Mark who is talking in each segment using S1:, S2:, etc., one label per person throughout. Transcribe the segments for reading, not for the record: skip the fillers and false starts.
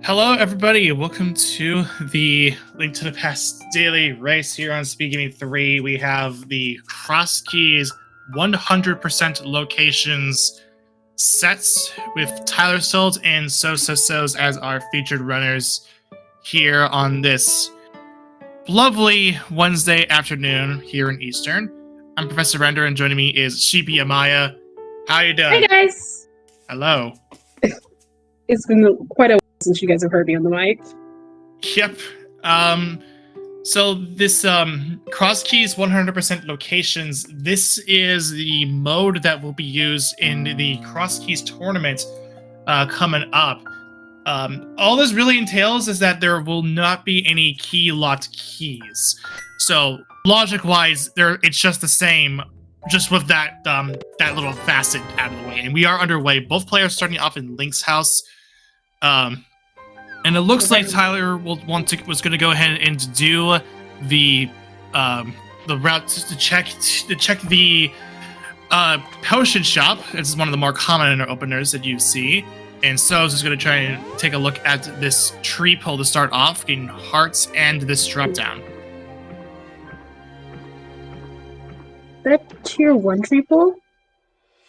S1: Hello, everybody. Welcome to the Link to the Past daily race here on Speed Gaming 3. We have the Crosskeys 100% locations sets with Tyler Sold and So as our featured runners here on this lovely Wednesday afternoon here in Eastern. I'm Professor Render, and joining me is Sheepy Amaya. How you doing?
S2: Hey guys!
S1: Hello.
S2: It's been quite a while since you guys have heard me on the mic.
S1: Yep. So this Crosskeys 100% locations, this is the mode that will be used in the Crosskeys tournament coming up. All this really entails is that there will not be any key locked keys. So logic-wise, it's just the same, just with that that little facet out of the way. And we are underway. Both players starting off in Link's house. And it looks like Tyler was going to go ahead and do the route to check the potion shop. This is one of the more common openers that you see. And so is going to try and take a look at this tree pull to start off, getting hearts and this drop down.
S2: That tier 1 tree pull?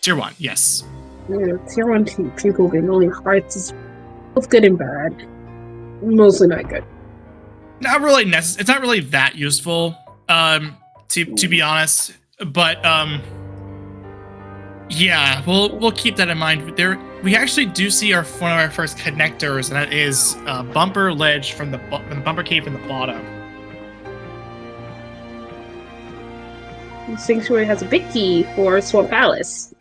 S1: Tier 1, yes.
S2: Yeah, tier 1 tree pull being only hearts is both good and bad. Mostly not good.
S1: Not really necessary. It's not really that useful, to be honest. But yeah, we'll keep that in mind. We actually do see one of our first connectors, and that is bumper ledge from the bumper cave from the bottom.
S2: Sanctuary has a big key for Swamp Palace.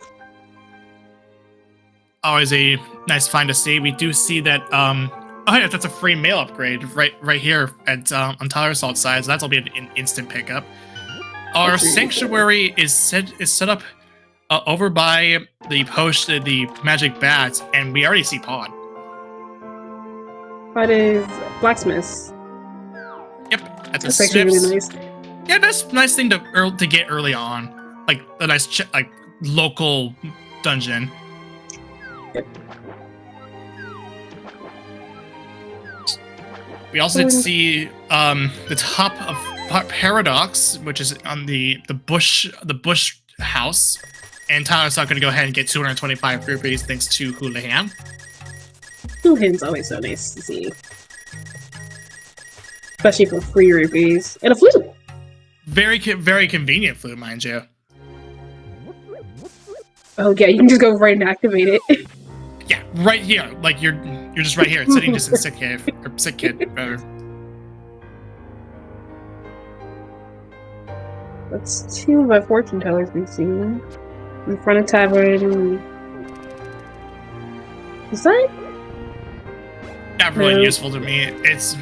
S1: Always a nice find to see. We do see that. Oh yeah, that's a free mail upgrade right here at on Tyler Salt's side. So that'll be an instant pickup. Our sanctuary is set up over by the magic bats, and we already see Pod.
S2: Pod is blacksmiths.
S1: Yep,
S2: That's actually really nice.
S1: Yeah, that's a nice thing to get early on, like a nice local dungeon.
S2: Yep.
S1: We also did see the top of Paradox, which is on the bush house, and Tyler's not going to go ahead and get 225 rupees thanks to Houlihan.
S2: Houlihan's always so nice to see, especially for free rupees and a flute.
S1: Very convenient flute, mind you.
S2: Oh yeah, you can just go right and activate it.
S1: Yeah, right here. Like you're just right here. It's sitting just in sick cave or sick kid.
S2: That's 2 of my fortune tellers we've seen in front of tavern. Is that
S1: not really useful to me? It's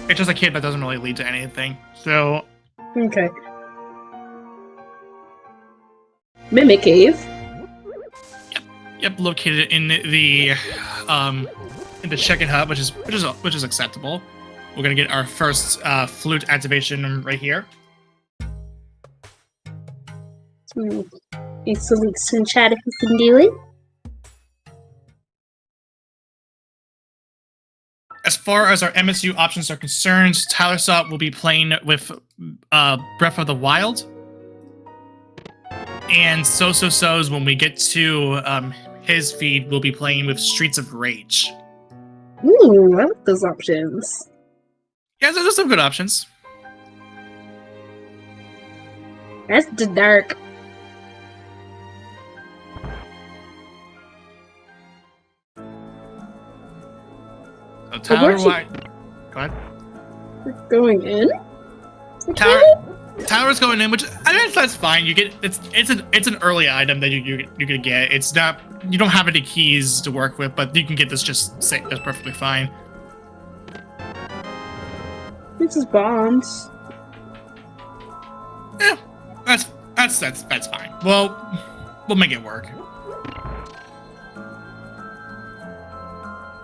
S1: just a kid that doesn't really lead to anything. So
S2: okay. Mimic Cave.
S1: Yep, located in the check-in hub, which is acceptable. We're gonna get our first flute activation right here.
S2: It's the links in chat if you can do it.
S1: As far as our MSU options are concerned, Tyler Salt will be playing with Breath of the Wild. And So's when we get to his feed, we'll be playing with Streets of Rage.
S2: Ooh, I like those options.
S1: Yeah, those are some good options.
S2: That's the dark.
S1: So Tyler, go ahead.
S2: We're going in.
S1: Tyler's going in, which I mean that's fine. You get it's an early item that you can get. It's not, you don't have any keys to work with, but you can get this that's perfectly fine.
S2: This is bombs.
S1: Yeah, that's fine. Well, we'll make it work.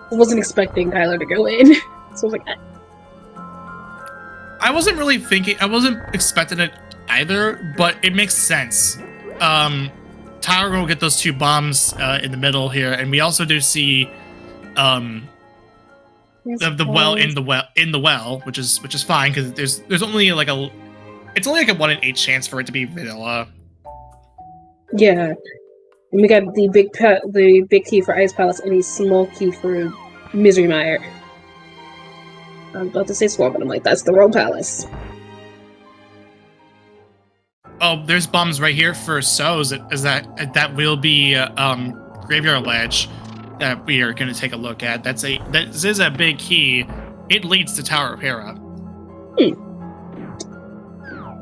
S2: I wasn't expecting Tyler to go in, so I was like,
S1: I wasn't expecting it either, but it makes sense. Tyler will get those 2 bombs in the middle here, and we also do see the well in the well, which is fine because there's only like it's only like a 1 in 8 chance for it to be vanilla.
S2: Yeah, and we got the big key for Ice Palace and a small key for Misery Mire. I was about to say Swamp, but I'm like, that's the wrong palace.
S1: Oh, there's bombs right here for So's. That will be Graveyard Ledge that we are going to take a look at. This is a big key. It leads to Tower of Hera.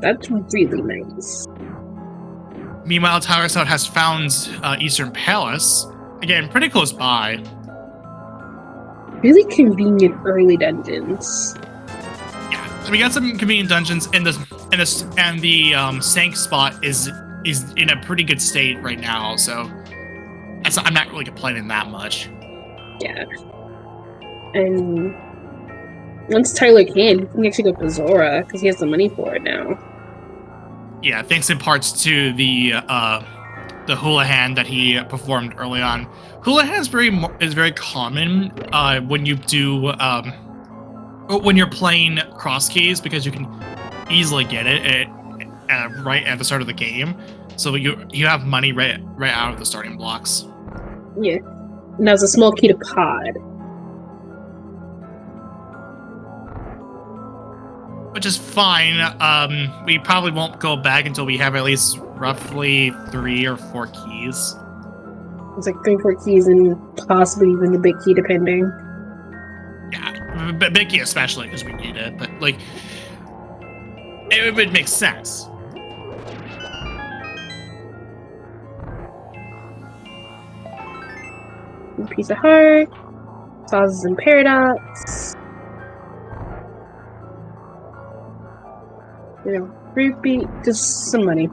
S2: That's really nice.
S1: Meanwhile, Tower South has found Eastern Palace. Again, pretty close by.
S2: Really convenient early dungeons.
S1: Yeah, we got some convenient dungeons, and the Sank spot is in a pretty good state right now. So I'm not really complaining that much.
S2: Yeah, and once Tyler can actually go to Zora because he has the money for it now.
S1: Yeah, thanks in parts to the Houlihan that he performed early on. Houlihan is very common when you do when you're playing Crosskeys because you can easily get it right at the start of the game. So you have money right out of the starting blocks.
S2: Yeah, and there's a small key to Pod.
S1: Which is fine. We probably won't go back until we have at least roughly 3 or 4 keys.
S2: It's like 3 or 4 keys and possibly even the big key, depending.
S1: Yeah, big key especially because we need it. But like, it would make sense.
S2: Piece of Heart, Sauces and Paradox. You know, repeat, just some money.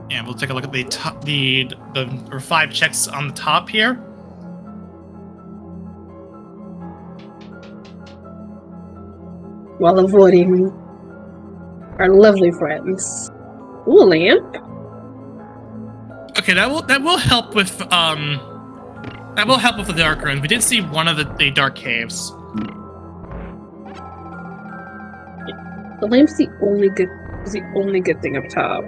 S1: Yeah, we'll take a look at the top, the 5 checks on the top here.
S2: While avoiding our lovely friends. Ooh, a lamp.
S1: Okay, that will help with the dark rooms. We did see one of the dark caves.
S2: The lamp's the only good thing up top.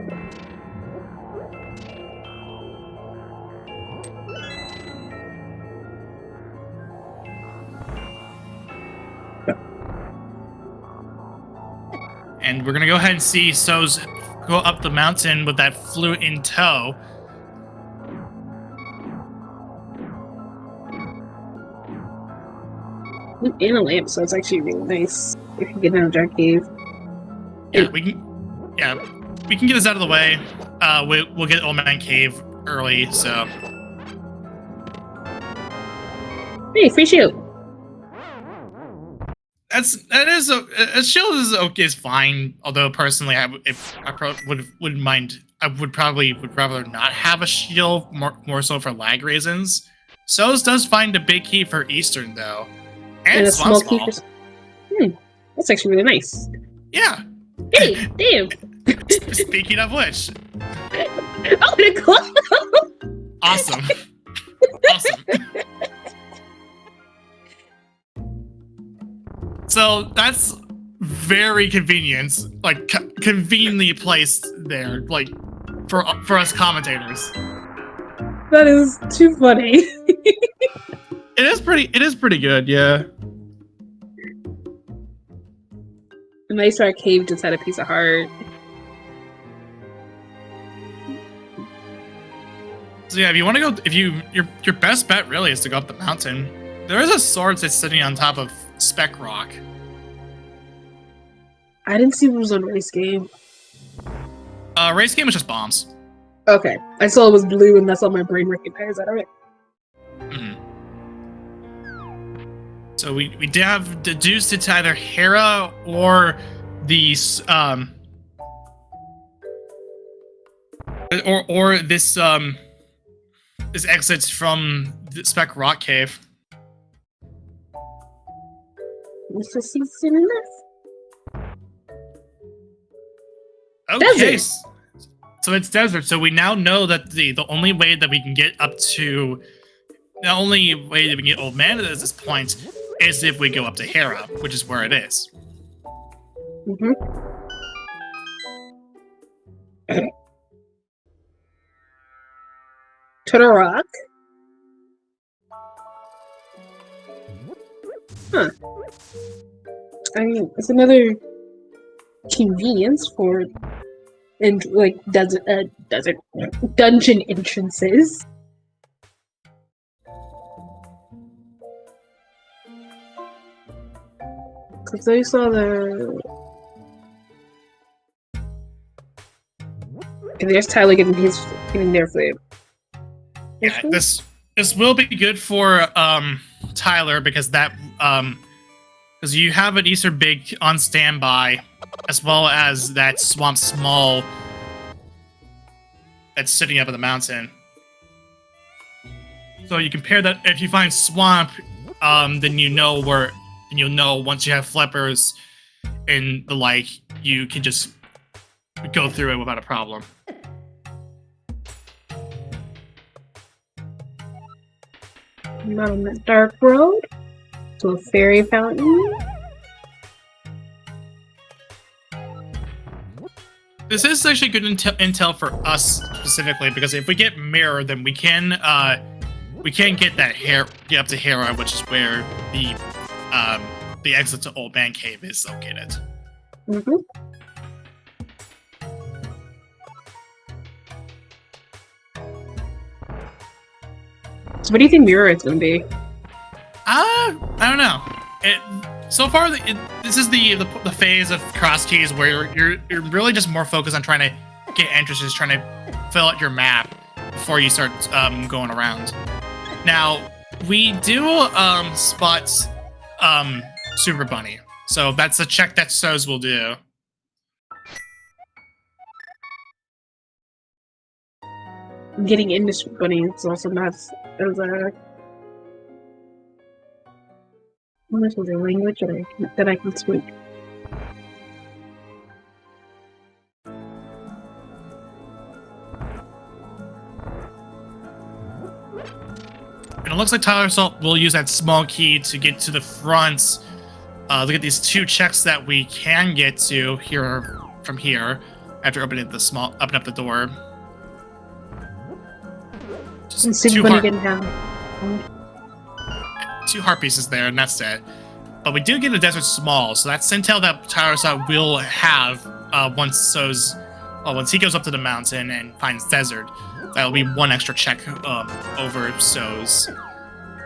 S1: And we're gonna go ahead and see So's go up the mountain with that flute in tow.
S2: And a lamp, so it's actually really nice if you get down a dark cave.
S1: Yeah, we can get this out of the way. We'll get Old Man Cave early, so.
S2: Hey, free shield.
S1: A shield is fine. Although personally, I would probably rather not have a shield more so for lag reasons. So's does find a big key for Eastern though, and
S2: a small key for. That's actually really nice.
S1: Yeah.
S2: Hey, damn.
S1: Speaking of which.
S2: Oh, the club.
S1: Awesome. Awesome. So that's very convenient, like conveniently placed there, like for us commentators.
S2: That is too funny.
S1: It is pretty good, yeah.
S2: The nice dark cave just had a piece of heart.
S1: So yeah, if you want to go, your best bet really is to go up the mountain. There is a sword that's sitting on top of Spec Rock.
S2: I didn't see what was on Race Game.
S1: Race Game was just bombs.
S2: Okay, I saw it was blue, and that's all my brain recognized. All right.
S1: Mm-hmm. So we did have deduced it to either Hera or these or this this exits from the Spec Rock Cave.
S2: Mr. Season
S1: Okay.
S2: Desert.
S1: So it's desert. So we now know that the only way that we can get up to the only way that we get Old Man at this point is if we go up to Hera, which is where it is.
S2: Mm-hmm. To the rock. Huh. I mean, it's another convenience for desert dungeon entrances. Because I saw the. And there's Tyler getting their food.
S1: Yeah, this will be good for Tyler because because you have an Easter Big on standby, as well as that Swamp Small that's sitting up in the mountain. So you compare that. If you find Swamp, then you'll know once you have flippers and the like, you can just go through it without a problem.
S2: Not on that dark road to a fairy fountain.
S1: This is actually good intel for us specifically because if we get Mirror, then we can get up to Hera, which is where the exit to Old Man Cave is located.
S2: Mm-hmm. So what do you think Mirror is going to be?
S1: I don't know. So far, this is the phase of Crosskeys where you're really just more focused on trying to get entrances, trying to fill out your map before you start going around. Now, we do spot Super Bunny, so that's a check that Soz will do.
S2: Getting into Super Bunny is also not as what is the language that I can speak?
S1: And it looks like Tyler Salt will use that small key to get to the front. Look at these two checks that we can get to here from here after opening up the door. Just two heart pieces there, and that's it. But we do get a Desert Small, so that's intel that Tyler Salt will have once he goes up to the mountain and finds Desert. That'll be one extra check over Soz.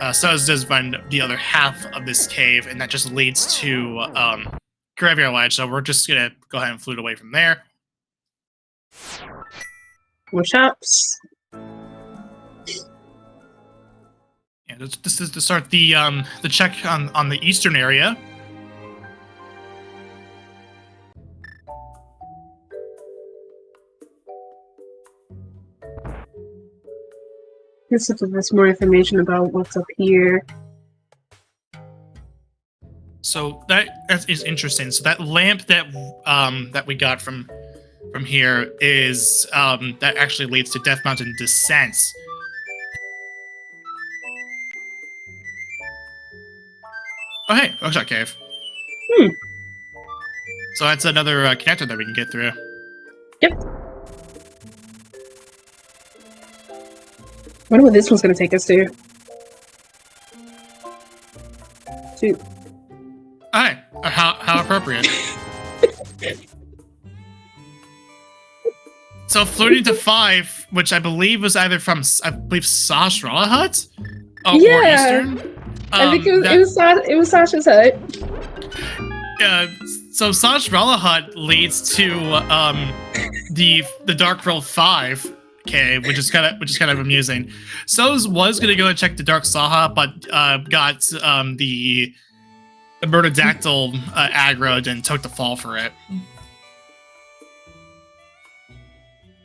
S1: Soz does find the other half of this cave, and that just leads to Graveyard Ledge, so we're just going to go ahead and flute away from there.
S2: More shops.
S1: Yeah, this is to start the check on the eastern area.
S2: This is more information about what's up here.
S1: So that is interesting. So that lamp that we got from here is that actually leads to Death Mountain Descents. Oh hey, Workshop Cave. So that's another connector that we can get through.
S2: Yep. I wonder what this one's going to take us to.
S1: Hi. How appropriate. So floating to 5, which I believe was either from Sash Raw Hut or Eastern.
S2: I think it was Sasha's hut.
S1: So Sash Raw Hut leads to the Dark World 5. Okay, which is kind of amusing. Soz was gonna go and check the Dark Saha, but got the Murderodactyl aggroed and took the fall for it,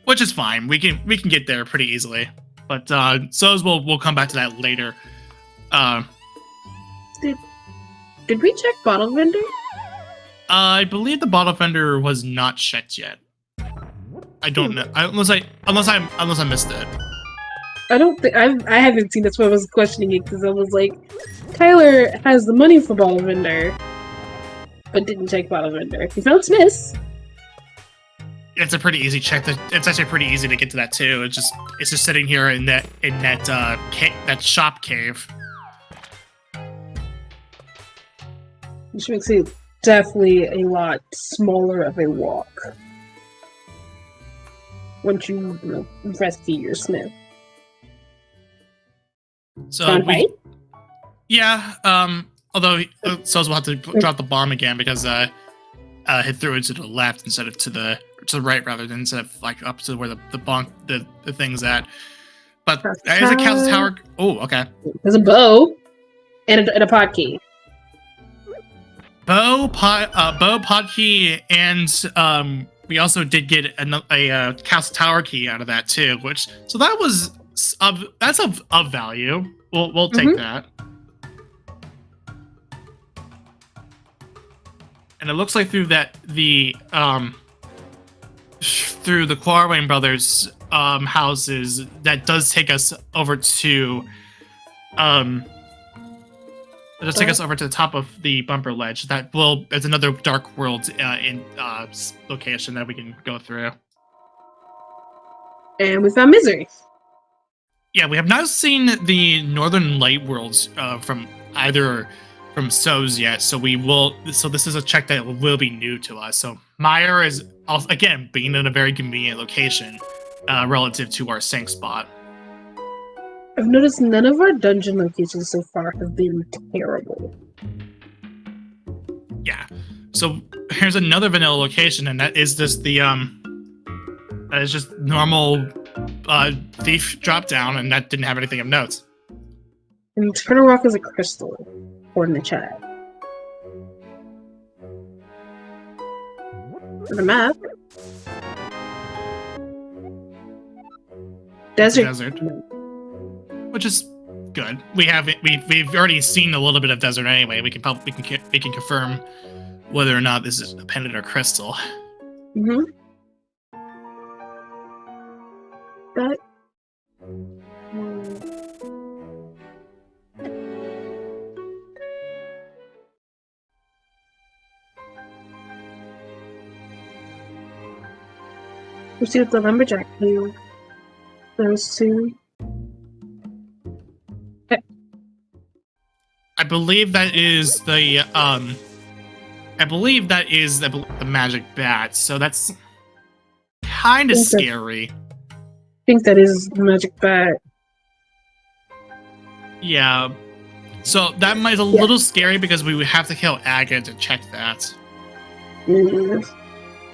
S1: which is fine. We can get there pretty easily. But Soz we'll come back to that later.
S2: Did we check Bottle Vendor?
S1: I believe the Bottle Vendor was not checked yet. I don't know, unless I missed it.
S2: I don't think I haven't seen. That's why I was questioning it because I was like, Tyler has the money for bottle vendor, but didn't check bottle vendor. He found Smith's.
S1: It's a pretty easy check. It's actually pretty easy to get to that too. It's just sitting here in that that shop cave.
S2: Which makes it definitely a lot smaller of a walk. Once you rescue your Smith.
S1: So yeah. Although Soz will have to drop the bomb again because he threw it to the left instead of to the right, rather than instead of like up to where the thing's at. But there is a castle tower. Oh, okay.
S2: There's a bow and a pod key.
S1: Bow, pod key, and we also did get a castle tower key out of that too. So that was that's of value. We'll take that. And it looks like through the Quarwain brothers houses, that does take us over to take us over to the top of the bumper ledge. It's another dark world location that we can go through.
S2: And we found Misery.
S1: Yeah, we have not seen the Northern Light worlds from Soz yet, so we will. So this is a check that will be new to us. So Meyer is also, again, being in a very convenient location relative to our sink spot.
S2: I've noticed none of our dungeon locations so far have been terrible.
S1: Yeah. So here's another vanilla location, and that is just that is just normal thief drop down, and that didn't have anything of note.
S2: And Turtle Rock is a crystal, according to chat. For the map. Desert.
S1: Which is good. We've already seen a little bit of desert anyway. We can confirm whether or not this is a pendant or crystal.
S2: Mm-hmm. That. We see the lumberjack view. Those two.
S1: I believe that is the magic bat. So that's kind of scary.
S2: I think that is the magic bat.
S1: Yeah. So that might be a little scary because we would have to kill Aga to check that.
S2: Mm.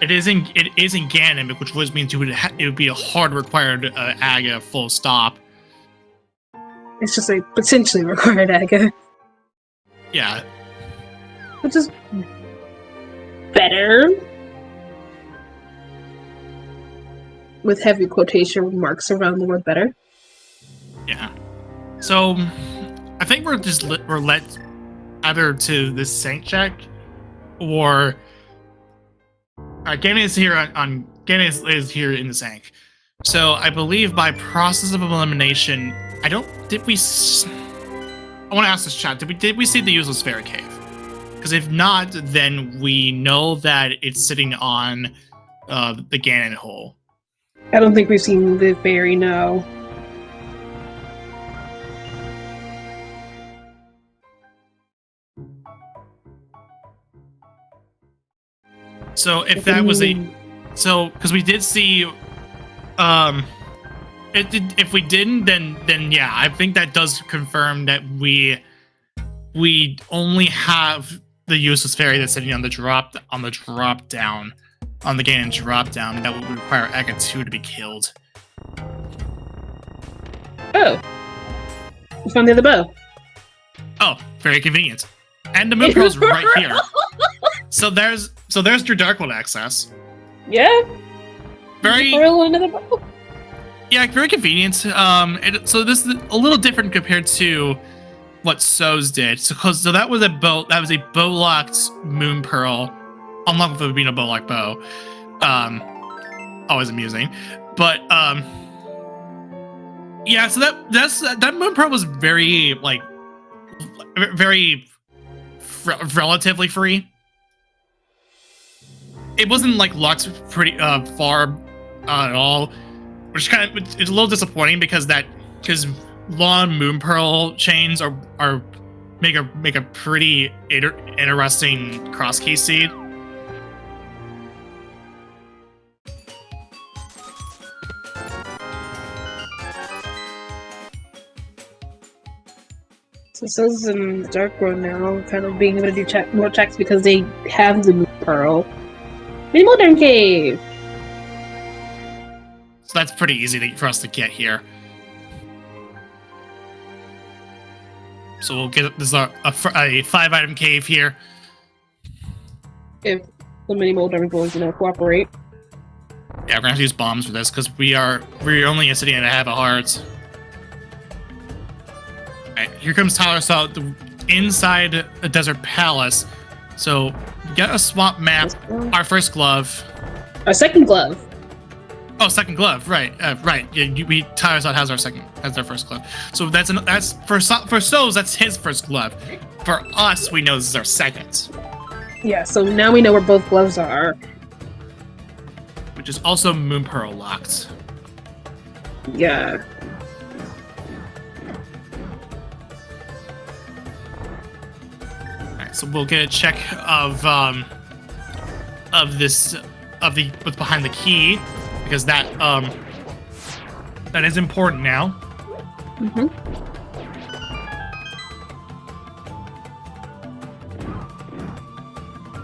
S1: It is in Ganon, which means it would be a hard required Aga full stop.
S2: It's just a potentially required Aga.
S1: Yeah.
S2: Which is better. With heavy quotation marks around the word better. Yeah.
S1: So I think we're led either to this Saint check or Ganon is here Ganon is here in the Sank. So I believe by process of elimination, I want to ask this chat, did we see the useless fairy cave? Because if not, then we know that it's sitting on the Ganon hole.
S2: I don't think we've seen the fairy, no.
S1: So if that was because we did see, if we didn't, then yeah, I think that does confirm that we only have the useless fairy that's sitting on the drop down, on the Ganon drop down, that would require Aga 2 to be killed.
S2: Oh, we found the other bow.
S1: Oh, very convenient. And the moon pearl's right here. So there's your dark world access.
S2: Yeah.
S1: Very.
S2: Another bow.
S1: Yeah, very convenient. So this is a little different compared to what Soz did. So that was a bow locked moon pearl, unlike with being a bow locked bow. Always amusing, but Yeah, so that moon pearl was very like very relatively free. It wasn't like locked pretty far at all, which kind of it's a little disappointing because long moon pearl chains are make a pretty interesting cross key seed.
S2: So Souls in the Dark World now, kind of being able to do more checks because they have the Moon Pearl. Mini Modern Cave!
S1: So that's pretty easy for us to get here. So we'll get this is a 5-item cave here.
S2: If the Mini Modern boys, cooperate.
S1: Yeah, we're gonna have to use bombs for this because we're only a city and a half of hearts. Alright, here comes Tyler Salt inside a desert palace. So get a swamp map. Our first glove.
S2: Our second glove.
S1: Oh, second glove, right? Right. Yeah, Tyler Salt has our first glove. So that's for Souls. That's his first glove. For us, we know this is our second.
S2: Yeah. So now we know where both gloves are.
S1: Which is also Moon Pearl locked.
S2: Yeah.
S1: Alright, so we'll get a check of what's behind the key, because that is important now.
S2: Mm-hmm.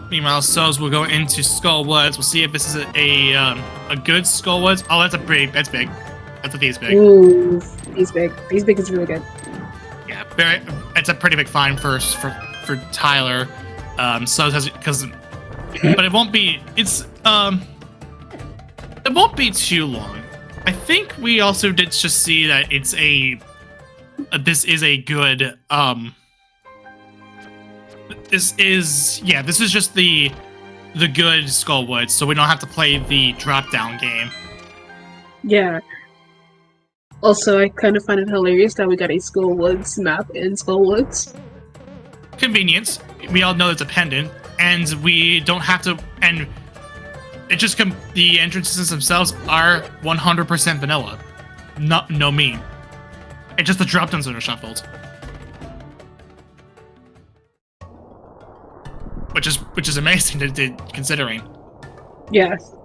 S1: Meanwhile, Souls will go into Skull Woods. We'll see if this is a good Skull Woods. Oh, that's big. That's big. That's a D's big.
S2: Ooh, D's big. D's big is really good.
S1: Yeah, it's a pretty big find for Tyler. Souls has but it won't be. It won't be too long. I think we also did just see that it's this is a good This is just the good Skullwood, so we don't have to play the drop-down game.
S2: Yeah. Also, I kind of find it hilarious that we got a Skullwoods map in Skullwoods.
S1: Convenience. We all know it's a pendant, and we don't have to. And it just the entrances themselves are 100% vanilla. No meme. It's just the drop-downs that are shuffled. Which is amazing considering.
S2: Yes.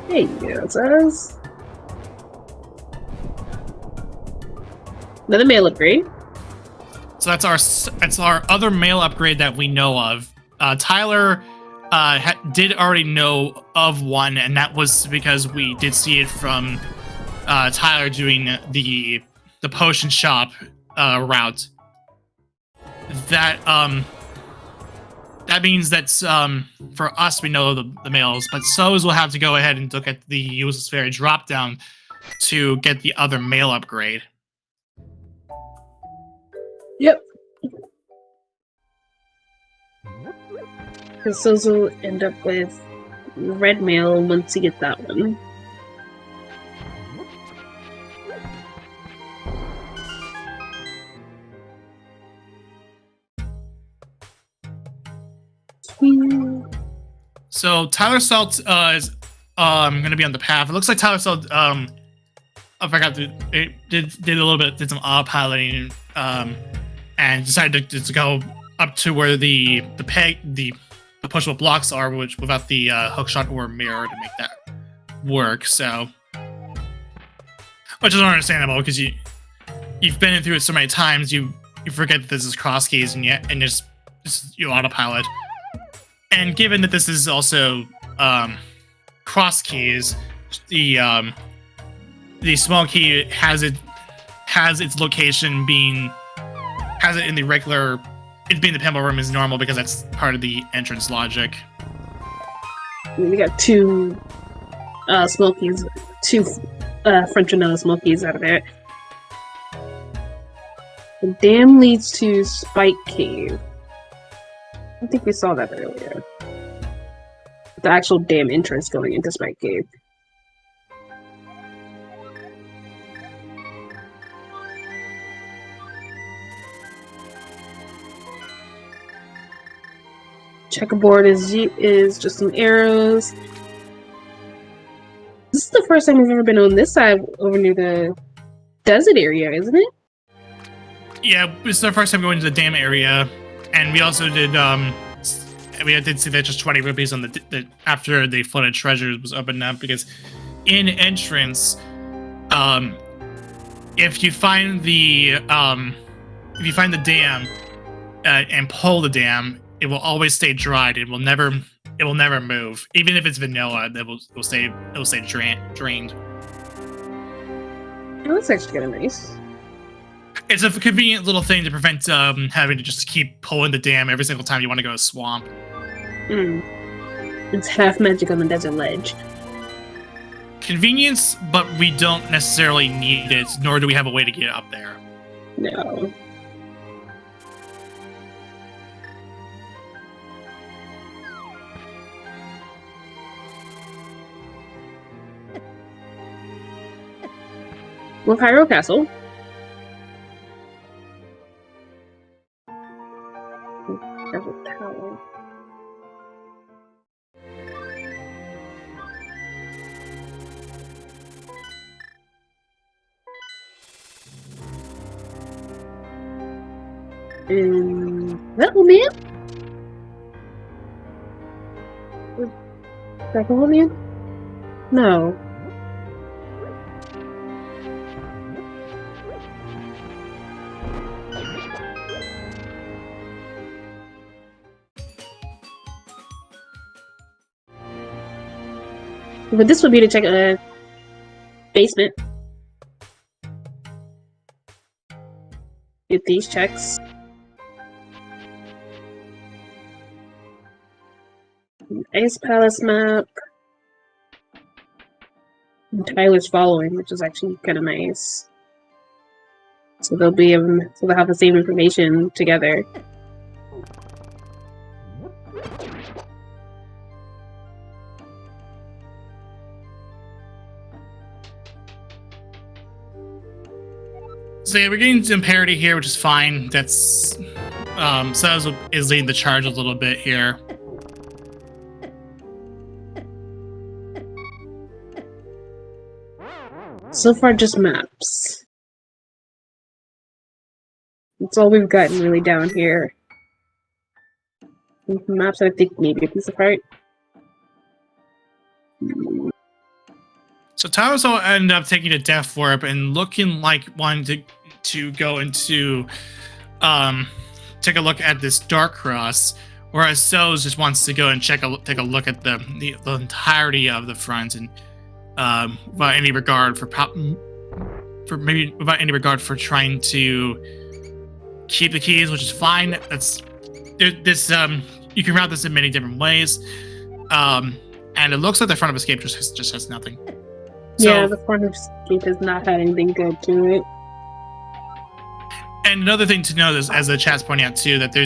S2: Hey, it says. Another mail upgrade.
S1: So that's our other mail upgrade that we know of. Tyler did already know of one, and that was because we did see it from Tyler doing the potion shop route. That means that for us we know the mails, but Souls will have to go ahead and look at the useless fairy drop down to get the other mail upgrade.
S2: Yep. Because Souls will end up with red mail once you get that one.
S1: So Tyler Salt is going to be on the path. It looks like Tyler Salt I forgot did some autopiloting and decided to go up to where the pushable blocks are, which without the hookshot or mirror to make that work. So, which is understandable because you've been through it so many times, you forget that this is Crosskeys and just you autopilot. And given that this is also Crosskeys, the small key has its location has it in the regular. It being the pinball room is normal because that's part of the entrance logic.
S2: We got two small keys, two French vanilla small keys out of there. The dam leads to Spike Cave. I think we saw that earlier. the actual dam entrance going into Spike Cave. Checkerboard is just some arrows. This is the first time we've ever been on this side over near the desert area, isn't it?
S1: Yeah, it's our first time going to the dam area, and we also did we did see that just 20 rupees on the after the flooded treasures was opened up, because in entrance, if you find the dam and pull the dam, it will always stay dried. It will never move, even if it's vanilla. It will stay drained.
S2: Oh, that's actually kind of nice.
S1: It's a convenient little thing to prevent having to just keep pulling the dam every single time you want to go to a swamp.
S2: It's half magic on the desert ledge.
S1: Convenience, but we don't necessarily need it, nor do we have a way to get up there.
S2: No. With Hyrule Castle. Tower. That one, man? Is that the one, man? No. But this would be to check a basement. Get these checks. Ice Palace map. And Tyler's following, which is actually kind of nice. So they'll have the same information together.
S1: So yeah, we're getting some parity here, which is fine. That's Saz is leading the charge a little bit here.
S2: So far, just maps. That's all we've gotten really down here. Maps, I think, maybe a piece of art.
S1: So Thomas will end up taking a death warp and looking like wanting to go into take a look at this Dark Cross, whereas Soz just wants to go and take a look at the entirety of the front, and without any regard for trying to keep the keys, which is fine. That's this you can route this in many different ways, and it looks like the front of Escape just has nothing. So,
S2: yeah, the front of Escape has not had anything good to it.
S1: And another thing to note is, as the chat's pointing out too, that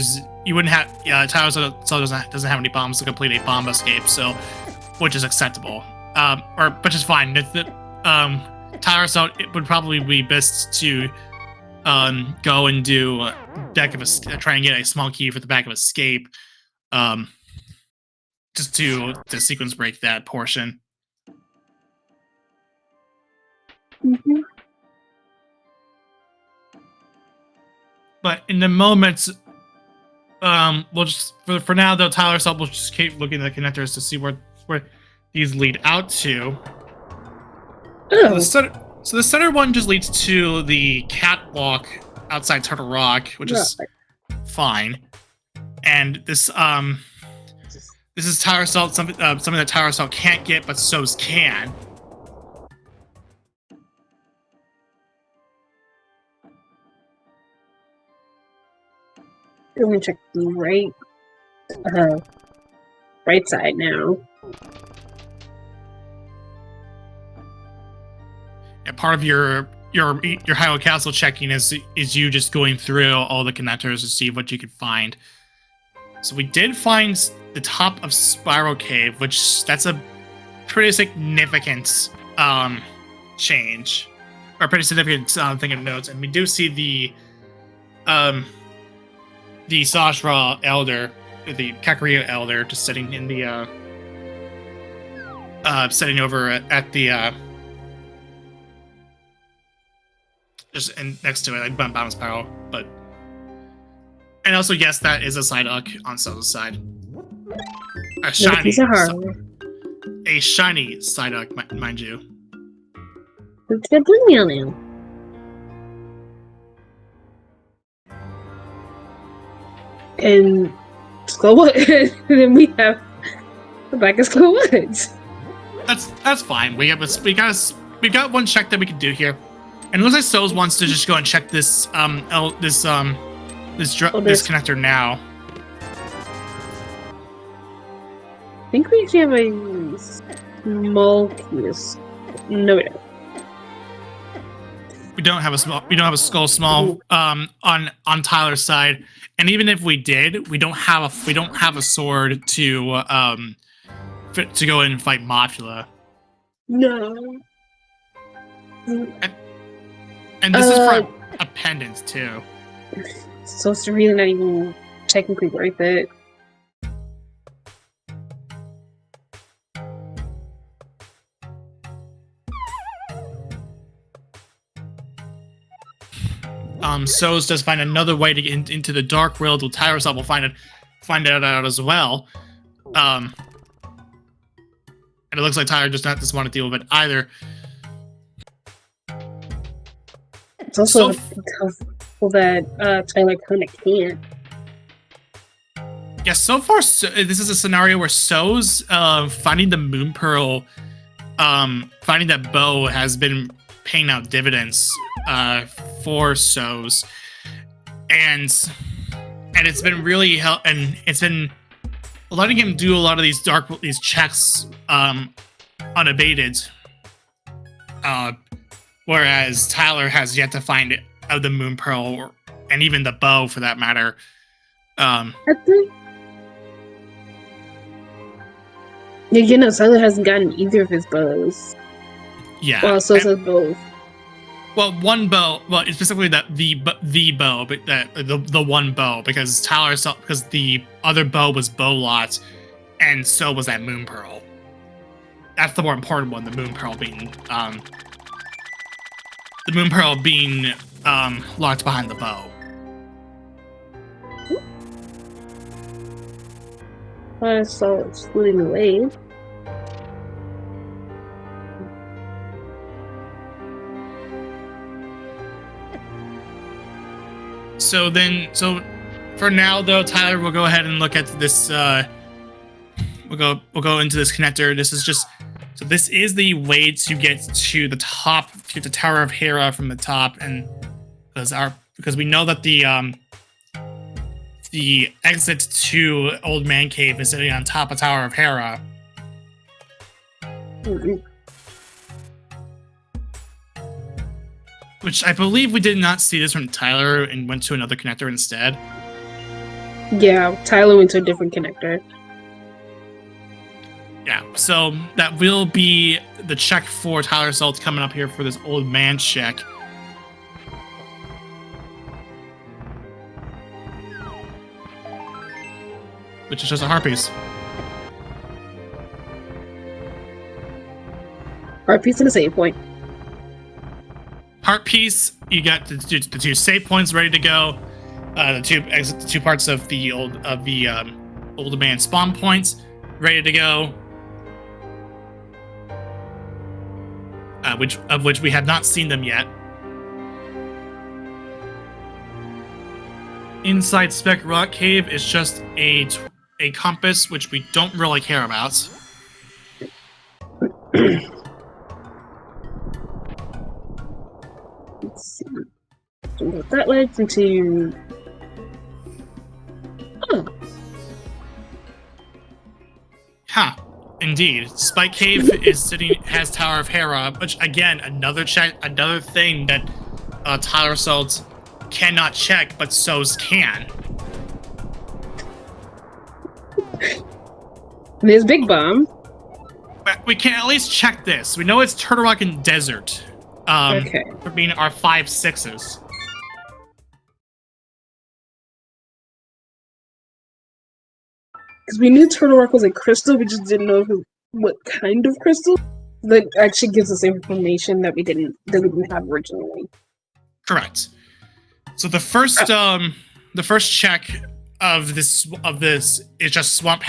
S1: you wouldn't have Tyler doesn't have any bombs to complete a bomb escape, so which is acceptable, which is fine. Tyler it would probably be best to go and do try and get a small key for the back of Escape, just to sequence break that portion.
S2: Mm-hmm.
S1: But in the moment, we'll just for now though, Tyler will just keep looking at the connectors to see where these lead out to.
S2: Oh.
S1: So the center one just leads to the catwalk outside Turtle Rock, which is fine. And this is Tower Assault, something that Tower Assault can't get, but So's can.
S2: Let me check the right side now.
S1: And part of your Hyrule Castle checking is you just going through all the connectors to see what you could find. So we did find the top of Spiral Cave, which that's a pretty significant change, or pretty significant thing of notes. And we do see the Sashra Elder, the Kakariko Elder, just sitting in the sitting over at the just next to it, like bottom spiral, but. And also, yes, that is a Psyduck on So's side. A shiny Psyduck, mind you.
S2: It's got Blue now. And Skullwood. And then we have the back of Skullwoods.
S1: That's fine. We got one check that we can do here. And it looks like So's wants to just go and check this this connector now.
S2: I think we actually have a small keys. No, we don't.
S1: We don't have a skull small on Tyler's side, and even if we did, we don't have a sword to go in and fight Mopula.
S2: No.
S1: And this is for a pendant too.
S2: So it's really not even technically worth it.
S1: So's does find another way to get into the dark world. Well, Tyler's will find it out as well. And it looks like Tyler does not just want to deal with it either.
S2: It's also helpful that Tyler kind of can't.
S1: Yeah, so far, this is a scenario where So's finding the Moon Pearl, finding that bow has been paying out dividends for So's, and it's been really and it's been letting him do a lot of these checks unabated, whereas Tyler has yet to find the Moon Pearl and even the bow for that matter.
S2: I think. Tyler hasn't gotten either of his bows.
S1: Yeah.
S2: Well, so says both.
S1: Well, one bow. Well, specifically the bow, but the one bow, because because the other bow was Bow Lot, and so was that Moon Pearl. That's the more important one. The Moon Pearl being locked behind the bow.
S2: So it's floating away.
S1: So for now though, Tyler will go ahead and look at this. We'll go into this connector. This is the way to get to the top, to the Tower of Hera from the top, and because we know that the exit to Old Man Cave is sitting on top of Tower of Hera.
S2: Mm-hmm.
S1: Which I believe we did not see this from Tyler and went to another connector instead.
S2: Yeah, Tyler went to a different connector.
S1: Yeah, so that will be the check for Tyler Salt coming up here for this Old Man check. Which is just a heart piece.
S2: Heart piece and a save point.
S1: Heart piece, you got the two save points ready to go. The two parts of the old man spawn points ready to go. Which we have not seen them yet. Inside Spec Rock Cave is just a compass, which we don't really care about.
S2: Let's see. That leads into. Oh.
S1: Huh. Indeed. Spike Cave has Tower of Hera, which again, another thing that Tyler Salt cannot check, but So's can.
S2: There's Big Bomb.
S1: But we can at least check this. We know it's Turtle Rock and Desert.
S2: Okay.
S1: For being our 5/6s.
S2: Because we knew Turtle Rock was a crystal, we just didn't know what kind of crystal. That actually gives us information that we didn't have originally.
S1: Correct. So the first check of this is just swamp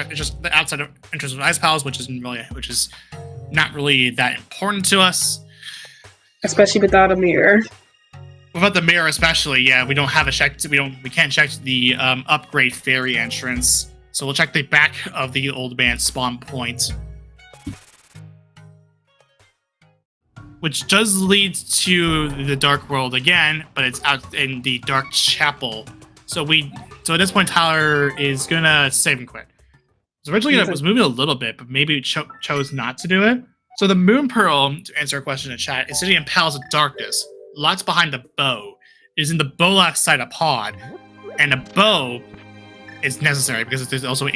S1: just the outside of entrance of ice palace, which is not really that important to us.
S2: Especially without a mirror.
S1: Without the mirror, especially, yeah, we don't have a check. We can't check the upgrade fairy entrance. So we'll check the back of the old man spawn point, which does lead to the dark world again, but it's out in the dark chapel. So at this point, Tyler is gonna save and quit. So originally it was moving a little bit, but maybe it chose not to do it. So the Moon Pearl, to answer a question in chat, is sitting in Palace of Darkness. Lots behind the bow. It is in the bow side of pod, and a bow is necessary because there's also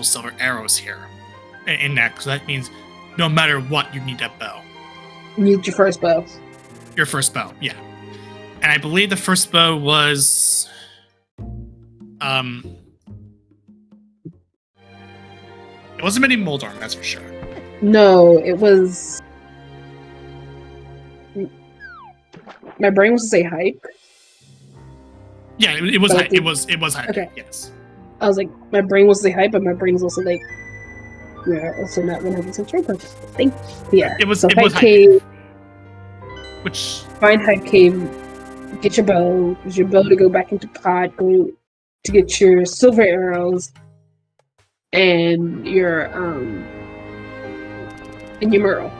S1: silver arrows here in that. So that means no matter what, you need that bow.
S2: You need your first bow.
S1: Your first bow, yeah. And I believe the first bow was it wasn't many Moldorm, that's for sure.
S2: No, it was. My brain was to say hype.
S1: Yeah, it was hype. It was hype. Okay. Yes.
S2: I was like, my brain was to say hype, but my brain was also like, yeah, also not 100% sure. But yeah,
S1: it was
S2: hype
S1: hype.
S2: Cave.
S1: Which
S2: find hype cave, get your bow. Use your bow to go back into pod. Go to get your silver arrows and your mural.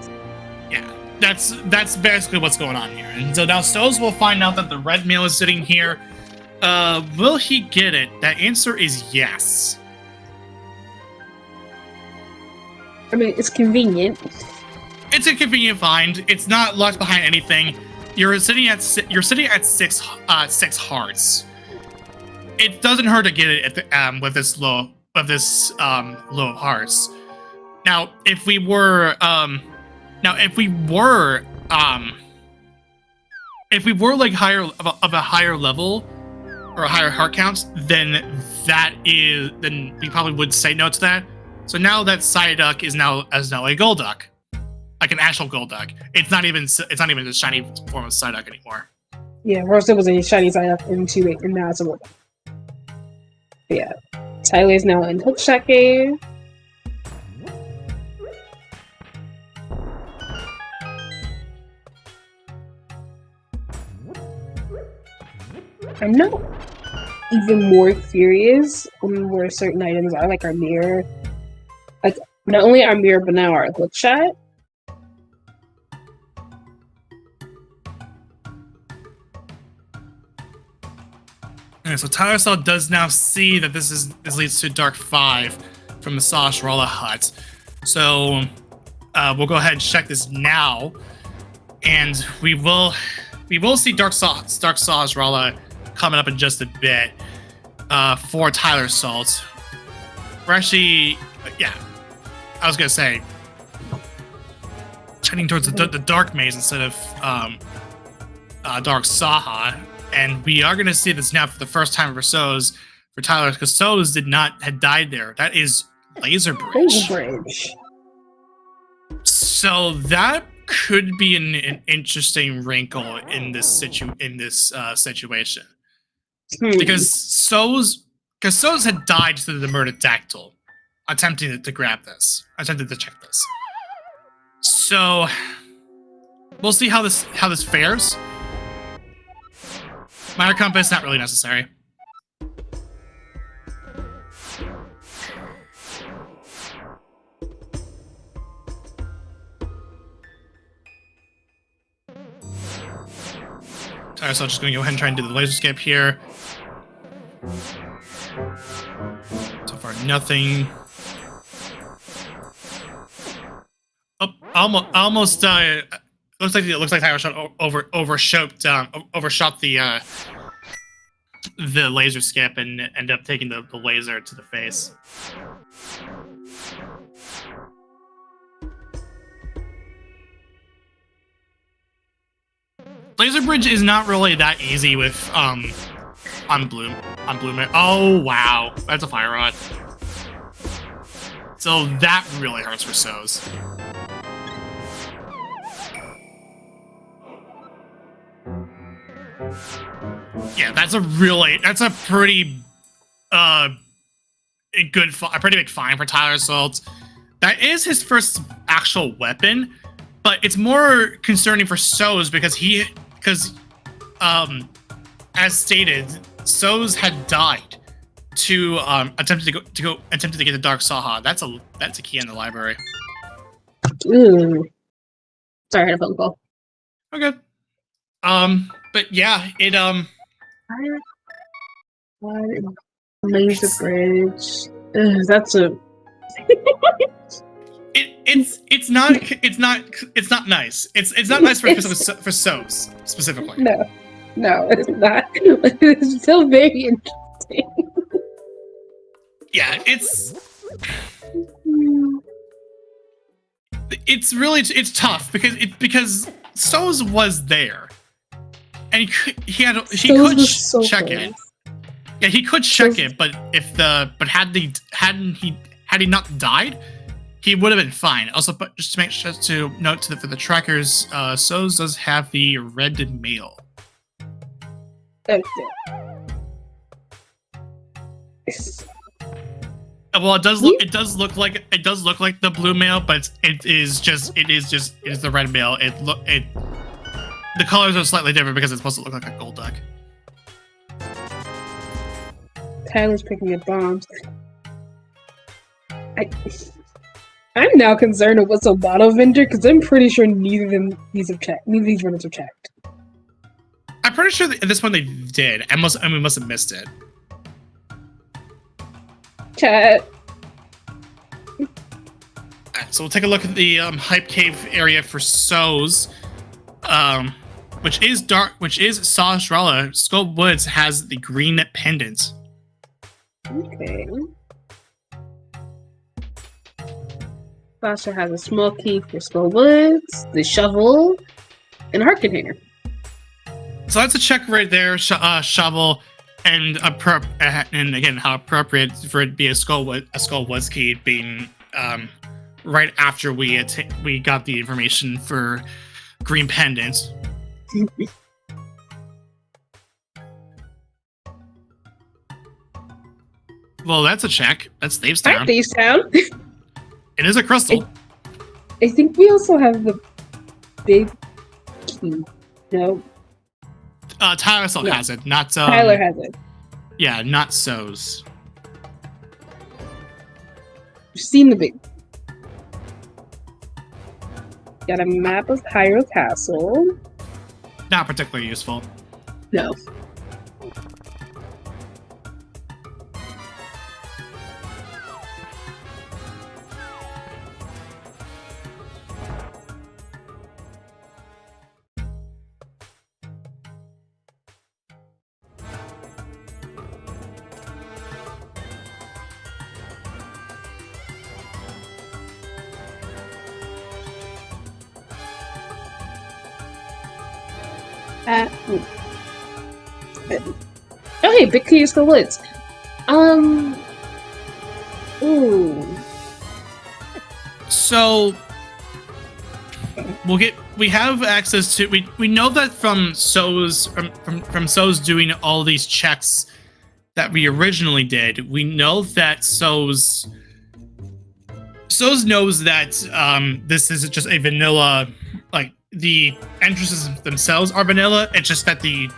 S1: Yeah, that's basically what's going on here. And so now Stoves will find out that the red mail is sitting here. Will he get it? That answer is yes.
S2: I mean, it's convenient.
S1: It's a convenient find. It's not locked behind anything. You're sitting at six hearts. It doesn't hurt to get it at the, with this low of hearts. Now, if we were like higher of a higher level or a higher heart count, then we probably would say no to that. So now that Psyduck is now a Golduck, like an actual Golduck. It's not even the shiny form of Psyduck anymore.
S2: Yeah, first it was a shiny Psyduck into it, and now it's a Golduck. Yeah, Tyler's now in Hookshot Cave. I'm not even more curious on where certain items are, like our mirror. Like, not only our mirror, but now our hookshot.
S1: Okay, so Tyler Cell does now see that this leads to Dark 5 from the Sawsralla Hut. So we'll go ahead and check this now, and we will see Dark Sawsralla coming up in just a bit for Tyler Salt. We're actually, yeah, I was gonna say heading towards the Dark Maze instead of Dark Saha, and we are gonna see this now for the first time for Soz for Tyler, because Soz had died there. That is Laser Bridge. So that could be an interesting wrinkle in this situation. Because Soz had died to the Murder-Dactyl, attempting to check this. So we'll see how this fares. Minor Compass, not really necessary. Alright, so I'm just going to go ahead and try and do the laser skip here. So far, nothing. Oh, almost. Looks like Tyler overshot the the laser skip and end up taking the laser to the face. Laser bridge is not really that easy with on Bloom. Oh wow, that's a fire rod. So that really hurts for Soz. Yeah, that's a pretty a pretty big fine for Tyler Salt. That is his first actual weapon, but it's more concerning for Soz because as stated, Soz had died to attempted to get the Dark Saha. That's a key in the library.
S2: Ooh. Sorry, I had a phone call.
S1: Okay. But yeah, it
S2: laser bridge. Ugh, that's a.
S1: It's not nice. It's not nice for Soz specifically.
S2: No, it's not. It's still very interesting.
S1: Yeah, it's tough because Soz was there, and he could check it. Yeah, he could check it, but had he not died, he would have been fine. Also, but just to make sure to note for the trackers, Soz does have the red mail.
S2: Okay.
S1: Well, it does look like the blue mail, but it is the red mail. The colors are slightly different because it's supposed to look like a gold duck.
S2: Tyler's picking up bombs. I'm now concerned with what's a bottle vendor because I'm pretty sure neither of these runners have checked. I'm
S1: pretty sure that at this point they did, and we must have missed it.
S2: Chat.
S1: Alright, so we'll take a look at the hype cave area for Soz, which is Sawstrala. Skull Woods has the green pendant.
S2: Okay. Sasha has a small key for Skull Woods, the shovel, and a heart container.
S1: So that's a check right there. Shovel. And again, how appropriate for it to be a Skull Woods key being right after we got the information for green pendant. Well, that's a check. That's Thavestown.
S2: Hi, Thavestown.
S1: It is a crystal.
S2: I think we also have the big key. No.
S1: Tyler still has it, not
S2: Tyler has it.
S1: Yeah, not Soz.
S2: You've seen the big. Got a map of Hyrule Castle.
S1: Not particularly useful.
S2: No. Okay, big key is the woods. Ooh.
S1: So we have access to we know that from Soz doing all these checks that we originally did. We know that Soz knows that this is just a vanilla, like the entrances themselves are vanilla. It's just that the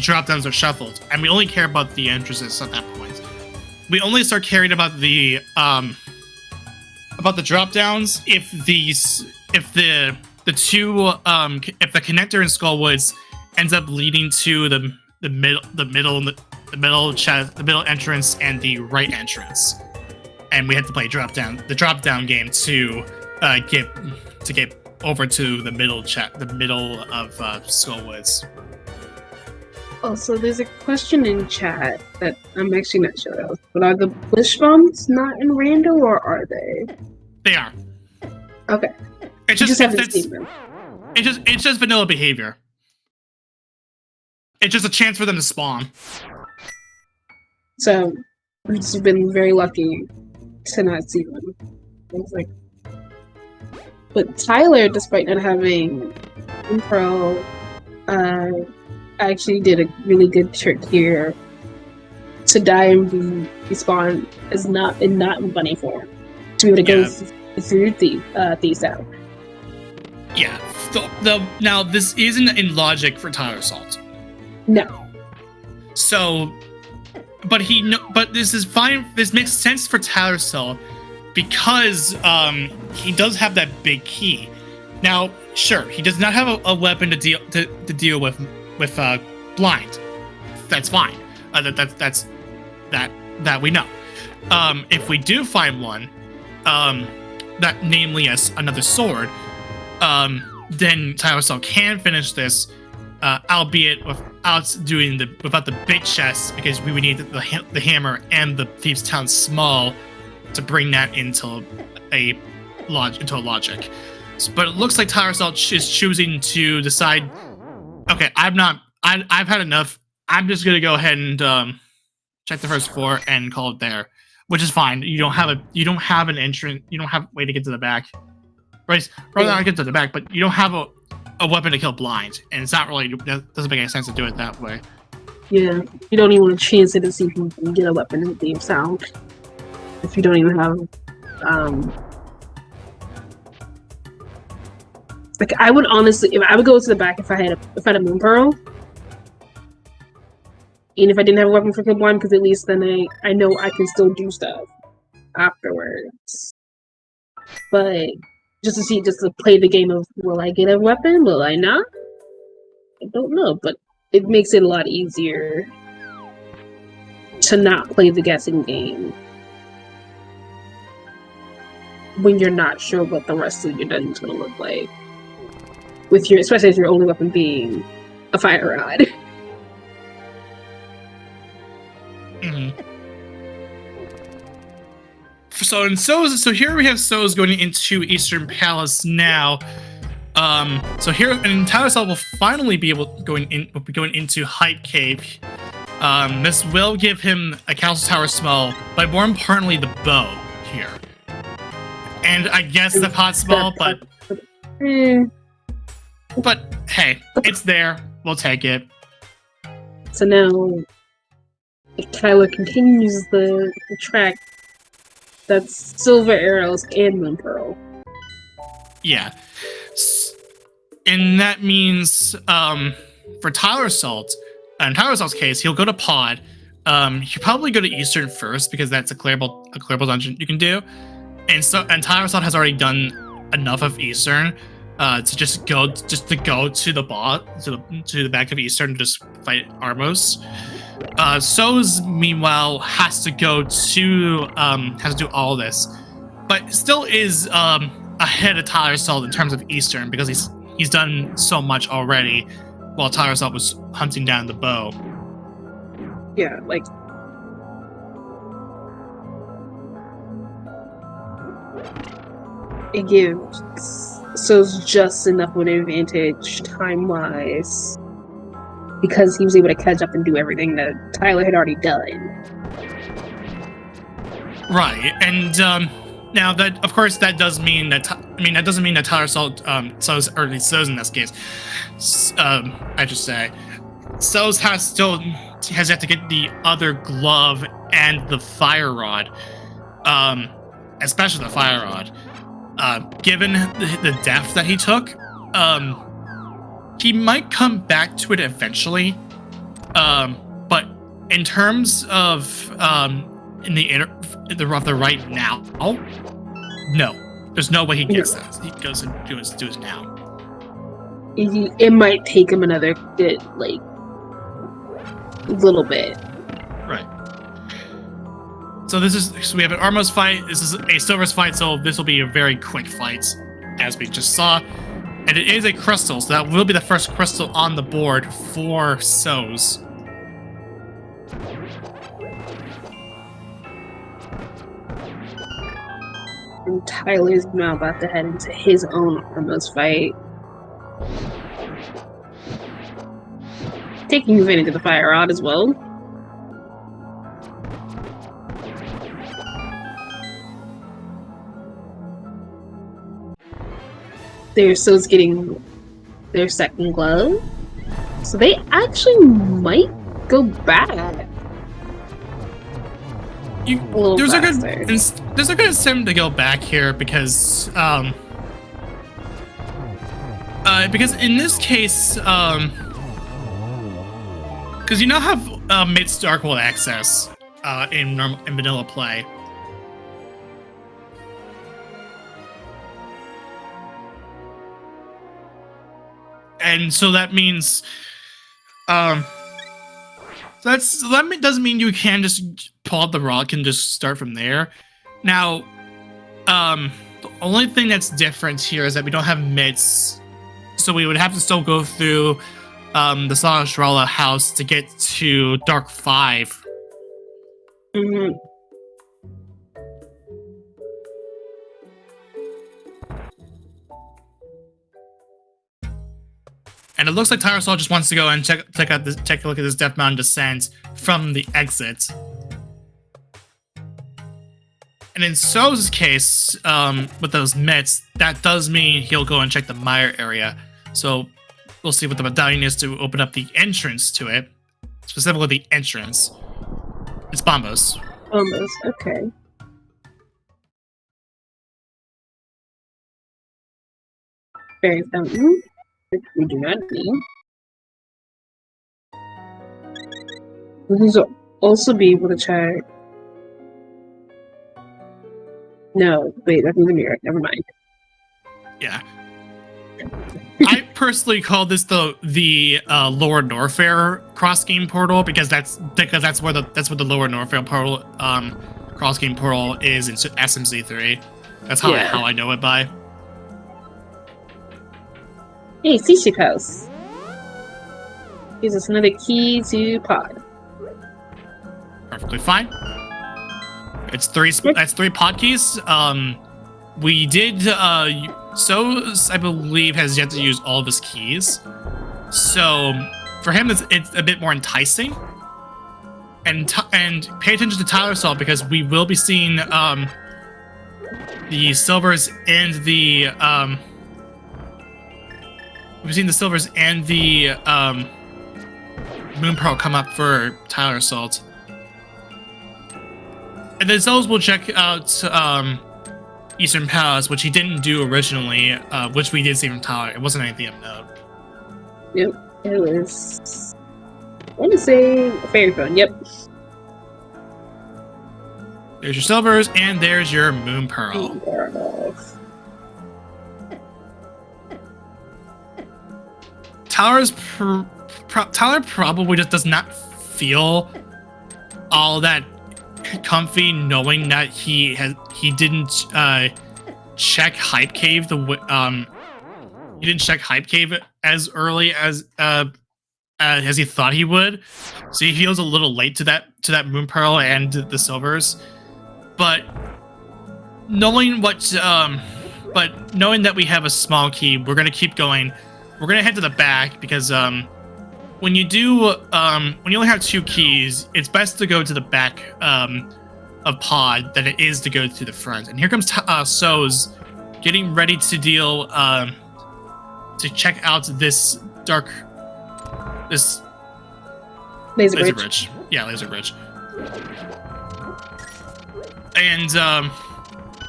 S1: drop downs are shuffled, and we only care about the entrances at that point. We only start caring about the drop downs if the connector in Skullwoods ends up leading to the middle entrance and the right entrance, and we have to play the drop down game to get over to the middle of Skullwoods.
S2: Also, there's a question in chat that I'm actually not sure of. But are the push bombs not in rando, or are they?
S1: They are.
S2: Okay.
S1: It's
S2: You
S1: just,
S2: haven't seen them.
S1: it's just vanilla behavior. It's just a chance for them to spawn.
S2: So we've just been very lucky to not see them. It's like, but Tyler, despite not having Impro, actually did a really good trick here to die and be respawn as not in bunny form to be able to go through thieves out.
S1: Yeah. Now this isn't in logic for Tyler Salt.
S2: No.
S1: So, but this is fine. This makes sense for Tyler Salt because he does have that big key. Now, sure, he does not have a weapon to deal with blind. That's fine. That's that we know. If we do find one, that namely as another sword, then Tyler Salt can finish this, albeit without the big chest, because we would need the hammer and the Thieves' Town small to bring that into a logic. But it looks like Tyler Salt is choosing to decide, okay, I've had enough. I'm just gonna go ahead and check the first floor and call it there, which is fine. You don't have an entrance. You don't have a way to get to the back. Right? Probably not get to the back, but you don't have a weapon to kill blind, and it's not really, that doesn't make any sense to do it that way.
S2: Yeah, you don't even want to chance it to see if you can get a weapon in the Thieves' Town if you don't even have like, I would honestly, if I would go to the back if I had a Moon Pearl, and if I didn't have a weapon for kill blind, because at least then I know I can still do stuff afterwards. But just to play the game of, will I get a weapon? Will I not? I don't know, but it makes it a lot easier to not play the guessing game when you're not sure what the rest of your dungeon's gonna look like. Especially as your only weapon being a fire rod.
S1: Mm-hmm. So here we have So's going into Eastern Palace now. So here, and Tyler Salt will finally be going into Hype Cave. This will give him a Council Tower small, but more importantly, the bow here. And I guess the pot small, but hey, it's there. We'll take it.
S2: So now, if Tyler continues the track, that's Silver Arrows and Moon Pearl.
S1: Yeah. And that means, for Tyler Salt, in Tyler Salt's case, he'll go to Pod. He'll probably go to Eastern first, because that's a clearable dungeon you can do. And Tyler Salt has already done enough of Eastern to go to the boss, to the back of Eastern and just fight Armos. So's meanwhile has to do all this, but still is ahead of Tyler Salt in terms of Eastern, because he's done so much already, while Tyler Salt was hunting down the bow.
S2: Yeah, like, it gives So's just enough of an advantage time-wise, because he was able to catch up and do everything that Tyler had already done.
S1: Right, and now that, of course, that does mean that that doesn't mean that Tyler Salt, So's in this case, I should say, So's has yet to get the other glove and the fire rod, especially the fire rod. Given the depth that he took, he might come back to it eventually. But in terms of the right now, no, there's no way he gets that. He goes and does it now.
S2: It might take him another bit, like, little bit.
S1: Right. So we have an Armos fight. This is a Silver's fight, so this will be a very quick fight, as we just saw. And it is a crystal, so that will be the first crystal on the board for So's.
S2: And Tyler's now about to head into his own Armos fight. Taking advantage of the fire rod as well. They're still getting their second glove. So they actually might go back.
S1: There's a good sim to go back here because in this case because you now have Mid's Dark World access in vanilla play. And so that means doesn't mean you can just pull out the rock and just start from there. Now, the only thing that's different here is that we don't have mitts, so we would have to still go through the Salishrala house to get to Dark 5.
S2: Mm-hmm.
S1: And it looks like Tyrosol just wants to go and take a look at this Death Mountain descent from the exit. And in So's case, with those mitts, that does mean he'll go and check the mire area. So we'll see what the medallion is to open up the entrance to it. Specifically the entrance. It's Bombos.
S2: Bombos, okay. Fairy fountain. We do not need. We can also be able to check. No, wait, that's in the mirror. Never mind.
S1: Yeah. I personally call this the Lower Norfair cross game portal because that's where the Lower Norfair portal cross game portal is in SMZ3. That's how I know it by.
S2: Hey, Seaship House. Gives us another key to pod.
S1: Perfectly fine. It's three pod keys. We did So I believe has yet to use all of his keys. So for him it's a bit more enticing. And pay attention to Tyler Salt because we will be seeing the silvers and the we've seen the silvers and the Moon Pearl come up for Tyler Salt. And then those will check out Eastern Palace, which he didn't do originally, which we did see from Tyler. It wasn't anything of note.
S2: Yep, it was. I want to say a fairy phone. Yep.
S1: There's your silvers, and there's your Moon Pearl. Tyler probably just does not feel all that comfy knowing that he didn't check Hype Cave he didn't check Hype Cave as early as he thought he would, so he feels a little late to that Moon Pearl and the silvers. But knowing knowing that we have a small key, we're gonna keep going. We're gonna head to the back because when you only have 2 keys, it's best to go to the back of pod than it is to go to the front. And here comes So's getting ready to deal to check out this laser bridge. Yeah, laser bridge. And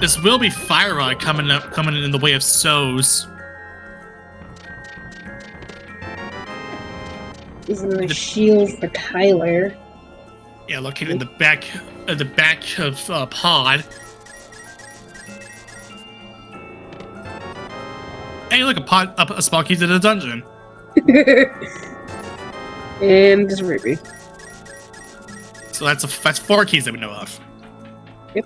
S1: this will be Fire Rod coming in the way of So's.
S2: This is another shield for Tyler.
S1: Yeah, located in the back of pod. Hey, look, a small key to the dungeon.
S2: And just Ruby.
S1: So that's 4 keys that we know of.
S2: Yep.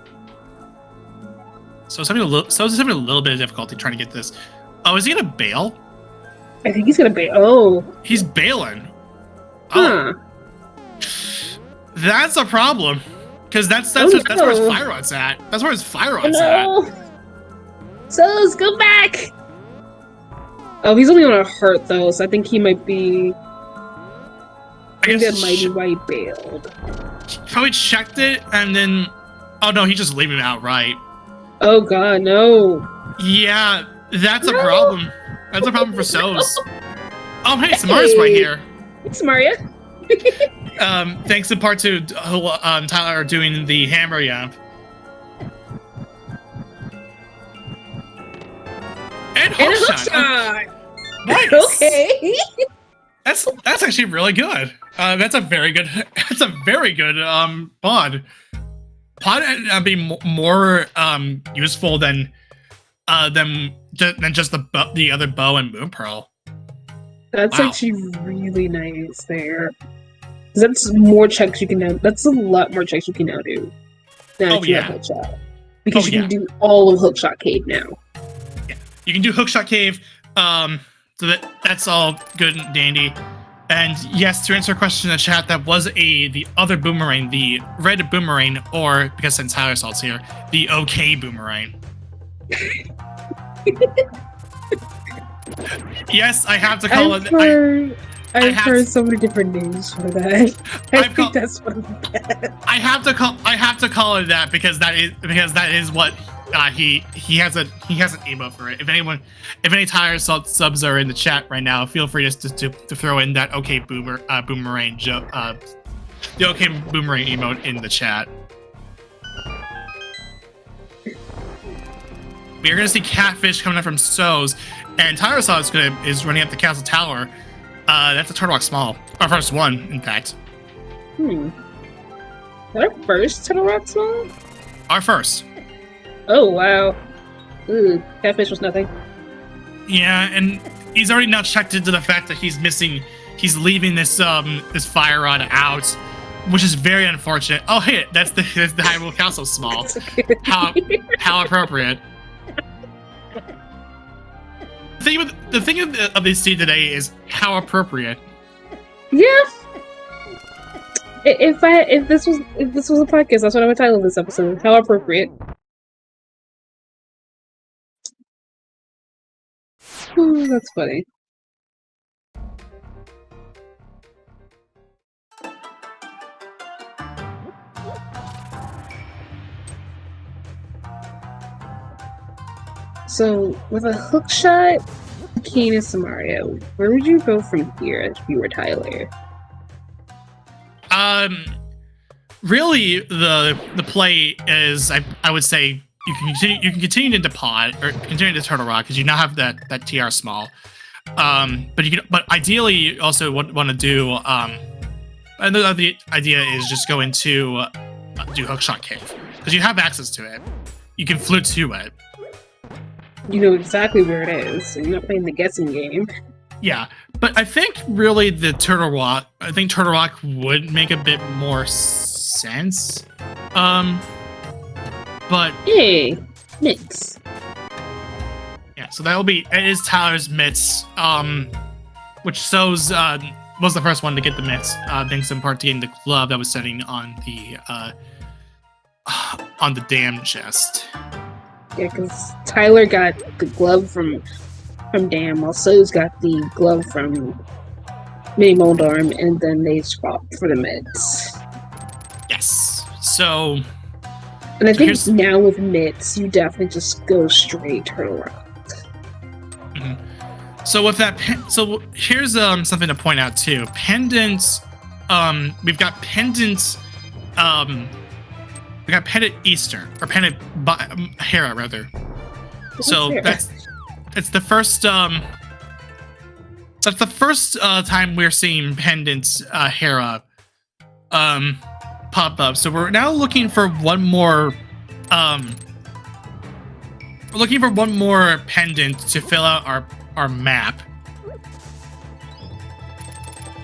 S1: So having a little bit of difficulty trying to get this. Oh, is he gonna bail?
S2: I think he's gonna bail. Oh,
S1: he's bailing.
S2: Huh.
S1: Oh, that's a problem. Because that's where his fire rod's at. That's where his fire rod's at.
S2: So, go back! Oh, he's only on a heart, though, so I think he might be... I think that might be why he bailed.
S1: He probably checked it, and then... Oh, no, he just leaving it outright.
S2: Oh, God, no.
S1: Yeah, that's a problem. That's a problem for So's. Oh, hey, Samara's right here.
S2: It's Maria.
S1: Thanks in part to Tyler doing the hammer yap. And hookshot. Nice.
S2: Okay.
S1: That's actually really good. That's a very good pod. Pod be more useful than just the other bow and moon pearl.
S2: That's actually really nice there. That's more checks you can now. That's a lot more checks you can now do. Now if you have hookshot, because you can do all of hookshot cave now.
S1: Yeah, you can do hookshot cave. So that's all good and dandy. And yes, to answer a question in the chat, that was the other boomerang, the red boomerang, or because since Tyler Salt's here, the OK boomerang. Yes, I have to call it.
S2: I've heard so many different names for that. I think that's what I'm at.
S1: I have to call it that because that is what he has an emote for it. If any Tyler Salt subs are in the chat right now, feel free just to throw in that OK boomerang the OK boomerang emote in the chat. We're gonna see catfish coming up from So's, and Tyler Salt is running up the castle tower. That's a Turtle Rock Small. Our first one, in fact.
S2: Is that our first Turtle Rock Small?
S1: Our first.
S2: Oh, wow. Ooh, catfish was nothing.
S1: Yeah, and he's already now checked into the fact that he's leaving this fire rod out, which is very unfortunate. Oh, hey, that's the Hyrule Castle Small. How appropriate. The thing of this scene today is how appropriate.
S2: Yeah. If this was a podcast, that's what I would title this episode. How appropriate. Ooh, that's funny. So, with a hookshot, Canis and Mario, where would you go from here if you were Tyler?
S1: Really, the play is I would say you can continue into Pod or continue into Turtle Rock because you now have that TR Small. But ideally you also want to do another the idea is just go into do Hookshot Cave because you have access to it. You can flew to it.
S2: You know exactly where it is, so you're not playing the guessing game.
S1: Yeah, but I think really Turtle Rock would make a bit more sense. But
S2: hey, mitts.
S1: Yeah, so it is Tyler's mitts, which So's was the first one to get the mitts, thanks in part to getting the glove that was sitting on the dam chest.
S2: Yeah, because Tyler got the glove from Dam, while So's got the glove from Mini Moldarm, and then they swapped for the mitts.
S1: Yes. So.
S2: And I think now with mitts, you definitely just go straight Turtle Rock.
S1: Mm-hmm. So with that, here's something to point out too. Pendants. We've got pendants. We got Pendant Easter or Pendant Hera rather. So it's the first that's the first time we're seeing Pendant Hera pop up. So we're now looking for one more pendant to fill out our map.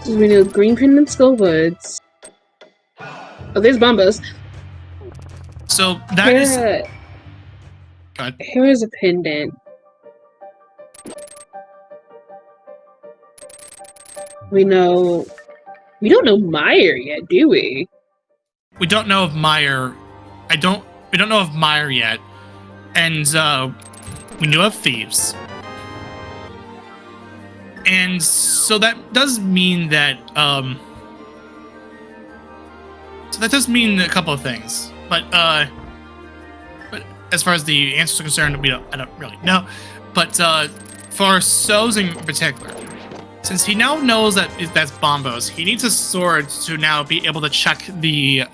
S2: So we know green pendant Skull Woods. Oh, there's Bombos.
S1: So that is.
S2: Here is a pendant. We don't know Meyer yet, do we?
S1: We don't know of Meyer. We don't know of Meyer yet, and We do have thieves. And so that does mean that, so that does mean a couple of things. But as far as the answers are concerned, I don't really know. But for So's in particular, since he now knows that that's Bombos, he needs a sword to now be able to check the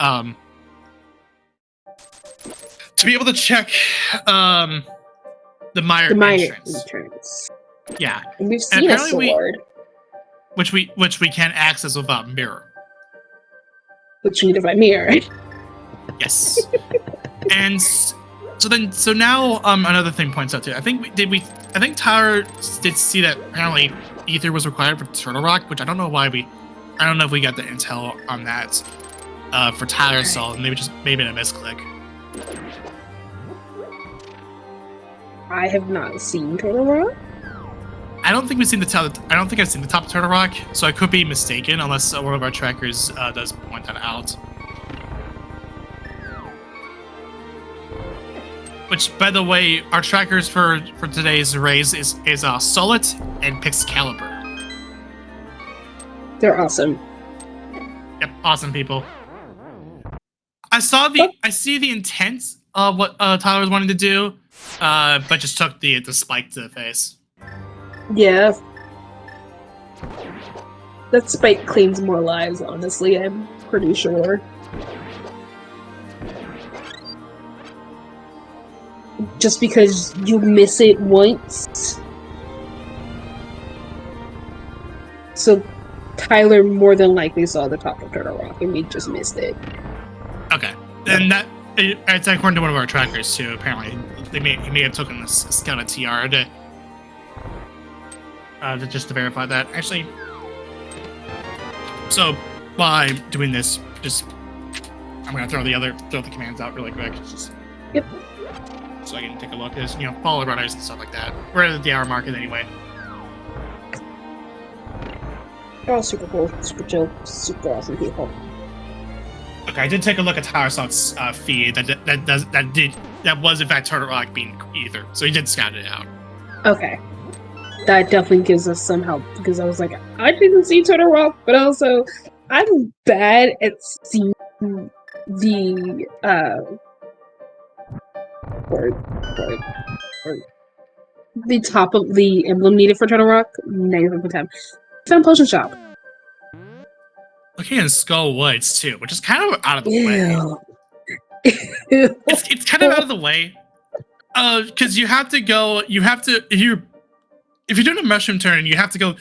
S1: mire
S2: entrance.
S1: Yeah,
S2: and we've seen a sword,
S1: which we can't access without mirror.
S2: Which we need to find mirror.
S1: Yes, and so now another thing points out too. I think Tyler did see that apparently Ether was required for Turtle Rock, which I don't know why I don't know if we got the intel on that for Tyler's Soul. Maybe a misclick.
S2: I have not seen Turtle Rock.
S1: I don't think we've seen the top. I don't think I've seen the top of Turtle Rock, so I could be mistaken unless one of our trackers does point that out. Which, by the way, our trackers for today's race is Solit and Pixcalibur.
S2: They're awesome.
S1: Yep, awesome people. I see the intent of what Tyler was wanting to do, but just took the spike to the face.
S2: Yeah. That spike cleans more lives, honestly, I'm pretty sure. Just because you miss it once. So Tyler more than likely saw the top of Turtle Rock and we just missed it.
S1: Okay. And it's according to one of our trackers too, apparently. He may have taken this scout at TR just to verify that. Actually, so by doing this, I'm gonna throw the commands out really quick.
S2: Yep.
S1: So I can take a look at this, follow runners and stuff like that. We're at the hour market anyway.
S2: They're all super cool, super chill, super awesome people.
S1: Okay, I did take a look at Towersock's feed. That was in fact Turtle Rock being Ether, so he did scout it out.
S2: Okay. That definitely gives us some help, because I was like, I didn't see Turtle Rock, but also, I'm bad at seeing the, the top of the emblem needed for Turtle Rock. Negative of the time. Found Potion Shop.
S1: Looking in Skull Woods too, which is kind of out of the
S2: Ew.
S1: way. It's kind of out of the way. Because if you're doing a mushroom turn, you have to go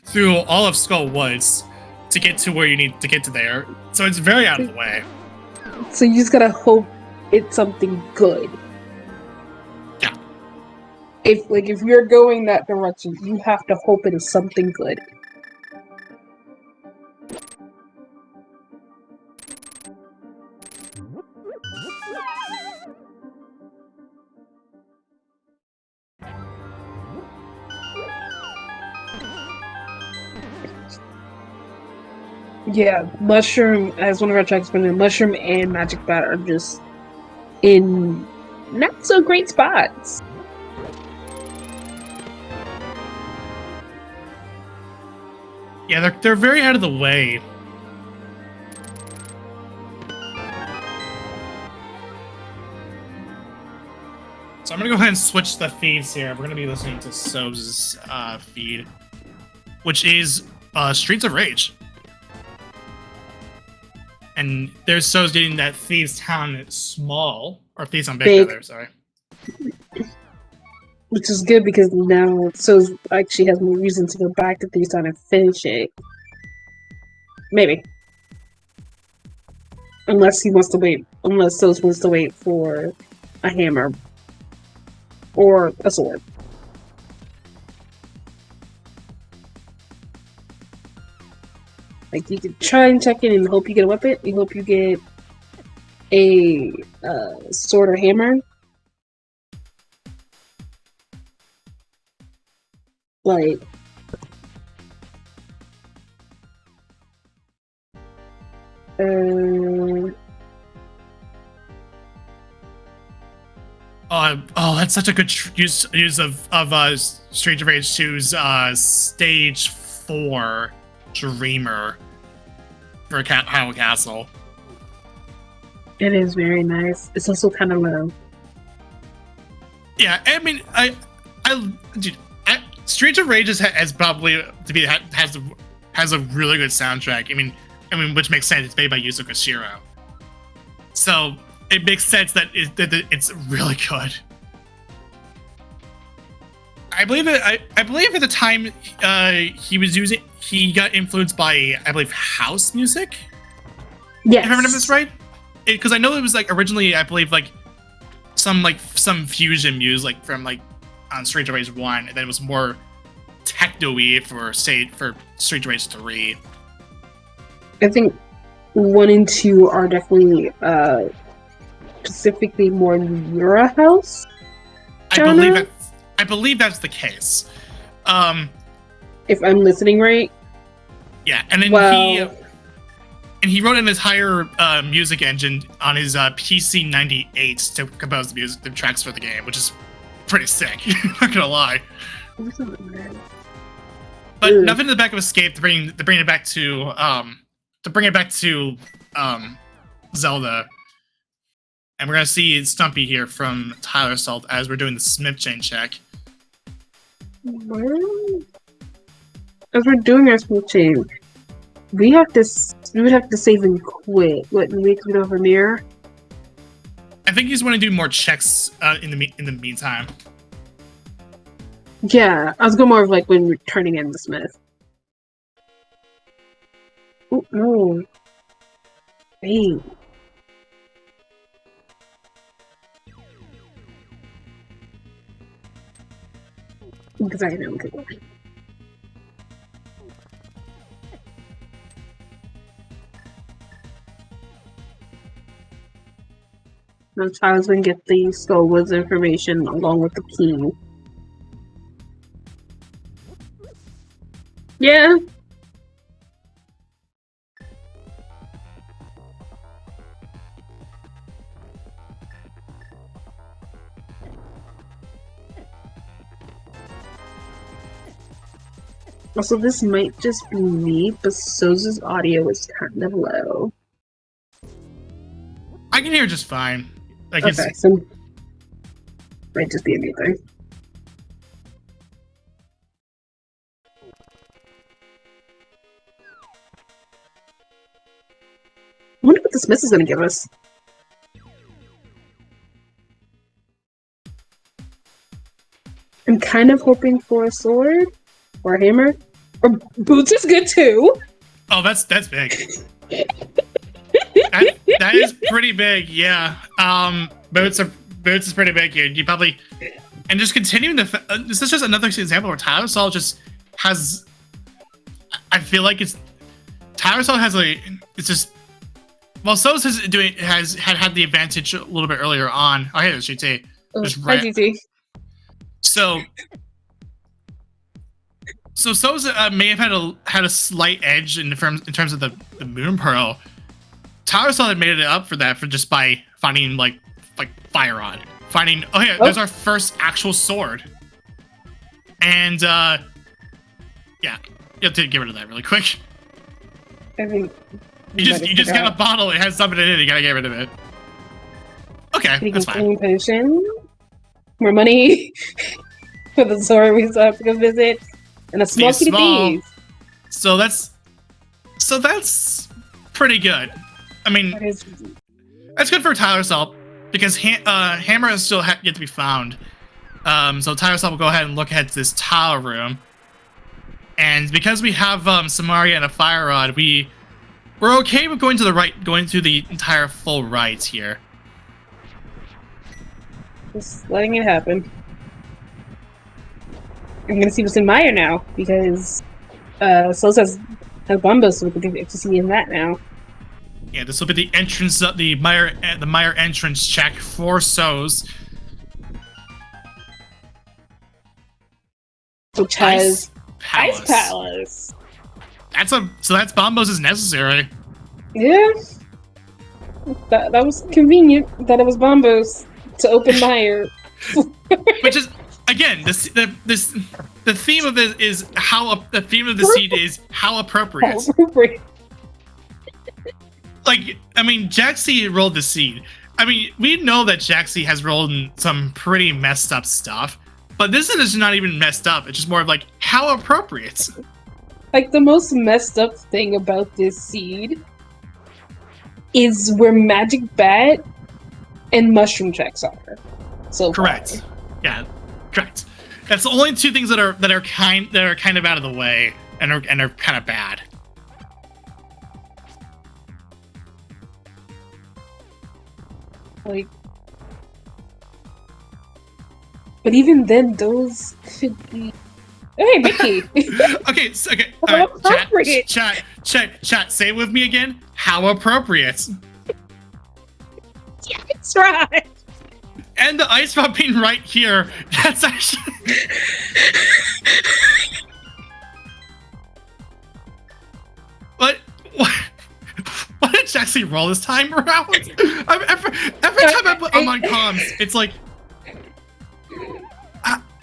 S1: through all of Skull Woods to get to where you need to get to there. So it's very out of the way.
S2: So you just gotta hope it's something good.
S1: Yeah.
S2: If you're going that direction, you have to hope it is something good. Yeah, Mushroom, as one of our tracks put in, Mushroom and Magic Bat are just in not so great spots.
S1: Yeah, they're very out of the way. So I'm gonna go ahead and switch the feeds here. We're gonna be listening to So's feed, which is Streets of Rage. And there's So's getting that Thieves Town small, or Thieves on Big rather, sorry.
S2: Which is good because now So's actually has more reason to go back to Thieves Town and finish it. Maybe. Unless So's wants to wait for a hammer. Or a sword. Like, you could try and check in and hope you get a weapon. You hope you get a sword or hammer. Like,
S1: That's such a good use of Streets of Rage 2's stage 4 Dreamer for Hyrule Castle.
S2: It is very nice. It's also kind of low.
S1: Yeah, I mean, dude, Streets of Rage has probably has a really good soundtrack. I mean, which makes sense. It's made by Yuzo Koshiro, so it makes sense that it's really good. I believe at the time he got influenced by, I believe, house music.
S2: Yes.
S1: If I remember this right, because I know it was like originally, I believe, like some fusion music from like on Streets of Rage 1, and then it was more techno-y for Streets of Rage 3.
S2: I think 1 and 2 are definitely specifically more Euro house.
S1: I believe that's the case.
S2: If I'm listening right.
S1: Yeah, and then he wrote an entire music engine on his PC 98 to compose the tracks for the game, which is pretty sick. Not gonna lie. But nothing in the back of Escape to bring it back to Zelda. And we're gonna see Stumpy here from Tyler Salt as we're doing the Smith chain check.
S2: As we're doing our Smith chain, we would have to save and quit. What, and we don't have a mirror?
S1: I think he's want to do more checks in the meantime.
S2: Yeah, I was going more of like when we're turning in the Smith. Oh no! Hey. Because I know. Now Child's gonna get the Skullwoods information along with the key. Yeah. Also, this might just be me, but Soza's audio is kind of low.
S1: I can hear just fine. Like
S2: okay, so might just be a me thing. I wonder what the Smith is going to give us. I'm kind of hoping for a sword or a hammer, or boots is good too.
S1: Oh, that's big. that is pretty big, yeah. Boots is pretty big here. You probably, and just continuing this is just another example where Tyler Salt just has. I feel like Tyler Salt has it's just. Well, Sos had the advantage a little bit earlier on. Oh, hey, there's GT.
S2: Hi, GT.
S1: So Sos may have had a slight edge in terms of the Moon Pearl. Tyler Salt had made it up for that just by finding like Fire Rod. There's our first actual sword. And yeah, you have to get rid of that really quick.
S2: I think
S1: you just got a bottle. It has something in it. You gotta get rid of it. Okay, that's fine.
S2: Potion, more money for the sword we still have to go visit, and a small kitty bees.
S1: So that's pretty good. I mean, that's good for Tyler Salt because Hammer is still yet to be found. So Tyler Salt will go ahead and look at this tower room, and because we have Samaria and a Fire Rod, we're okay with going through the entire full right here.
S2: Just letting it happen. I'm gonna see what's in Maya now because Sos has Bombos, so we can get to see in that now.
S1: Yeah, this will be the entrance, the Meyer entrance check for Sos.
S2: Which has Ice Palace.
S1: That's Bombos is necessary.
S2: Yeah. That was convenient that it was Bombos to open Meyer.
S1: Which is again the theme of this is the theme of the seed is how appropriate. Like, I mean, Jaxie rolled the seed. I mean, we know that Jaxie has rolled in some pretty messed up stuff, but this is not even messed up. It's just more of like how appropriate.
S2: Like, the most messed up thing about this seed is where Magic Bat and Mushroom checks are. So
S1: correct.
S2: Far.
S1: Yeah, correct. That's the only two things that are kind of out of the way and are kind of bad.
S2: Like, but even then, those should be. Hey, Mickey.
S1: Okay.
S2: How
S1: all right,
S2: appropriate.
S1: Chat. Say it with me again. How appropriate.
S2: Yeah, that's right.
S1: And the ice drop being right here. That's actually. What did Jaxie roll this time around? Every time I'm on comms, it's like.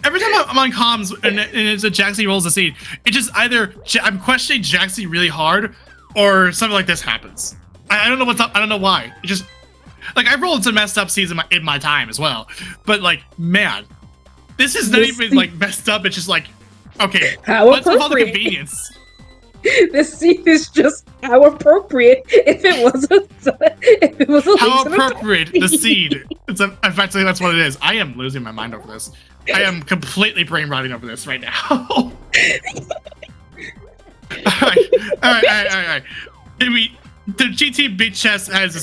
S1: Every time I'm on comms and it's a Jaxie rolls a seed, it just either I'm questioning Jaxie really hard, or something like this happens. I don't know what's up. I don't know why. It just like I've rolled some messed up seeds in my time as well, but like man, this is not even like messed up. It's just like okay, what's with all the convenience?
S2: This seed is just how appropriate if it was a
S1: how appropriate the seed. Actually, that's what it is. I am losing my mind over this. I am completely brain rotting over this right now. All right. The GT Big Chest as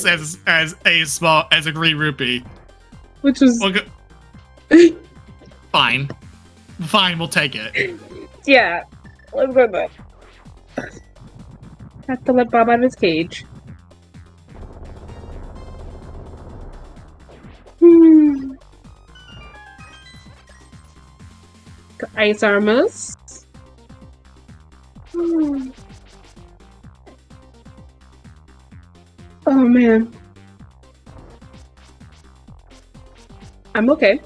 S1: a green rupee,
S2: which is
S1: fine. We'll take it.
S2: Yeah, let's go back. Have to let Bob out of his cage. The ice armors. Oh man. I'm okay.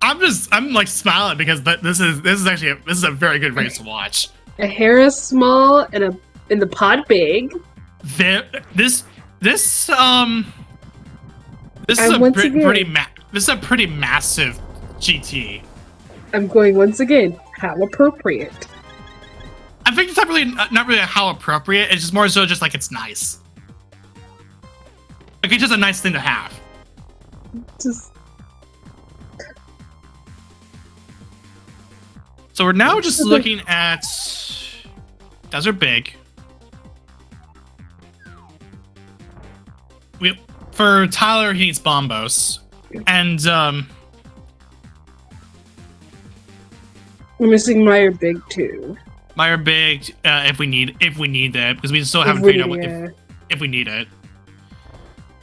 S1: I'm like smiling because this is actually a very good race to watch.
S2: A hair is small and the pod big.
S1: This is a pretty massive GT.
S2: I'm going once again. How appropriate.
S1: I think it's not really how appropriate. It's just more so just like it's nice. Like it's just a nice thing to have. So we're now just looking at. Those are big. For Tyler, he needs Bombos, and
S2: we're missing Meyer Big too.
S1: Meyer Big, if we need that, because we still haven't figured out if we need it.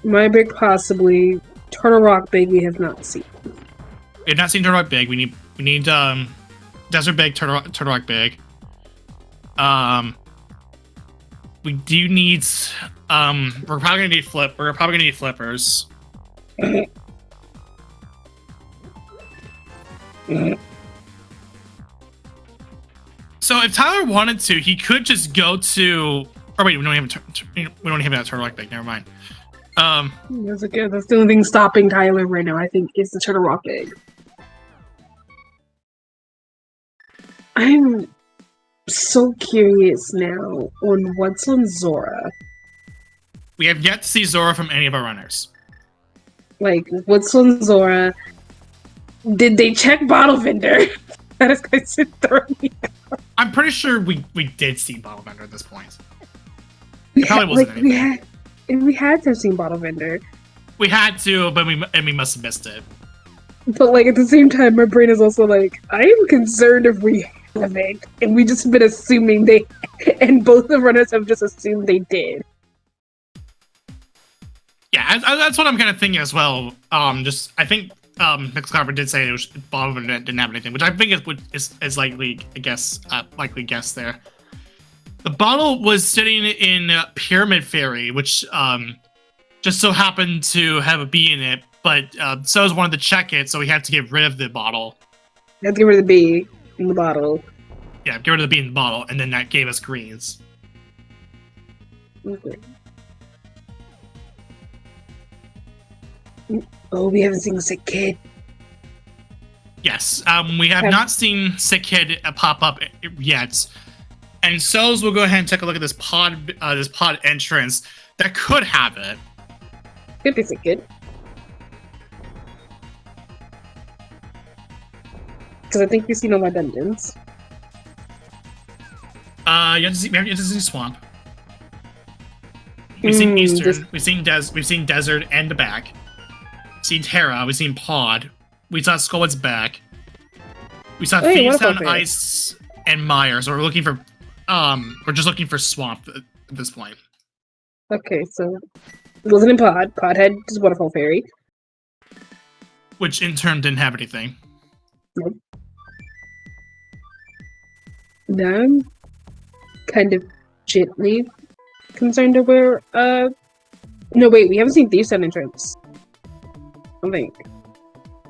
S2: Meyer Big possibly. Turtle Rock Big we have not seen.
S1: We have not seen Turtle Rock Big. We need Desert Big, Turtle Rock Big. We do need. We're probably gonna need flippers. So if Tyler wanted to, he could just go to. Oh wait, we don't have a Turtle Rock Big. Never mind.
S2: That's the only thing stopping Tyler right now. I think is the Turtle Rock Big. I'm so curious now on what's on Zora.
S1: We have yet to see Zora from any of our runners.
S2: Like, what's on Zora? Did they check Bottle Vendor? That is going to throw me out.
S1: I'm pretty sure we did see Bottle Vendor at this point. It probably wasn't anything.
S2: We had to have seen Bottle Vendor.
S1: We had to, but we must have missed it.
S2: But like at the same time, my brain is also like, I am concerned if we haven't, and we just been assuming they, and both the runners have just assumed they did.
S1: Yeah, that's what I'm kind of thinking as well. I think Nick Carver did say it was Bottle Vendor didn't have anything, which I think is likely a guess, likely guess there. The bottle was sitting in Pyramid Fairy, which just so happened to have a bee in it, but So's wanted to check it, so we had to get rid of the bottle.
S2: You have to get rid of the B in the bottle.
S1: Yeah, get rid of the B in the bottle, and then that gave us greens.
S2: Okay. Oh, we haven't seen the sick kid.
S1: Yes, we have not seen Sick Kid pop up yet, and So's will go ahead and take a look at this pod entrance that could have it.
S2: Could be sick kid. Because I think we've seen all my dungeons.
S1: You have to see Swamp. We've seen Eastern. We've seen Desert and the back. We've seen Terra. We've seen Pod. We saw Skullwood's back. We saw Thieves Down Ice and Mire. So we're looking for we're just looking for Swamp at this point.
S2: Okay, so it wasn't in Pod. Pod had just Waterfall Fairy.
S1: Which in turn didn't have anything.
S2: Nope. Now I'm kind of gently concerned over no wait, we haven't seen Thieves Down entrance. I think.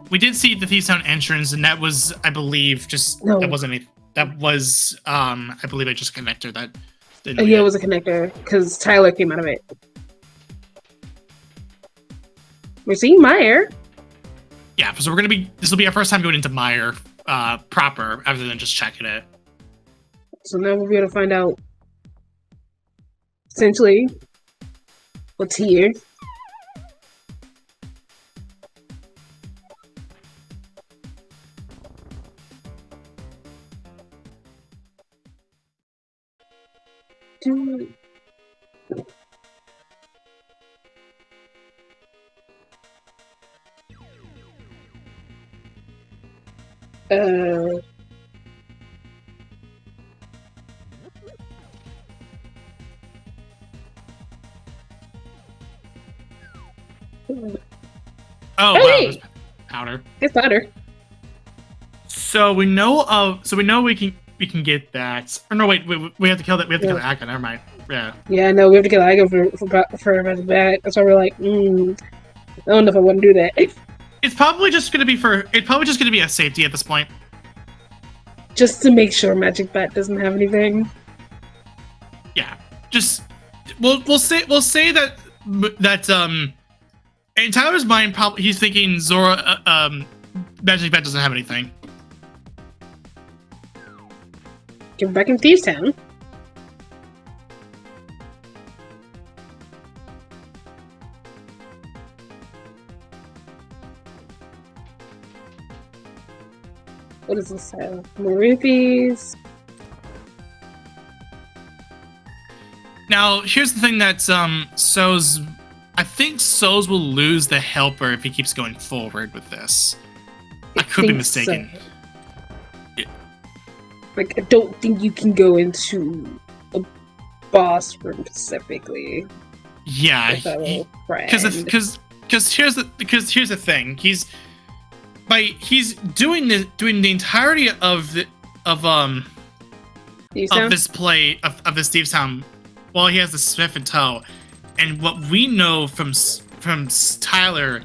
S1: We did see the Thieves Town entrance, and that was, I believe, just that wasn't a, that was I believe just a connector that didn't
S2: yeah, it was a connector because Tyler came out of it. We're seeing Mire.
S1: Yeah, so this will be our first time going into Mire proper, other than just checking it.
S2: So now we'll be able to find out essentially what's here.
S1: Oh,
S2: hey!
S1: wow, powder.
S2: It's powder.
S1: So we know we can get that. Or no, wait, we have to kill that. We have to kill the Akka. Never mind. Yeah.
S2: Yeah, no, we have to kill Aga for that. That's why we're like, I don't know if I want to do that.
S1: It's probably just gonna be a safety at this point.
S2: Just to make sure Magic Bat doesn't have anything.
S1: Yeah. Just we'll say that in Tyler's mind, probably he's thinking Zora Magic Bat doesn't have anything.
S2: Get back in Thieves Town. What is this? More rupees.
S1: Now, here's the thing that I think So's will lose the helper if he keeps going forward with this. I could be mistaken.
S2: So. Yeah. Like, I don't think you can go into a boss room specifically.
S1: Yeah, because here's the thing. He's doing the entirety of this play of this Thieves Town while he has the Smith in tow, and what we know from Tyler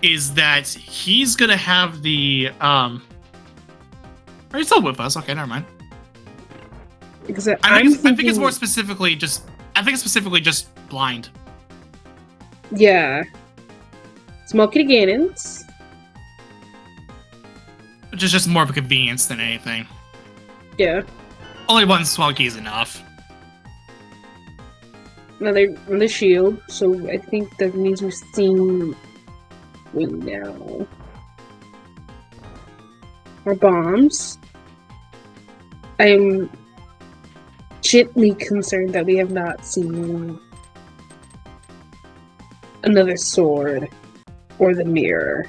S1: is that he's gonna have the Are you still with us? Okay, never mind.
S2: Because
S1: I think it's more specifically just blind.
S2: Yeah. Small kitty cannons.
S1: Which is just more of a convenience than anything.
S2: Yeah.
S1: Only one small key is enough.
S2: Another shield, so I think that means we've seen now. Our bombs. I am gently concerned that we have not seen another sword or the mirror.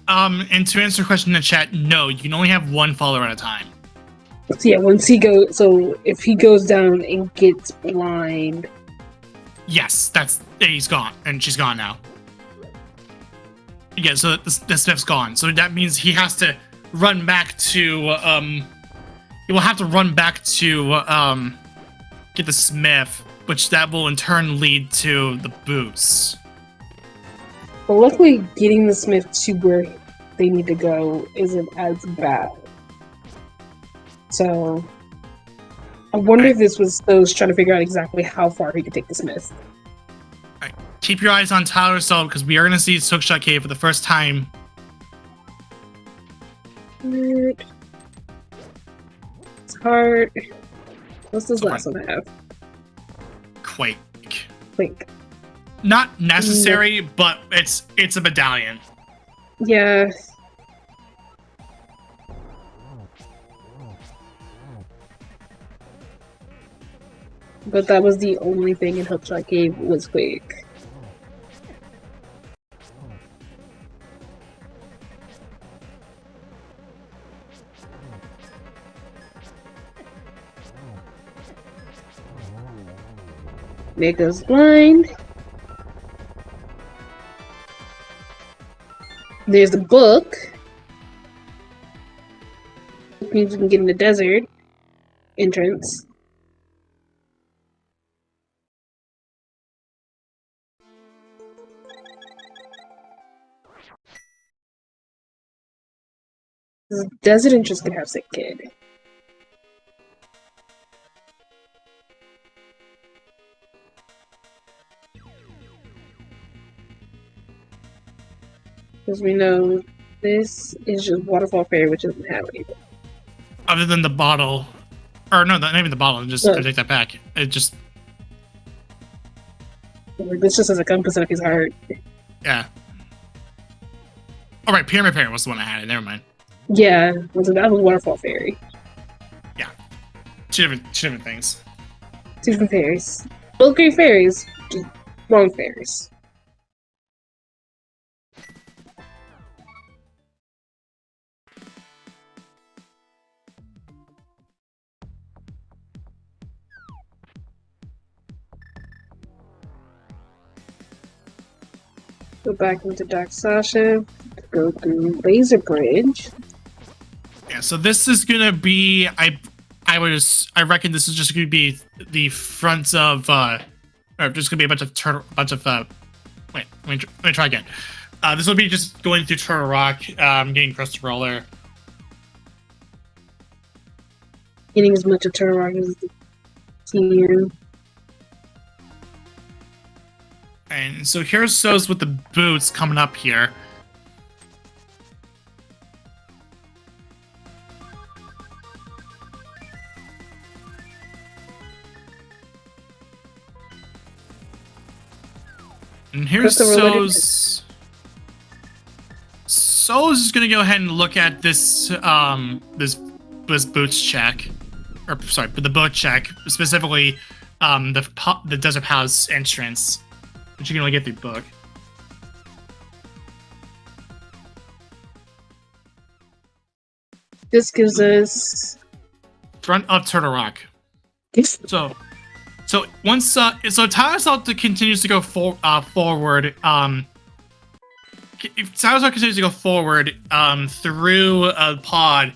S1: And to answer your question in the chat, no, you can only have one follower at a time.
S2: So yeah, so if he goes down and gets blind.
S1: Yes, he's gone, and she's gone now. Yeah, so the Smith's gone. So that means he has to run back to, he will have to run back to, get the Smith which that will in turn lead to the boots.
S2: But luckily, getting the Smith to where they need to go isn't as bad. So, I wonder if this was those trying to figure out exactly how far he could take the Smith.
S1: Alright, keep your eyes on Tyler Salt, because we are going to see Hookshot Cave for the first time.
S2: It's hard. What's this last one I have?
S1: Quake.
S2: Quake.
S1: Not necessary, but it's a medallion.
S2: Yeah. But that was the only thing in Hookshot Cave was Quake. Make us blind. There's the book. Which means we can get in the desert entrance. This desert entrance could have sick kid. Because we know this is just Waterfall Fairy, which doesn't have anything.
S1: Other than the bottle. Or no, not even the bottle. Just
S2: No.
S1: take that back. It just...
S2: This just has a compass in his heart.
S1: Yeah. Alright, Pyramid Fairy was the one I had. Never mind.
S2: Yeah, that was Waterfall Fairy.
S1: Yeah. Two different things.
S2: Two different fairies. Both great fairies, just wrong fairies. Go back into Dark Sasha, go through Laser Bridge.
S1: Yeah, so this is gonna be I reckon this is just gonna be the front of or just gonna be a bunch of wait, let me try again. This will be just going through Turtle Rock, getting Crusty Roller.
S2: Getting as much of Turtle Rock as you can.
S1: And so here's So's with the boots coming up here. And here's So's. So's is gonna go ahead and look at this this boots check, or sorry, the boat check, specifically the Desert Palace entrance, which you can only get through book.
S2: This gives us
S1: Front of Turtle Rock. So once so Tyler Salt continues to go forward. If Tyler Salt continues to go forward through a pod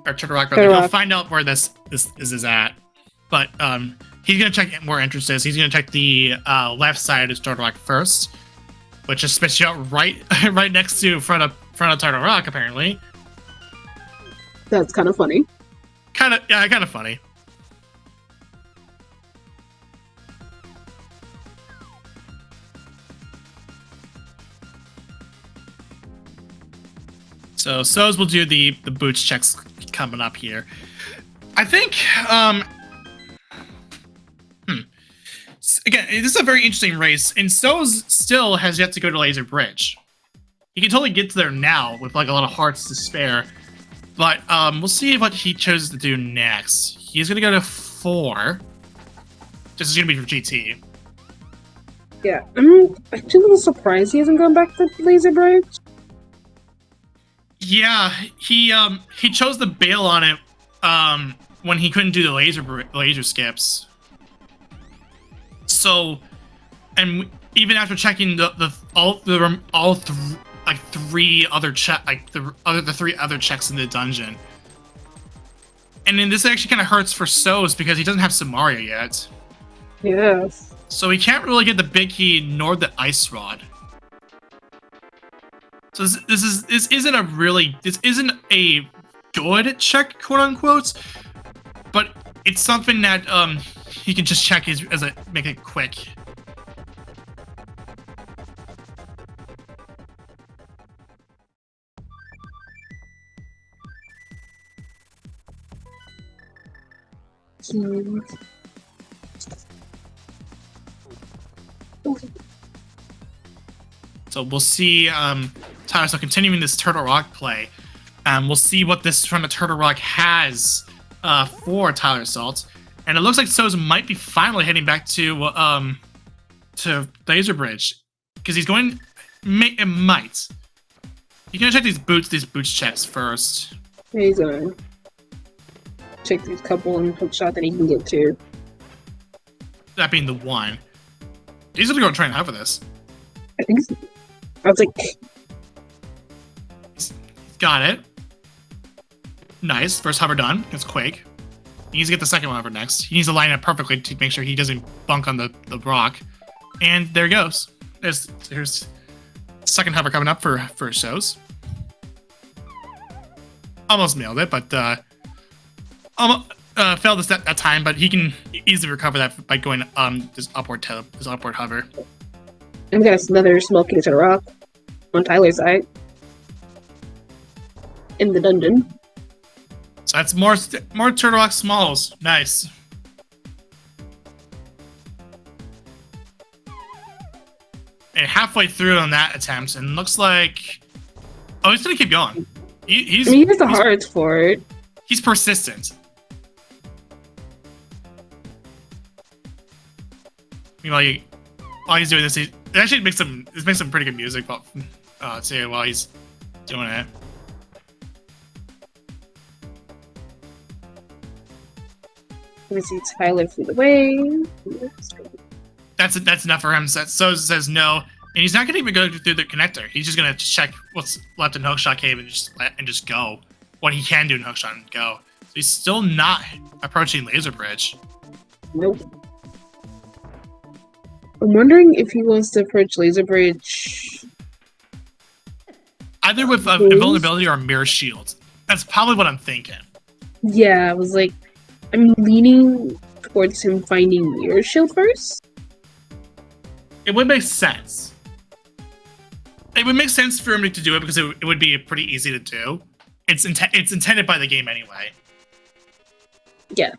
S1: or Turtle Rock, he'll find out where this is at. But he's gonna check where entrance is. He's gonna check the left side of Turtle Rock first, which is spits you out right next to front of Turtle Rock. Apparently,
S2: that's kind of funny.
S1: Kind of funny. So So's will do the boots checks coming up here. I think again, this is a very interesting race, and So's still has yet to go to Laser Bridge. He can totally get to there now with like a lot of hearts to spare. But we'll see what he chooses to do next. He's gonna go to 4. This is gonna be for GT.
S2: Yeah, I'm actually a little surprised he hasn't gone back to Laser Bridge.
S1: Yeah, he chose to bail on it when he couldn't do the laser skips. So, and even after checking the three other checks in the dungeon, and then this actually kind of hurts for So's because he doesn't have Samaria yet.
S2: Yes.
S1: So he can't really get the big key nor the ice rod. So this isn't a good check, quote unquote, but it's something that he can just check make it quick. So we'll see Tyler, so continuing this Turtle Rock play. We'll see what this from the Turtle Rock has for Tyler Salt. And it looks like Soz might be finally heading back to Laser Bridge. Because he's going it might. He's gonna check these boots checks first.
S2: He's gonna check these couple and hook shot that he can get to.
S1: That being the one. He's gonna go try and hover this.
S2: I think so. I was like,
S1: he's got it. Nice. First hover done. That's quick. He needs to get the second one hover next. He needs to line up perfectly to make sure he doesn't bunk on the rock. And there he goes. Here's second hover coming up for shows. Almost nailed it, but failed that time. But he can easily recover that by going this upward hover.
S2: and we got another small key to the rock on Tyler's side in the dungeon.
S1: So that's more Turtle Rock Smalls. Nice. And halfway through on that attempt, and looks like, oh, he's gonna keep going. He has
S2: the hearts for it.
S1: He's persistent. Meanwhile, while he's doing this, it actually makes some pretty good music. But while he's doing it.
S2: Let me see Tyler through the way.
S1: That's enough for him. So says no, and he's not gonna even go through the connector. He's just gonna check what's left in Hookshot Cave and just go. What he can do in Hookshot and go. So he's still not approaching Laser Bridge.
S2: Nope. I'm wondering if he wants to approach Laser Bridge.
S1: Either with invulnerability or mirror shield. That's probably what I'm thinking.
S2: Yeah, I was like, I'm leaning towards him finding mirror shield first.
S1: It would make sense. It would make sense for him to do it because it would be pretty easy to do. It's intended by the game anyway.
S2: Yeah.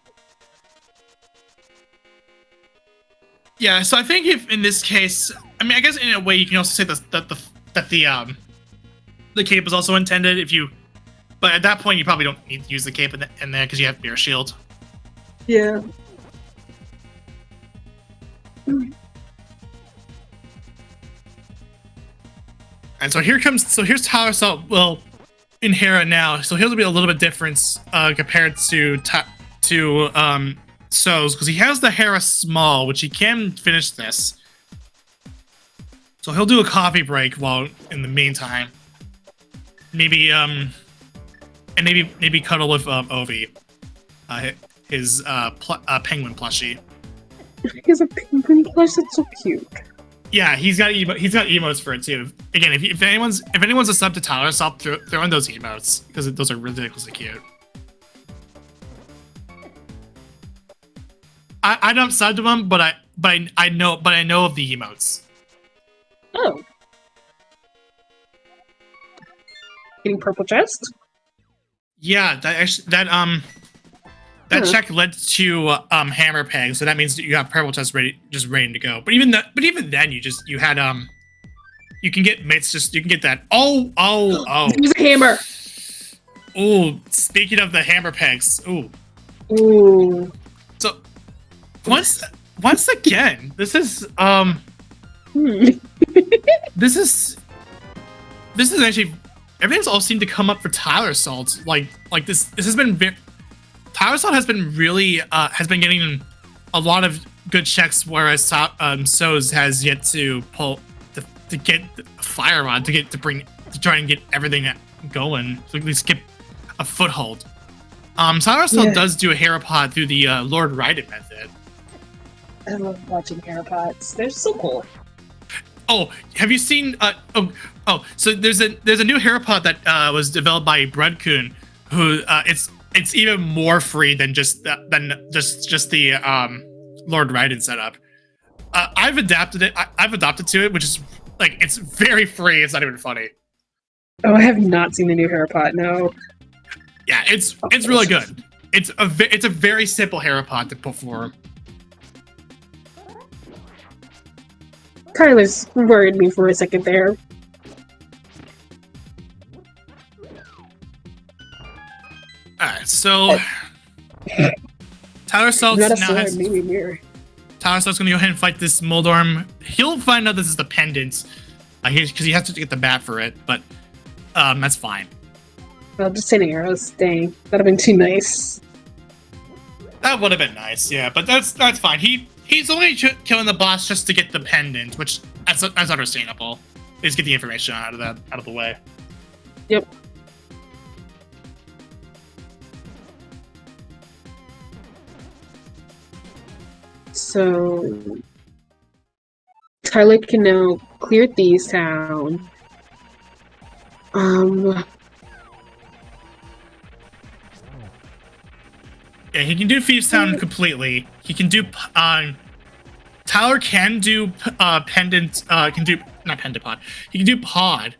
S1: Yeah, so I think if in this case, I mean, I guess in a way you can also say that the cape is also intended but at that point you probably don't need to use the cape in there because you have mirror shield.
S2: Yeah.
S1: And so here's Tyler Salt. Well, in Hera now, so he'll be a little bit different compared to Soz, because he has the Hera Small, which he can finish this. So he'll do a coffee break while in the meantime. Maybe maybe cuddle with Ovi, his penguin plushie.
S2: He has a penguin plush. That's so cute.
S1: Yeah, he's got emotes for it too. Again, if anyone's a sub to Tyler, stop throwing those emotes because those are ridiculously cute. I don't sub to them, but I know of the emotes.
S2: Oh. Getting purple chest?
S1: Yeah, that check led to hammer peg, so that means that you have purple chest ready to go. But even then you had you can get mates you can get that. Oh.
S2: Use a hammer.
S1: Oh, speaking of the hammer pegs,
S2: Ooh.
S1: So once again, this is this is actually everything's all seemed to come up for Tyler Salt. Like this has been Tyler Salt has been really has been getting a lot of good checks, whereas Soz has yet to pull to get Fire Rod to try and get everything going, so at least get a foothold. Tyler Salt does do a Hera Pod through the Lord Raiden method.
S2: I love watching airpods. They're so cool.
S1: Oh, have you seen? So there's a new Herapod that was developed by Breadcoon, who it's even more free than just the Lord Raiden setup. I've adapted it. I've adopted to it, which is like it's very free. It's not even funny.
S2: Oh, I have not seen the new Herapod. No.
S1: Yeah, it's really good. It's a very simple Herapod to perform.
S2: Tyler's worried me for a second there.
S1: Alright, so Tyler Salt's
S2: Not a
S1: now
S2: sword,
S1: has
S2: maybe a mirror.
S1: Tyler Salt's gonna go ahead and fight this Moldorm. He'll find out this is the pendant, because he has to get the bat for it, but that's fine.
S2: Well, just 10 arrows. Dang, that'd have been too nice.
S1: That would have been nice, yeah, but that's fine. He's only killing the boss just to get the pendant, which that's understandable. Just get the information out of the way.
S2: Yep. So Tyler can now clear Thieves Town.
S1: Yeah, he can do Thieves Town completely. He can do Tyler can do pendant. Can do not pendant pod. He can do pod,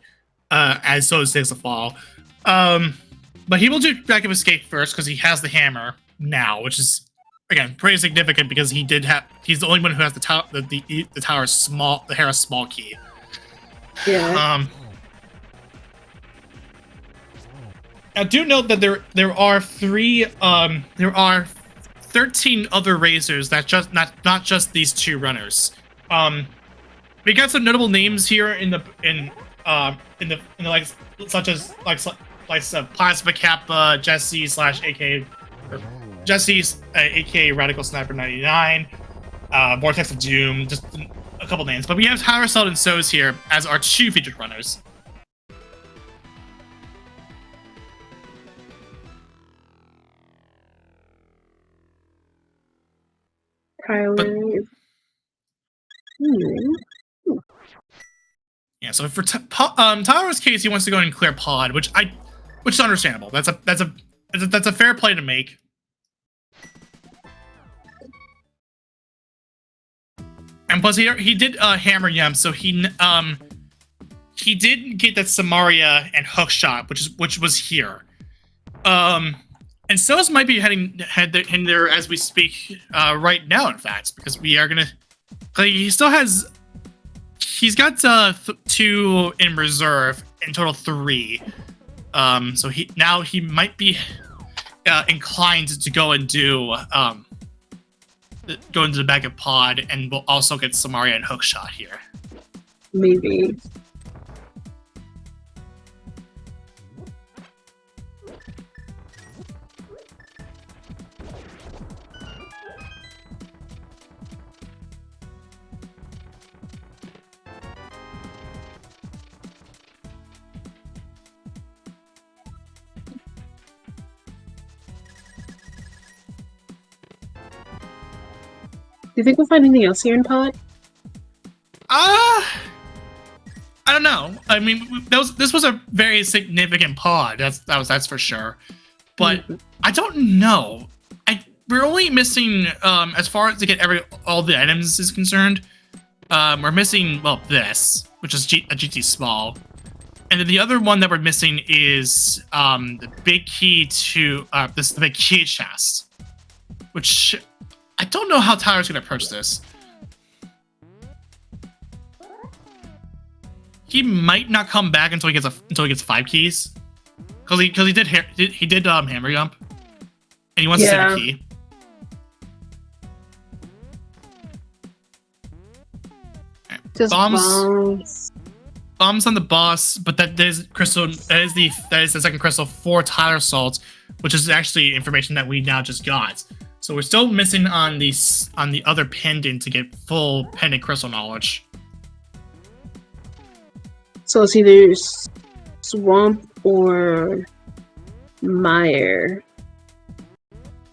S1: as so is Days of Fall. But he will do Back of Escape first because he has the hammer now, which is again pretty significant because he's the only one who has the tower's small Hera's small key.
S2: Yeah.
S1: I do note that there are 13 other razors that just not just these two runners. We got some notable names here in the like such as Plasma Kappa, Jesse /AK Jesse's aka Radical Sniper 99, Vortex of Doom, just a couple names. But we have Tyler Salt and Soz here as our two featured runners.
S2: Tyler.
S1: Yeah, so for Tyler's case, he wants to go and clear pod, which is understandable. That's a fair play to make. And plus, he did hammer Yum, so he did get that Samaria and hook shot, which was here. And Soz might be heading there as we speak right now, in fact, because we are gonna. He's got 2 in reserve, in total 3. So he might be inclined to go and do go into the back of pod, and we'll also get Samaria and hookshot here.
S2: Maybe. Do you think we'll find anything else here in pod?
S1: I don't know. I mean, this was a very significant pod. That's for sure. But I don't know. We're only missing, as far as to get all the items is concerned. We're missing this, which is a GT small, and then the other one that we're missing is the big key to the big key chest, which I don't know how Tyler's gonna approach this. He might not come back until he gets 5 keys, because he did hammer jump, and he wants to save a key.
S2: Just bombs
S1: on the boss, but that is crystal. That is the second crystal for Tyler Salt, which is actually information that we now just got. So we're still missing on the other pendant to get full pendant crystal knowledge.
S2: So it's either Swamp or Mire.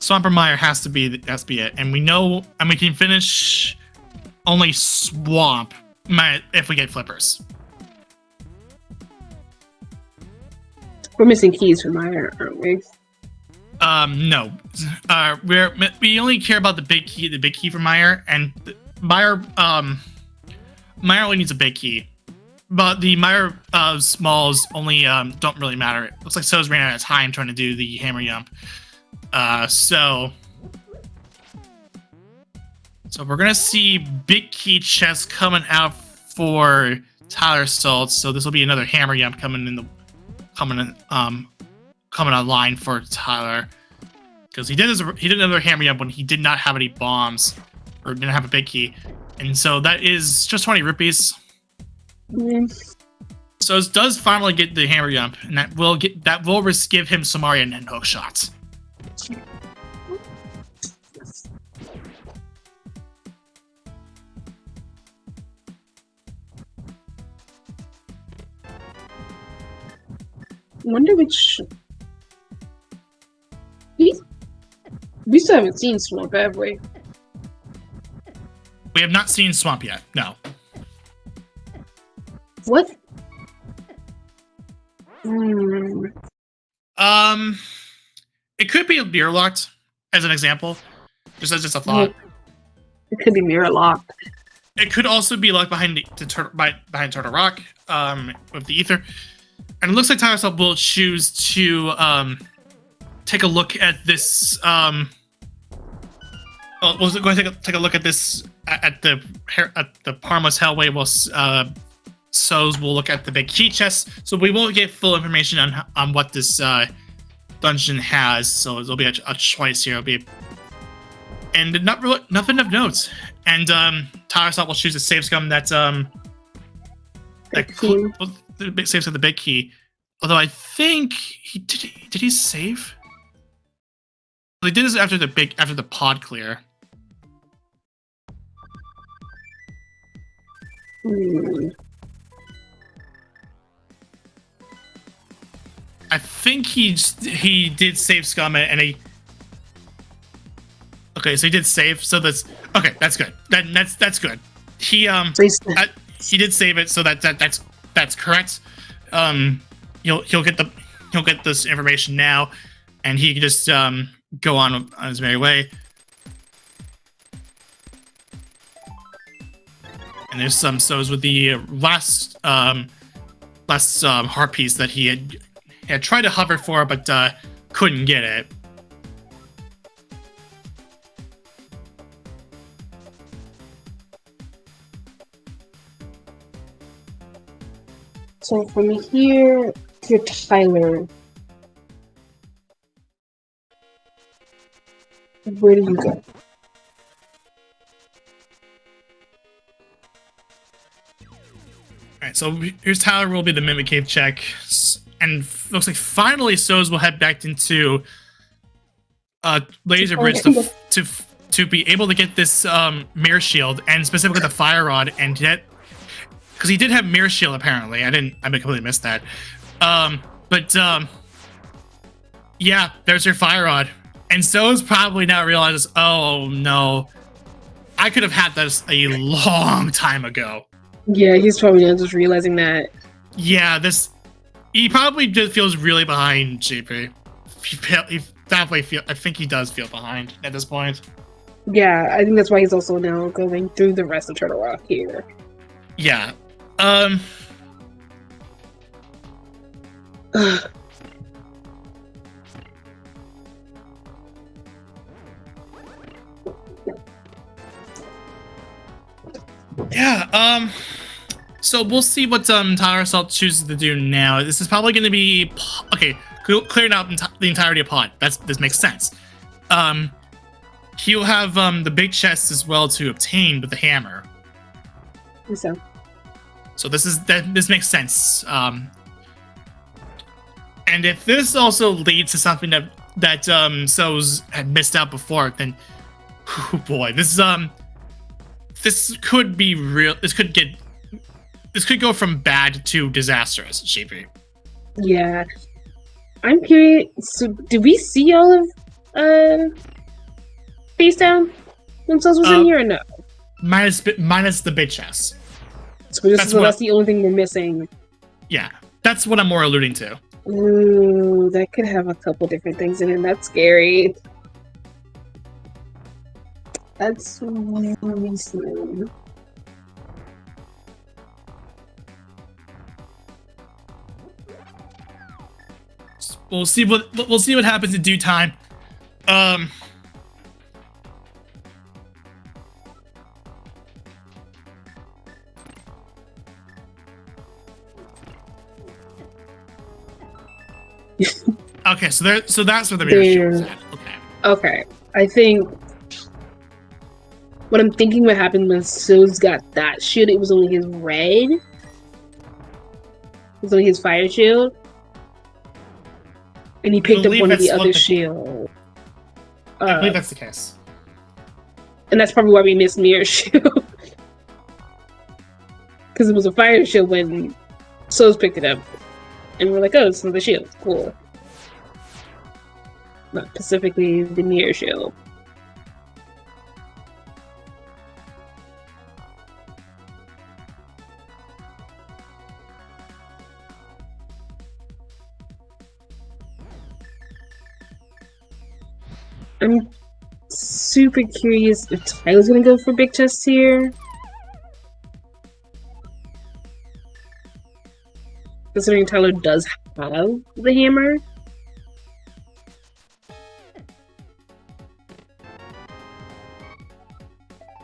S1: Swamper Mire has to be it, and we know, and we can finish only Swamp if we get flippers.
S2: We're missing keys for Mire, aren't we?
S1: No. We only care about the big key for Mire, and Mire only needs a big key. But the Mire smalls only don't really matter. It looks like So's ran out of time trying to do the hammer jump. So we're gonna see big key chests coming out for Tyler Stoltz. So this will be another hammer jump coming online for Tyler, because he did another hammer jump when he did not have any bombs or didn't have a big key, and so that is just 20 rupees. So it does finally get the hammer jump, and that will give him Samarian and hook shots.
S2: Wonder which. We still haven't seen Swamp, have we?
S1: We have not seen Swamp yet. No.
S2: What?
S1: It could be mirror locked, as an example, just as a thought.
S2: It could be mirror locked.
S1: It could also be locked behind behind Turtle Rock, with the ether. And it looks like Tyler will choose to take a look at this. We're going to take a look at this at the Parma's Hellway. So's will look at the big key chest, so we won't get full information on what this dungeon has. So there'll be a choice here. It'll be, and nothing of note. And Tyler will choose a save scum that the big saves with the big key. Although I think did he save? Well, he did this after the pod clear. I think he did save scum and he. Okay, so he did save. So that's okay. That's good. That's good. He did save it. So that's correct. He'll get this information now, and he can just go on his merry way. And there's some So's with the last heart piece that he had tried to hover for, but couldn't get it.
S2: So from here to Tyler, where do you go?
S1: All right, so here's Tyler. Will be the Mimic Cave check, and looks like finally So's will head back into Laser Bridge to be able to get this mirror shield, and specifically the fire rod, and get. Because he did have mirror shield, apparently. I completely missed that. Yeah, there's your fire rod. And So's probably now realizes, oh no, I could have had this a long time ago.
S2: Yeah, he's probably now just realizing that.
S1: Yeah, he probably just feels really behind, JP. He definitely I think he does feel behind at this point.
S2: Yeah, I think that's why he's also now going through the rest of Turtle Rock here.
S1: Yeah. Yeah, so we'll see what Tyler Salt chooses to do now. This is probably going to be okay. Clearing out the entirety of pod. This makes sense. He'll have the big chest as well to obtain with the hammer. So this makes sense. And if this also leads to something that So's had missed out before, then oh boy, this could be real. This could go from bad to disastrous, JP.
S2: Yeah. I'm curious, so did we see all of face down when Sus was in here or no?
S1: Minus the big chest.
S2: So that's the only thing we're missing.
S1: Yeah, that's what I'm more alluding to.
S2: Ooh, that could have a couple different things in it. That's scary. That's really scary.
S1: We'll see what happens in due time. Okay, so that's where the mirror shield is at.
S2: Okay. I think what I'm thinking what happened when Sus got that shield, it was only his red. It was only his fire shield. And he picked up one of the other shields.
S1: I believe that's the case.
S2: And that's probably why we missed Mirror Shield. Because it was a fire shield when Sus picked it up. And we're like, oh, it's another shield. Cool. Not specifically the Mirror Shield. I'm super curious if Tyler's gonna go for big chests here. Considering Tyler does have the hammer.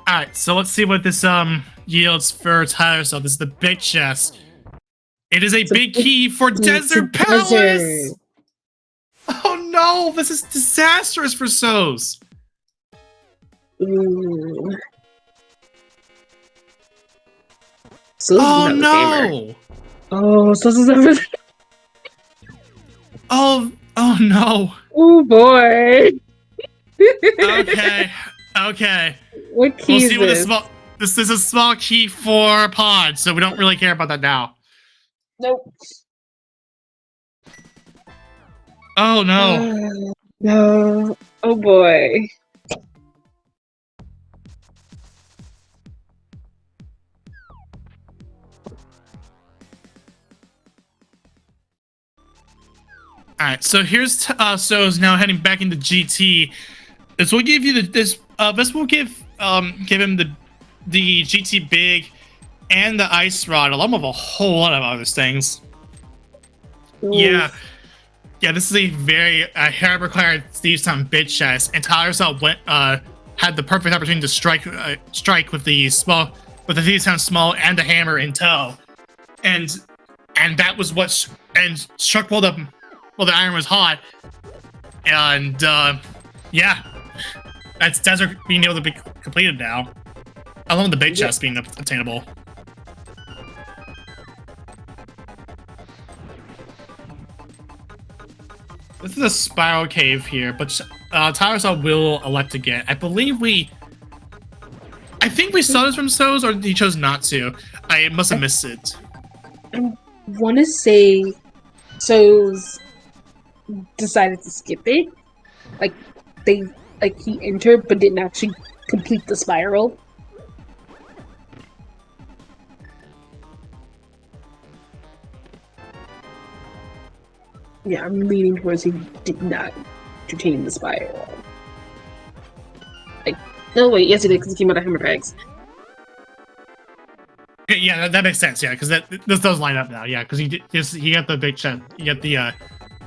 S1: Alright, so let's see what this yields for Tyler. So this is the big chest. It is a big key for Desert Palace!
S2: Desert.
S1: Oh no, this is disastrous for Sos.
S2: Ooh.
S1: Oh no!
S2: Oh, Sus is everything.
S1: Oh no.
S2: Oh boy.
S1: Okay.
S2: What key is this?
S1: This is a small key for pod, so we don't really care about that now.
S2: Nope.
S1: Oh no.
S2: No. Oh boy.
S1: Alright, so here's So's now heading back into GT. This will give you this will give him the GT big and the ice rod along with a whole lot of other things. Ooh. Yeah, this is a very hair required Steve's Town big chest, and Tyler had the perfect opportunity to strike with the Steve's Town small and the hammer in tow, and that was what struck while the iron was hot, and yeah, that's Desert being able to be completed now. I love the big chest being obtainable. This is a spiral cave here, but Tyler will elect to get. I think we saw this from Sos, or he chose not to. I must have missed it.
S2: I want to say Sos decided to skip it. He entered but didn't actually complete the spiral. Yeah, I'm leaning towards he did not entertain the spiral. No, wait, yes he did, because he came out of hammer bags.
S1: Okay, yeah, that makes sense, yeah, because this does line up now, yeah, because he got the big chest, he got the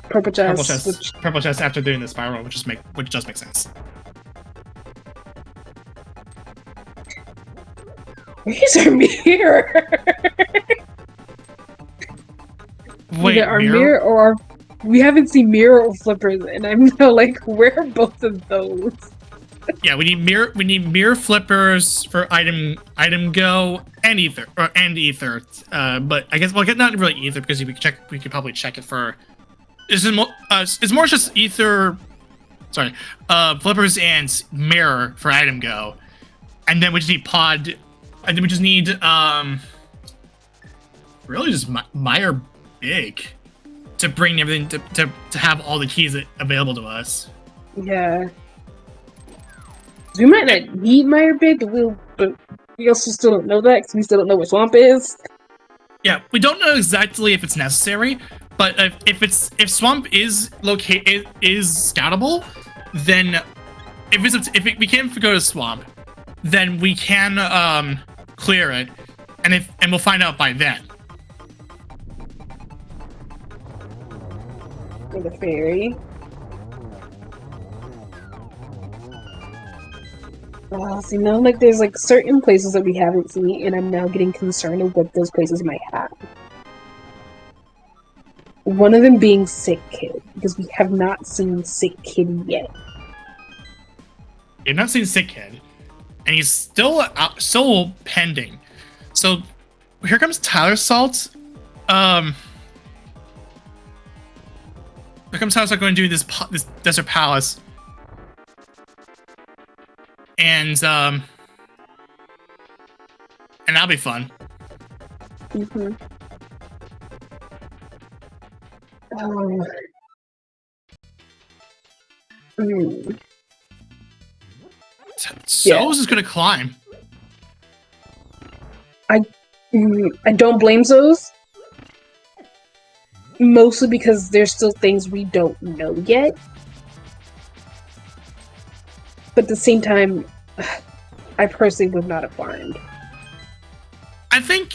S1: purple chest after doing the spiral, which does make sense.
S2: Where's our mirror?
S1: Wait,
S2: our mirror or our... We haven't seen mirror or flippers, and I'm now like, where are both of those?
S1: Yeah, we need mirror flippers for item go and ether. But I guess not really ether, because we could probably check it for. It's more just ether. Sorry, flippers and mirror for item go, and then we just need pod, and then we just need really just Meyer big to bring everything to have all the keys available to us.
S2: Yeah. We might not need Mire Big, but we also still don't know that because we still don't know where Swamp is.
S1: Yeah, we don't know exactly if it's necessary, but if Swamp is scoutable, then we can go to Swamp, then we can clear it, and we'll find out by then.
S2: For the ferry. See, now, like, there's, like, certain places that we haven't seen, and I'm now getting concerned of what those places might have. One of them being Sick Kid, because we have not seen Sick Kid yet.
S1: You've not seen Sick Kid, and he's still pending. So, here comes Tyler Salt. Here comes Tyler Salt going to do this Desert Palace. And that'll be fun.
S2: Mm-hmm.
S1: So's is gonna climb.
S2: I don't blame Zoes. Mostly because there's still things we don't know yet. But at the same time, I personally would not have climbed.
S1: I think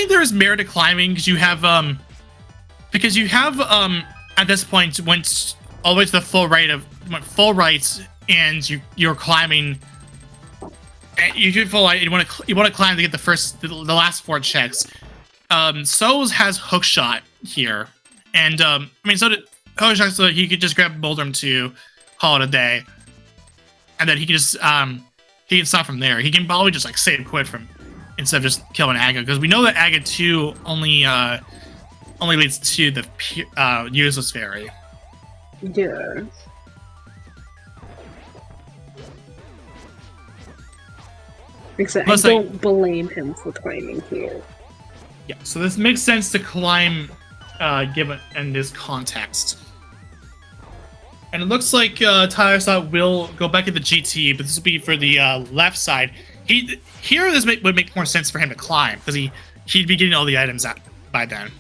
S1: there is merit to climbing because you have at this point went always the full right and you're climbing. You do full right. You want to climb to get the last 4 checks. So's has hookshot here, and I mean so did hookshot, so he could just grab Boulderm to call it a day. And then he can just he can stop from there. He can probably just like save quit from instead of just killing Aga, because we know that Aga 2 only leads to the useless fairy.
S2: Yeah. Except I don't blame him for climbing here.
S1: Yeah, so this makes sense to climb given in this context. And it looks like Tyler Stott will go back to the GT, but this will be for the left side. This would make more sense for him to climb, because he'd be getting all the items out by then.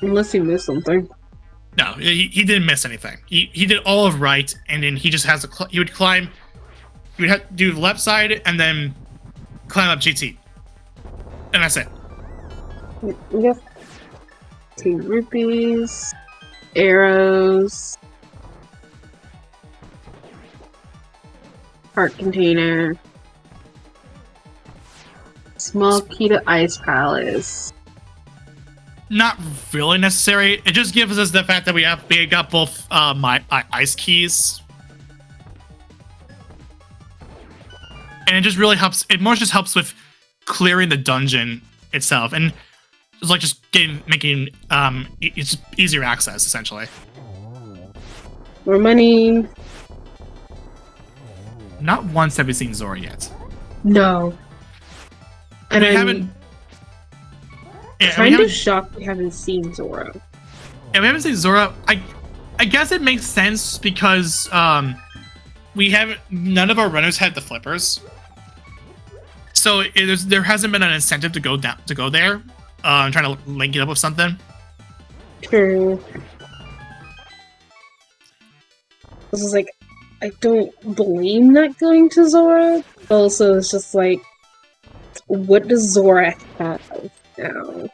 S2: Unless he missed something.
S1: No, he didn't miss anything. He did all of right, and then he just has to he would climb. He would have to do the left side and then climb up GT, and that's it.
S2: Yep. 2 rupees. Arrows, heart container, small key to Ice Palace.
S1: Not really necessary. It just gives us the fact that we got both my ice keys, and it just really helps. It more just helps with clearing the dungeon itself, and it's like just making it's easier access essentially.
S2: More money.
S1: Not once have we seen Zora yet.
S2: No. And
S1: we haven't. Yeah,
S2: kind of shocked we haven't seen Zora.
S1: Yeah, we haven't seen Zora. I guess it makes sense because none of our runners had the flippers, so there hasn't been an incentive to go there. I'm trying to link it up with something.
S2: True. This is like, I don't blame not going to Zora. Also, it's just like, what does Zora have now?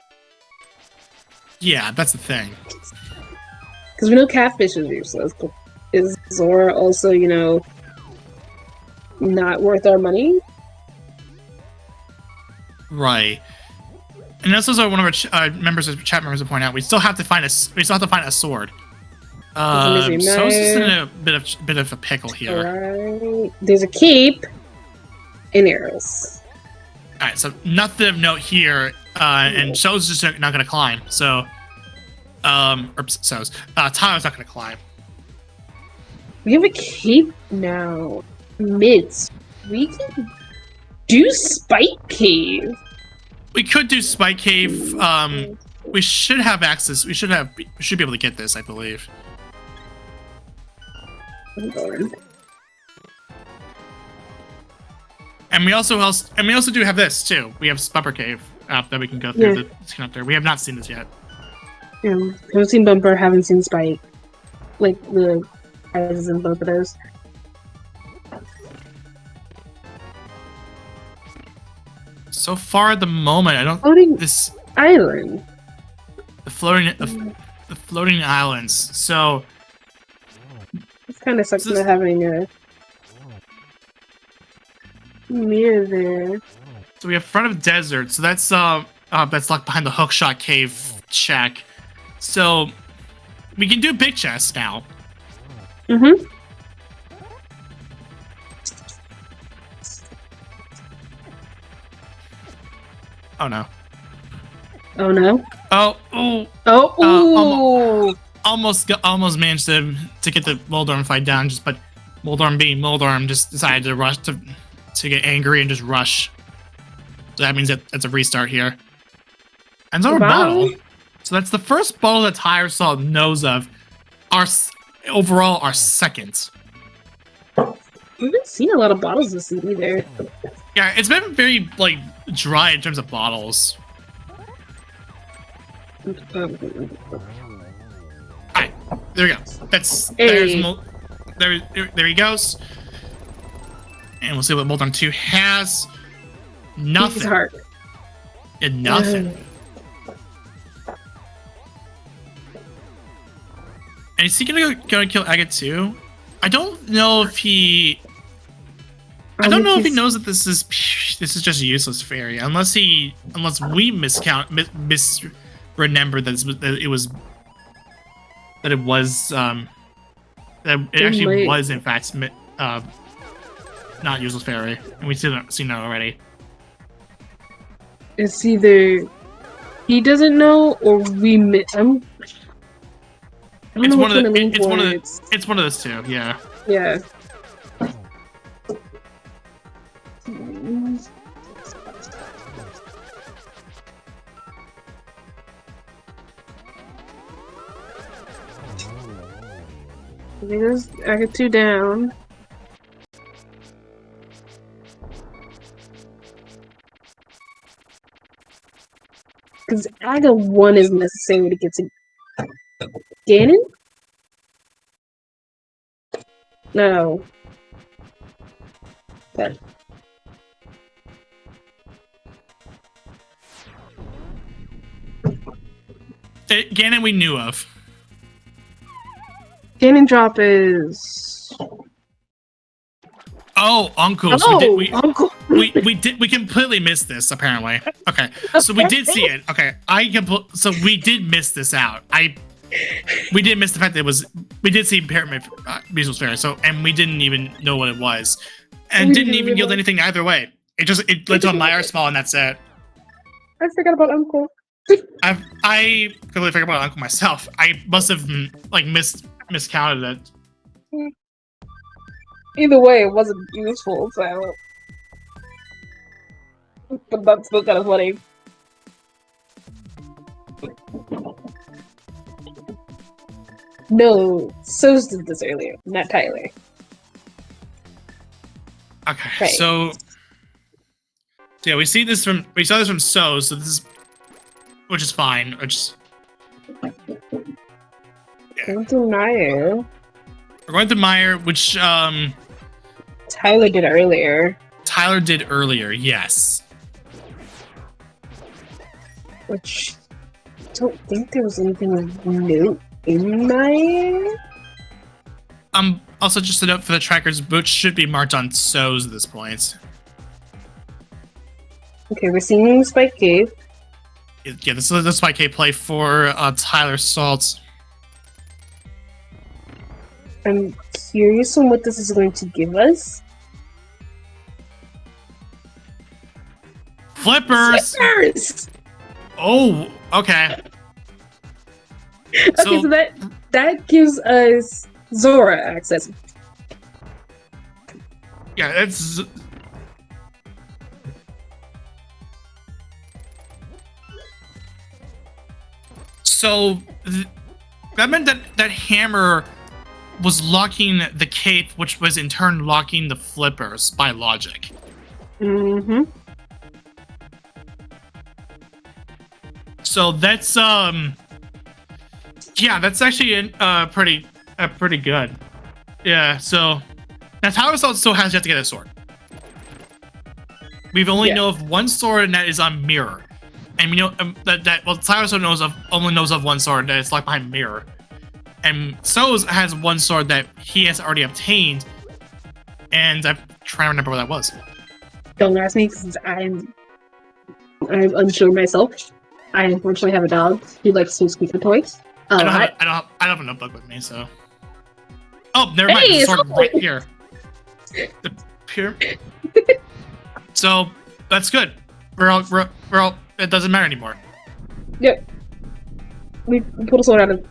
S1: Yeah, that's the thing.
S2: Because we know Catfish is useless, but is Zora also, not worth our money?
S1: Right. And this is one of our chat members to point out. We still have to find a sword. So it's just in a bit of a pickle here.
S2: Right. There's a keep and arrows.
S1: All right, so nothing of note here, and So's just not going to climb. So, Tyler's not going to climb.
S2: We have a keep now. Mids. We can do Spike Cave.
S1: We could do Spike Cave. We should have access. We should be able to get this, I believe. And we also do have this too. We have Bumper Cave that we can go through.
S2: Yeah.
S1: That's up there. We have not seen this yet.
S2: Yeah, haven't seen Bumper, haven't seen Spike. Like the prizes in both of those.
S1: So far at the moment, I don't.
S2: Floating
S1: This
S2: island.
S1: the floating islands. So
S2: It kind of sucks not having a mirror there.
S1: So we have front of desert. So that's locked behind the hookshot cave check. So we can do big chest now.
S2: Mm-hmm.
S1: Oh no.
S2: Oh no.
S1: Oh ooh.
S2: Oh ooh.
S1: Almost managed to get the Moldorm fight down. But Moldorm being Moldorm just decided to rush to get angry and just rush. So that means that it's a restart here. And so our bottle. So that's the first bottle that Tire Salt knows of. Overall, our second.
S2: We haven't seen a lot of bottles this season either.
S1: Yeah, it's been very like dry in terms of bottles. Alright, there we go. There he goes. And we'll see what Moldorm 2 has. Nothing.
S2: Heart.
S1: And nothing. And is he gonna kill Agate too? I don't know if he. I don't know if he knows that this is just a useless fairy, unless we misremember that it actually was in fact not useless fairy, and we've seen that already.
S2: It's either he doesn't know or we miss.
S1: It's one of those two. Yeah.
S2: Yeah. There's Agate 2 down. Because Agate 1 is necessary to get to Ganon? No. Okay.
S1: Ganon we knew of.
S2: Ganon drop is.
S1: Oh, Uncles.
S2: Uncle.
S1: We completely missed this apparently. Okay, so we did see it. Okay, so we did miss this out. We did miss the fact that we did see Pyramid Measles Fair. So and we didn't even know what it was, and didn't even yield anything either way. It led to a Meyer Small, and that's it.
S2: I forgot about Uncle.
S1: I completely forgot about Uncle myself. I must have like miscounted it.
S2: Either way, it wasn't useful, so. But that's still kind of funny. No, Sos did this earlier, not Tyler.
S1: Okay,
S2: right.
S1: So yeah, we saw this from Sos, so this is, which is fine.
S2: Going to Meyer.
S1: We're going to Meyer, which
S2: Tyler did earlier.
S1: Tyler did earlier, yes.
S2: Which I don't think there was anything new in Meyer.
S1: Also just a note for the trackers, Butch should be marked on Sos at this point.
S2: Okay, we're seeing Spike Cave.
S1: Yeah, this is the Spike Cave play for Tyler Salt.
S2: I'm curious on what this is going to give us.
S1: Flippers!
S2: Flippers!
S1: Oh, okay.
S2: Okay, so that gives us Zora access.
S1: Yeah, it's... So, that meant that hammer was locking the cape, which was in turn locking the flippers by logic.
S2: Mm-hmm.
S1: So that's yeah, that's actually pretty good. Yeah. So now Tower Assault still has yet to get a sword. We've only know of one sword, and that is on Mirror. And we know that Tower Assault only knows of one sword that is locked behind Mirror. And So's has one sword that he has already obtained, and I'm trying to remember what that was.
S2: Don't ask me, because I'm unsure myself. I unfortunately have a dog who likes to squeak the toys.
S1: I don't have a notebook with me, so. Oh, never mind. There's a sword right here. Here. So that's good. We're all. It doesn't matter anymore.
S2: Yep. We pulled a sword out.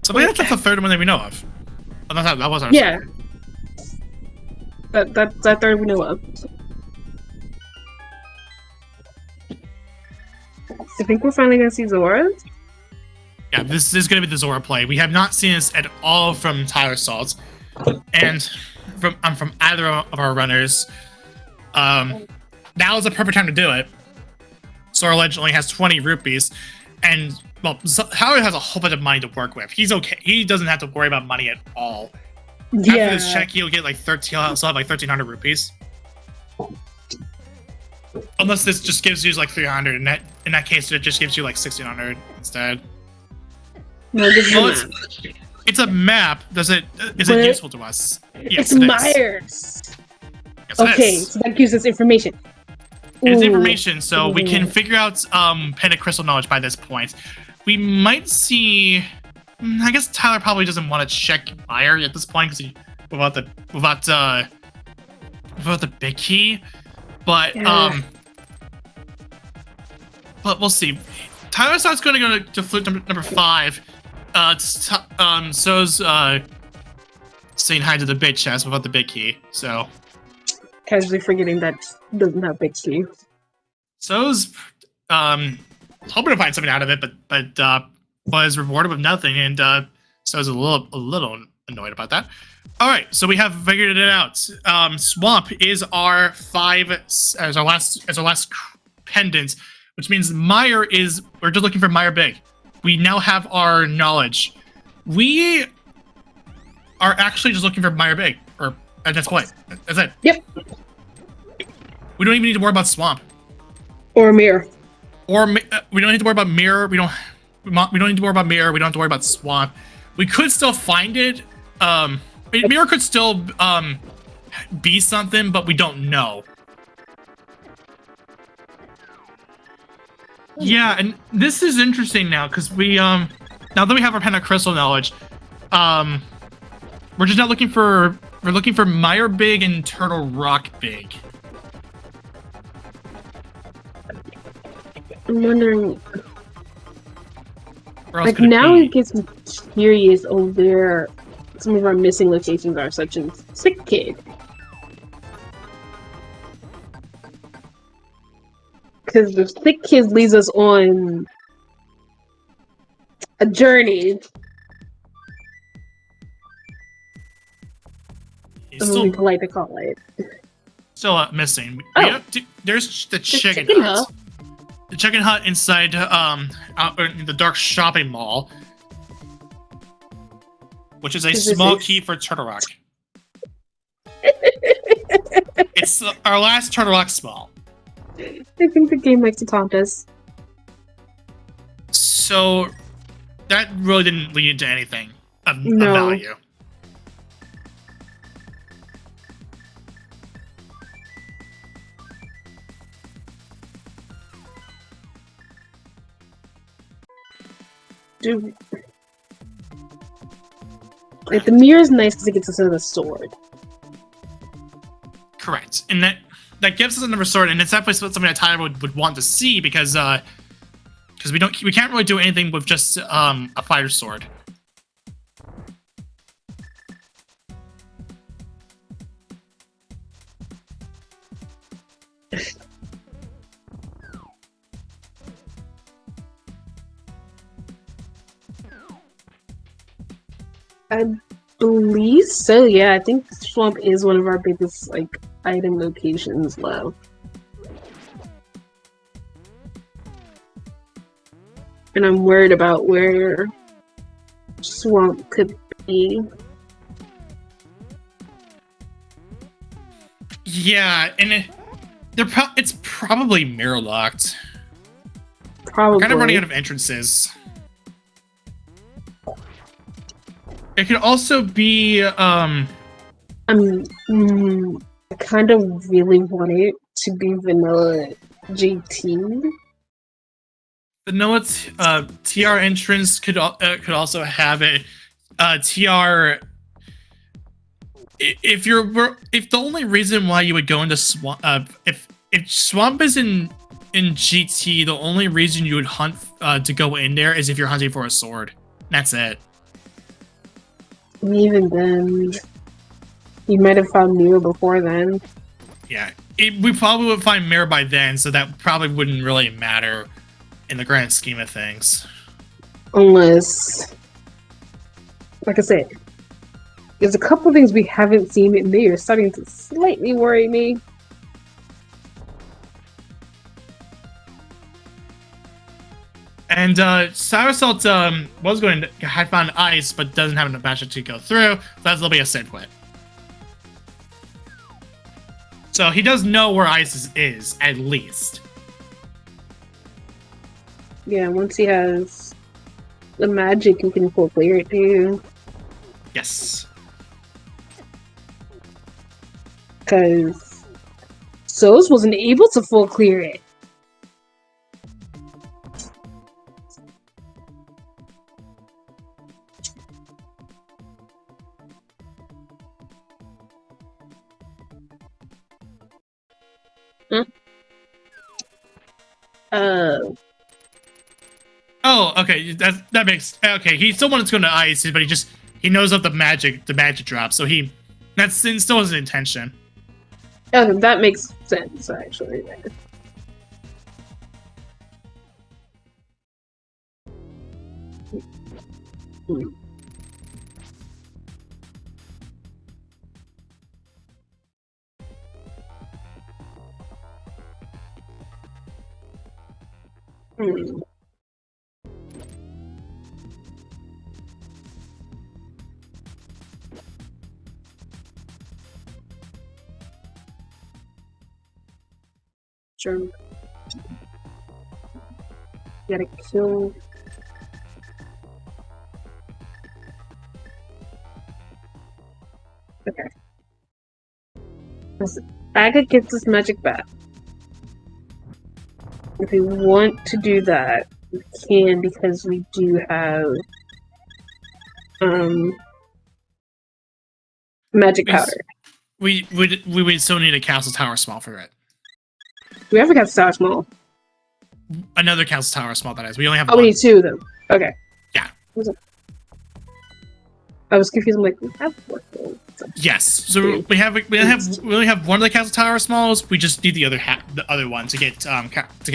S1: So maybe that's the third one that we know of. Oh, that wasn't.
S2: Yeah. That third we know of. I think we're finally gonna see Zora.
S1: Yeah, this is gonna be the Zora play. We have not seen this at all from Tower Assault, and from either of our runners. Now is the perfect time to do it. Zora Legend only has 20 rupees, and well, Howard has a whole bunch of money to work with. He's okay. He doesn't have to worry about money at all.
S2: Yeah.
S1: After this check, he'll get like 13. He'll have like 1,300 rupees. Unless this just gives you like 300, and in that case, it just gives you like 1,600 instead.
S2: No,
S1: it's a map. Is it useful to us? Yes,
S2: it's Myers.
S1: Yes,
S2: okay, so that gives us information.
S1: It's information, so we can figure out Pentacrystal knowledge by this point. We might see. I guess Tyler probably doesn't want to check Meyer at this point because without the big key, but we'll see. Tyler starts going to go to flute number 5. So's saying hi to the big chest without the big key, so.
S2: Casually forgetting that doesn't have big key.
S1: So's hoping to find something out of it, but was rewarded with nothing, and So's a little annoyed about that. All right, so we have figured it out. Swamp is our last pendant, which means Meyer is. We're just looking for Meyer Big. We now have our knowledge. We are actually just looking for Meyer Big, or at this point. That's it.
S2: Yep.
S1: We don't even need to worry about Swamp.
S2: Or Mirror.
S1: Or we don't need to worry about Mirror. We don't need to worry about Mirror. We don't have to worry about Swamp. We could still find it. Mirror could still be something, but we don't know. Yeah, and this is interesting now because we now that we have our Pentacrystal knowledge, we're just not looking for Meyer Big and Turtle Rock Big.
S2: I'm wondering, like now it gets me curious of where some of our missing locations are, such as Sick Kid. Because the Sick Kid leads us on a journey.
S1: He's still
S2: polite to call it.
S1: Still missing.
S2: Oh.
S1: There's the chicken hut. The chicken hut inside in the dark shopping mall, which is a small key for Turtle Rock. It's our last Turtle Rock small.
S2: I think the game likes to taunt us.
S1: So that really didn't lead to anything of value.
S2: Dude. Like, the mirror is nice because it gets us another sword.
S1: Correct. And that gives us another sword, and it's definitely something that Tyler would want to see because we can't really do anything with just a fighter sword.
S2: I believe so, yeah. I think Swamp is one of our biggest, like, item locations left. And I'm worried about where Swamp could be.
S1: Yeah, and it's probably mirror locked.
S2: Probably.
S1: We're kind of running out of entrances. It could also be
S2: I kind of really want it to be vanilla GT.
S1: Vanilla TR entrance could also have a TR. If the only reason why you would go into Swamp, if Swamp is in GT, the only reason you would hunt to go in there is if you're hunting for a sword. That's it.
S2: Even then, you might have found Mirror before then.
S1: Yeah, we probably would find Mirror by then, so that probably wouldn't really matter in the grand scheme of things.
S2: Unless, like I said, there's a couple things we haven't seen in there starting to slightly worry me.
S1: And Cyrusalt was going to had found ice, but doesn't have enough magic to go through. So that's a little bit of Sid quit. So he does know where ice is at least.
S2: Yeah, once he has the magic, you can full clear it too.
S1: Yes.
S2: Because So's wasn't able to full clear it.
S1: Oh, okay. That makes okay. He still wants to go to ice, but he knows of the magic drop, so that's still his intention.
S2: Oh, that makes sense actually. Sure. Gotta kill. Okay. Aga gets his magic back. If we want to do that, we can because we do have magic powder.
S1: We would still need a castle tower small for it.
S2: We have a castle tower small.
S1: Another castle tower small, that is. We only have
S2: one. We need two of them. Okay.
S1: Yeah.
S2: I was confused. I'm like, we have one.
S1: Yes. So we only have one of the castle tower smalls. We just need the other one to get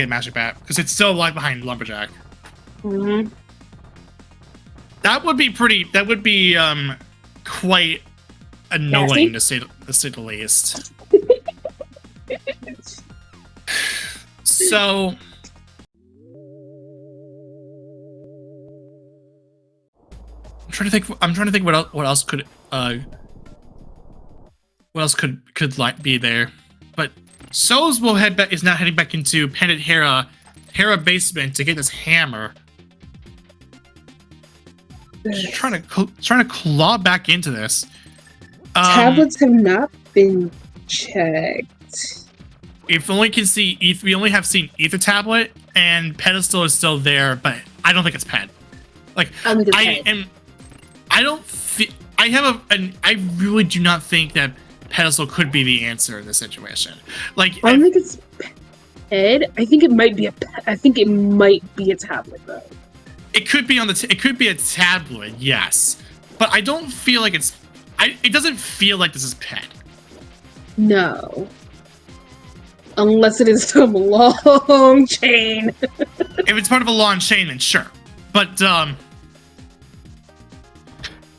S1: magic back because it's still alive behind lumberjack.
S2: Mm-hmm.
S1: That would be quite annoying to say the least. So I'm trying to think what else could be there. But Souls is now heading back into Pendant Hera basement to get this hammer. Just trying to claw back into this.
S2: Tablets have not been checked.
S1: We only have seen Ether Tablet, and Pedestal is still there, but I don't think it's Ped. Like I really do not think that Pedestal could be the answer in this situation. Like
S2: I don't think it's Ped. I think it might be a tablet though.
S1: It could be it could be a tablet, yes, but I don't feel like it doesn't feel like this is Ped.
S2: No. Unless it is some long chain.
S1: If it's part of a long chain, then sure. But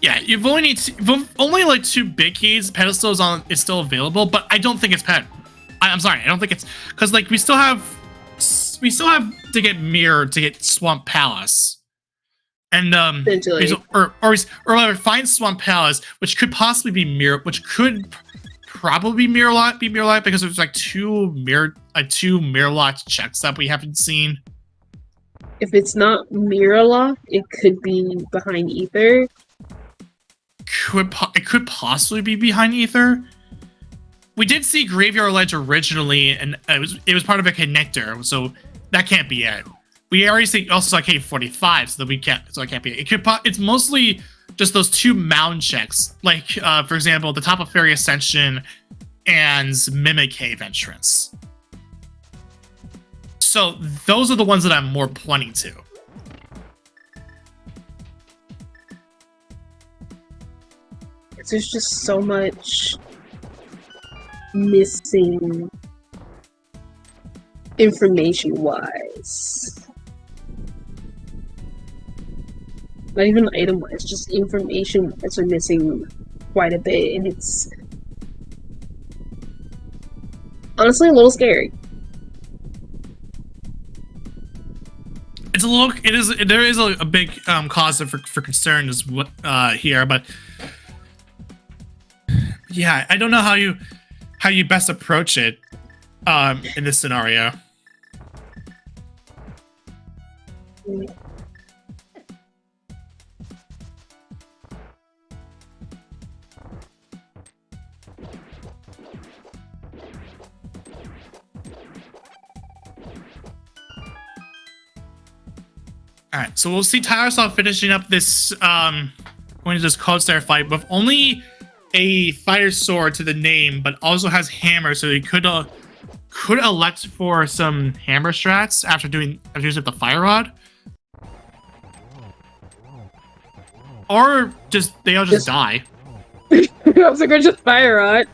S1: Yeah, you've only like 2 big keys. Pedestal is still available, but I don't think it's pet. I'm sorry, I don't think it's because like we still have to get Mirror to get Swamp Palace, and or rather find Swamp Palace, which could possibly be Mirror, which could probably be Mirror Lot because there's like 2 Mirror Lot checks that we haven't seen.
S2: If it's not Mirror Lock, it could be behind Ether.
S1: It could possibly be behind Ether. We did see Graveyard Ledge originally, and it was part of a connector, so that can't be it. We already also saw K45, so it can't be it. It's mostly just those 2 mound checks, like for example, the top of Fairy Ascension and Mimic Cave entrance. So those are the ones that I'm more pointing to.
S2: There's just so much missing information-wise. Not even item-wise, just information-wise are missing quite a bit, and it's honestly a little scary.
S1: There is a big cause for concern here, but yeah, I don't know how you best approach it in this scenario. Alright, so we'll see Tyrosaw finishing up this going to this Cold Star fight with only a fire sword to the name, but also has hammer, so he could elect for some hammer strats after using the fire rod, or they'll just die.
S2: I was like, just fire rod.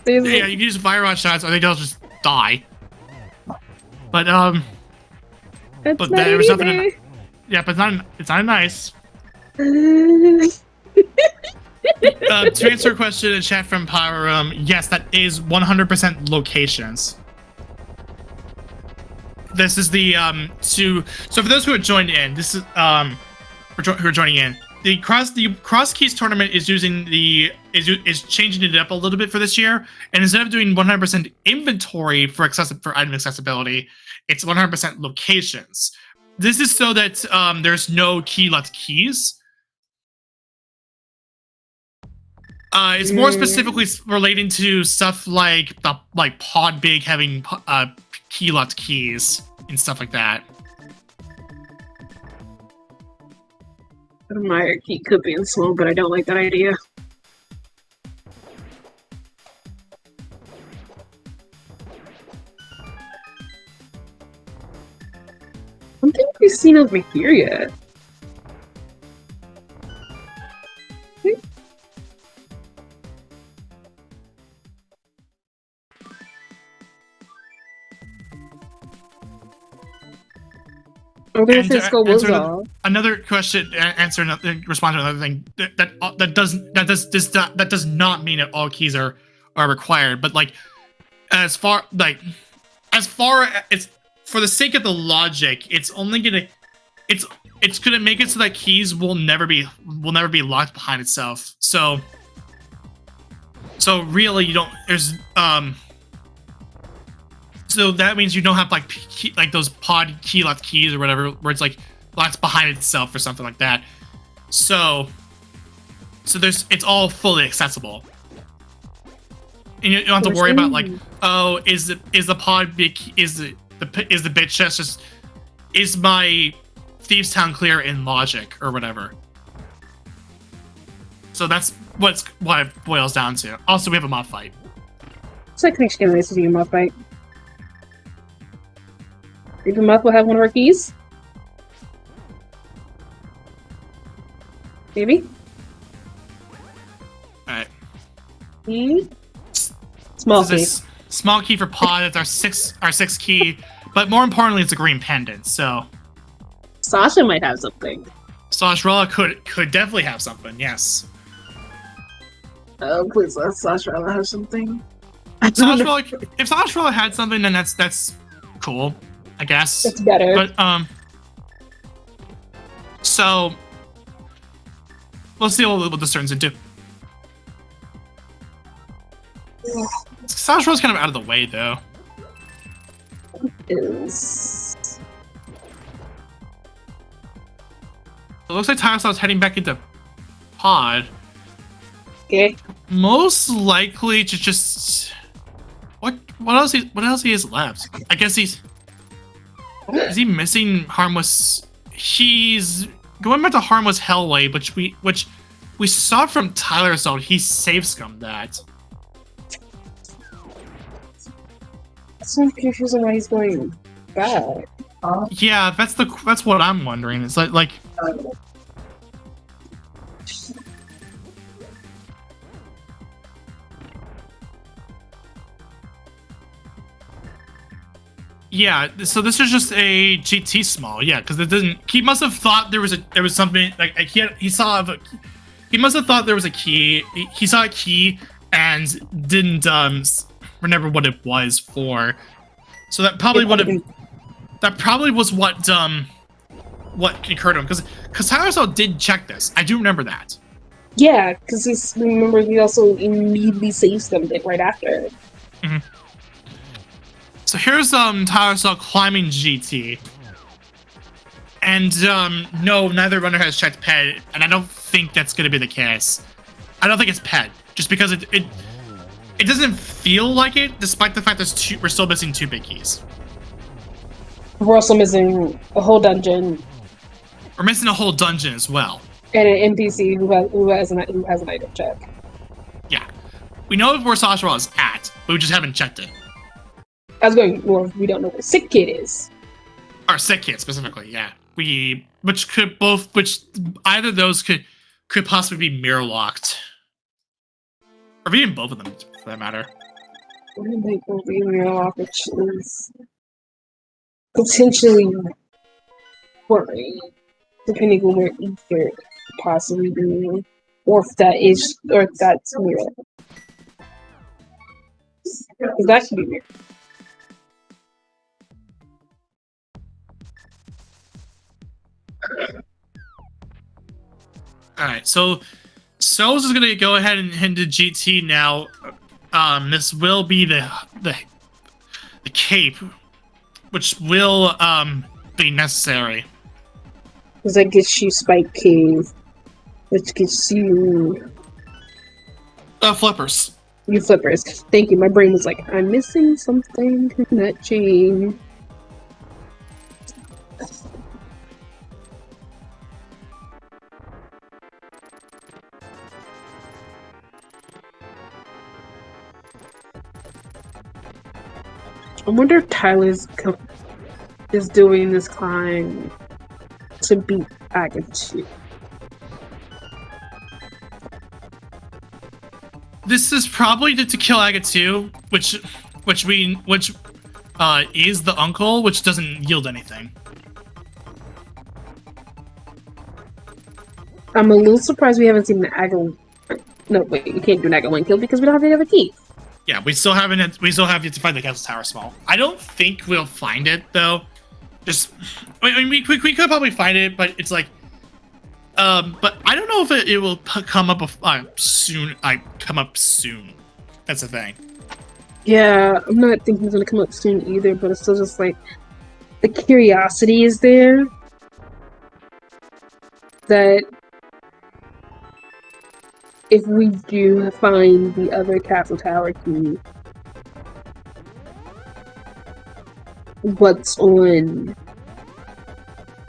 S1: Yeah, you can use fire rod shots, or they'll just die. But there was nothing. Yeah, but it's not nice. To answer a question in chat from Power Room, yes, that is 100% locations. This is the so for those who are joined in, this is who are joining in. The Crosskeys tournament is is changing it up a little bit for this year, and instead of doing 100% inventory for item accessibility, it's 100% locations. This is so that there's no keyless keys. It's more specifically relating to stuff like Pod Big having keyless keys and stuff like that.
S2: My key could be in slow, but I don't like that idea. I don't think we've seen over here yet.
S1: Another question. Respond to another thing. That does not mean that all keys are required. But like, as far as for the sake of the logic, it's gonna make it so that keys will never be locked behind itself. So really, you don't. So that means you don't have like those pod keyless keys or whatever, where it's like locked behind itself or something like that. So it's all fully accessible, and you don't have to worry about like, oh, is the pod big, is the bit chest just, is my Thieves Town clear in logic or whatever. So that's what it boils down to. Also, we have a mob fight.
S2: So I can actually get a mob fight. Maybe Moth will have one of our keys? Maybe?
S1: Alright.
S2: Key? Small key.
S1: Small key for Pod. It's our sixth key. But more importantly, it's a green pendant, so...
S2: Sasha might have something.
S1: Sashrala could definitely have something. Yes.
S2: Oh, please let Sasha have something.
S1: If Sashrala had something, then that's cool, I guess.
S2: It's better.
S1: But so let's see what this turns into. Sashrala's kind of out of the way, though.
S2: Is
S1: It looks like Tyrosal's heading back into pod.
S2: okay.
S1: Most likely to just what else he has left? I guess is he missing Harmless? He's going back to Harmless Hellway, which we saw from Tyler's zone. He save scummed that.
S2: It's so confusing why he's going back.
S1: Yeah, that's what I'm wondering. It's like yeah, so this is just a GT small, yeah, because it didn't. He must have thought there was something like he must have thought there was a key. He saw a key and didn't remember what it was for. So that probably was what occurred to him because Tyrosol did check this. I do remember that.
S2: Yeah, because he also immediately saves them right after.
S1: Mm-hmm. So here's Tyrosol climbing GT. And no, neither runner has checked PED, and I don't think that's gonna be the case. I don't think it's PED, just because it doesn't feel like it, despite the fact we're still missing 2 big keys.
S2: We're also missing a whole dungeon.
S1: We're missing a whole dungeon as well.
S2: And an NPC who has an item check.
S1: Yeah. We know where Sasha is at, but we just haven't checked it.
S2: I was going, well, we don't know where Sick Kid is.
S1: Our Sick Kid specifically, yeah. Which either of those could possibly be mirror locked. Or even both of them, for that matter.
S2: I think will be mirror lock, which is potentially worrying, depending on where Ether possibly be, or if that's mirror. Because that could be mirror.
S1: Alright, so Souls is gonna go ahead and head to GT now. This will be the cape, which will be necessary.
S2: Because that gets you Spike Cave, which gets you
S1: Flippers.
S2: You flippers. Thank you. My brain was like, I'm missing something in that chain. I wonder if Tyler's is doing this climb to beat Agatha.
S1: This is probably to kill Agatha, which is the uncle, which doesn't yield anything.
S2: I'm a little surprised we haven't seen the Aga. No, wait, you can't do an Aga 1 kill because we don't have any other key.
S1: Yeah, we still have yet to find the Castle Tower Small. I don't think we'll find it though. I mean, we could probably find it, but it's like, but I don't know if it will come up soon. Come up soon. That's the thing.
S2: Yeah, I'm not thinking it's gonna come up soon either, but it's still just like the curiosity is there that if we do find the other Castle Tower key, what's on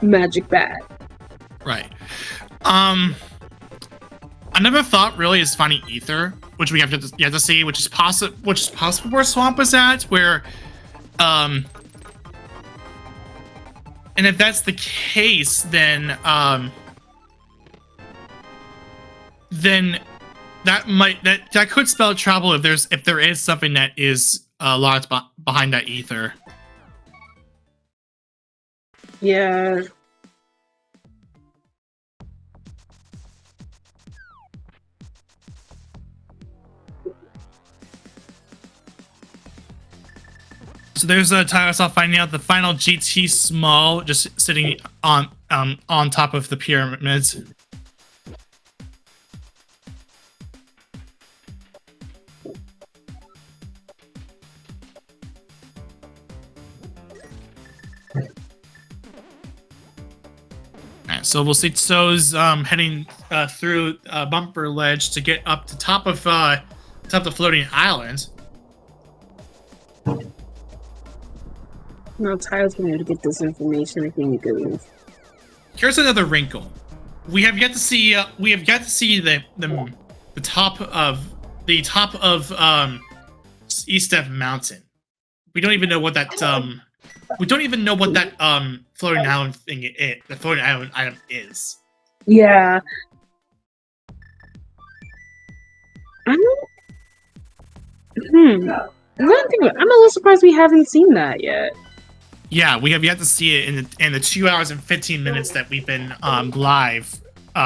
S2: Magic Bat?
S1: Right. I never thought really is finding Ether, which we have to see, which is possible where Swamp is at, where and if that's the case, then that could spell trouble if there is something that is locked behind that Ether.
S2: Yeah.
S1: So there's Tyler's off finding out the final GT small just sitting on top of the pyramids. Alright, so we'll see So's heading through a bumper ledge to get up to top of the floating island.
S2: No, Tyler's been able to get this information. I think it goes.
S1: Here's another wrinkle. We have yet to see the top of East Dev Mountain. We don't even know what that floating island thing is. The floating island item is.
S2: Yeah. I'm a little surprised we haven't seen that yet.
S1: Yeah, we have yet to see it in the 2 hours and 15 minutes that we've been live.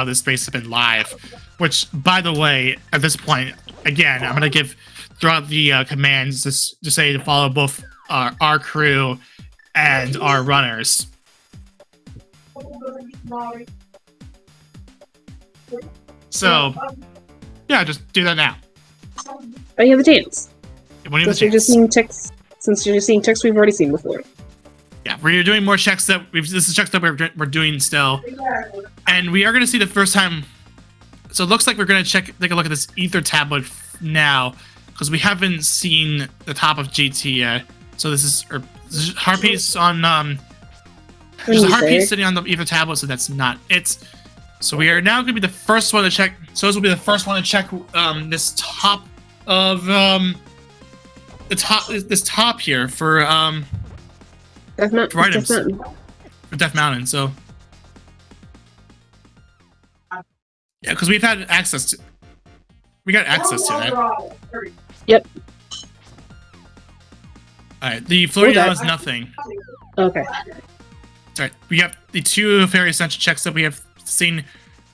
S1: This space has been live. Which, by the way, at this point, again, I'm gonna throw out the commands to say to follow both our crew and our runners. So, yeah, just do that now.
S2: But you have the chance.
S1: When you have
S2: Since
S1: the
S2: you're just
S1: chance.
S2: seeing checks we've already seen before.
S1: Yeah, we're doing more checks this is checks that we're doing still, and we are going to see the first time. So it looks like we're going to take a look at this ether tablet now, because we haven't seen the top of GT yet. So this is Harpies on there's a Harpies sitting on the ether tablet, so that's not it. So we are now going to be the first one to check. So this will be the first one to check this top of this top here for
S2: for
S1: items for Death Mountain. So yeah, because we got access to that.
S2: Yep.
S1: All right, the floating island is nothing.
S2: Okay.
S1: Sorry, we have the two very essential checks that we have seen.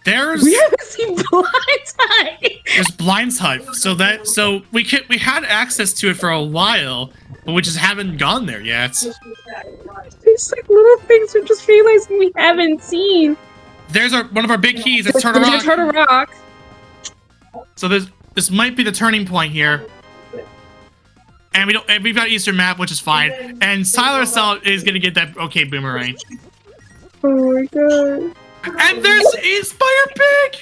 S1: We
S2: haven't seen Blind's Hut.
S1: There's Blind's Hut, so we had access to it for a while, but we just haven't gone there yet.
S2: There's like little things we're just realizing we haven't seen.
S1: There's one of our big keys. It's Turtle Rock.
S2: Turtle Rock.
S1: So this might be the turning point here. And we've got Eastern map, which is fine. And Siler Cell is gonna get that okay boomerang.
S2: Oh my god.
S1: And there's Inspire Pig!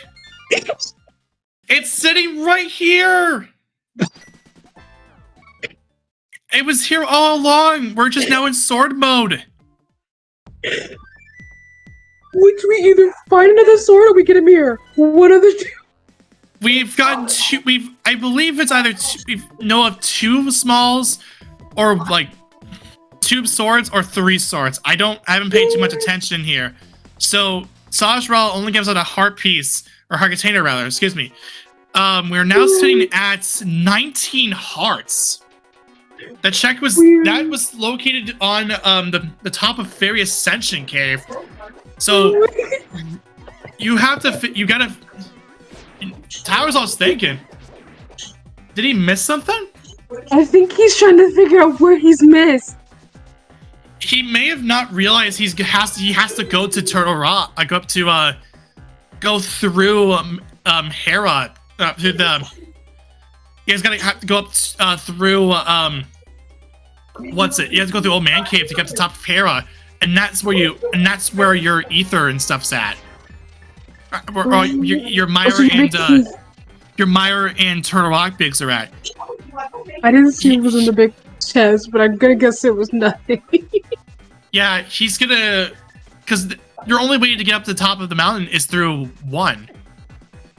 S1: It's sitting right here! It was here all along. We're just now in sword mode.
S2: Which we either find another sword or we get a mirror. One of the two.
S1: We've gotten two. I believe it's either we know of 2 smalls, or like 2 swords or 3 swords. I haven't paid too much attention here. So Sajral only gives out a heart piece, or heart container rather. Excuse me. We're now sitting at 19 hearts. The check was located on the top of Fairy Ascension Cave. So you gotta. Tyler's all thinking. Did he miss something?
S2: I think he's trying to figure out where he's missed.
S1: He may have not realized he has to go to Turtle Rock. Go through Hera to the. He's gonna have to go up through what's it? You have to go through Old Man Cave to get to the top of Hera, and that's where your ether and stuff's at. Or your Myra and Turtle Rock bigs are at.
S2: I didn't see it was in the big chest, but I'm gonna guess it was nothing.
S1: Yeah, he's gonna, because your only way to get up to the top of the mountain is through one,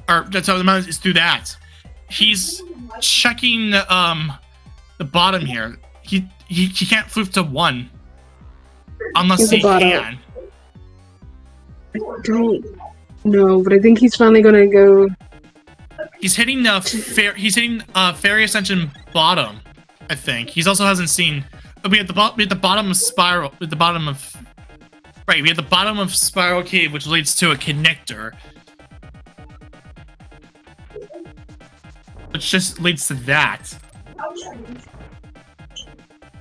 S1: or the top of the mountain is through that. He's checking the bottom here. He can't flip to 1 unless he can.
S2: I don't know, but I think he's finally gonna go.
S1: He's hitting Fairy Ascension bottom, I think. He's also hasn't seen. We at the bottom of Spiral. We at the bottom of Spiral Cave, which leads to a connector, which just leads to that.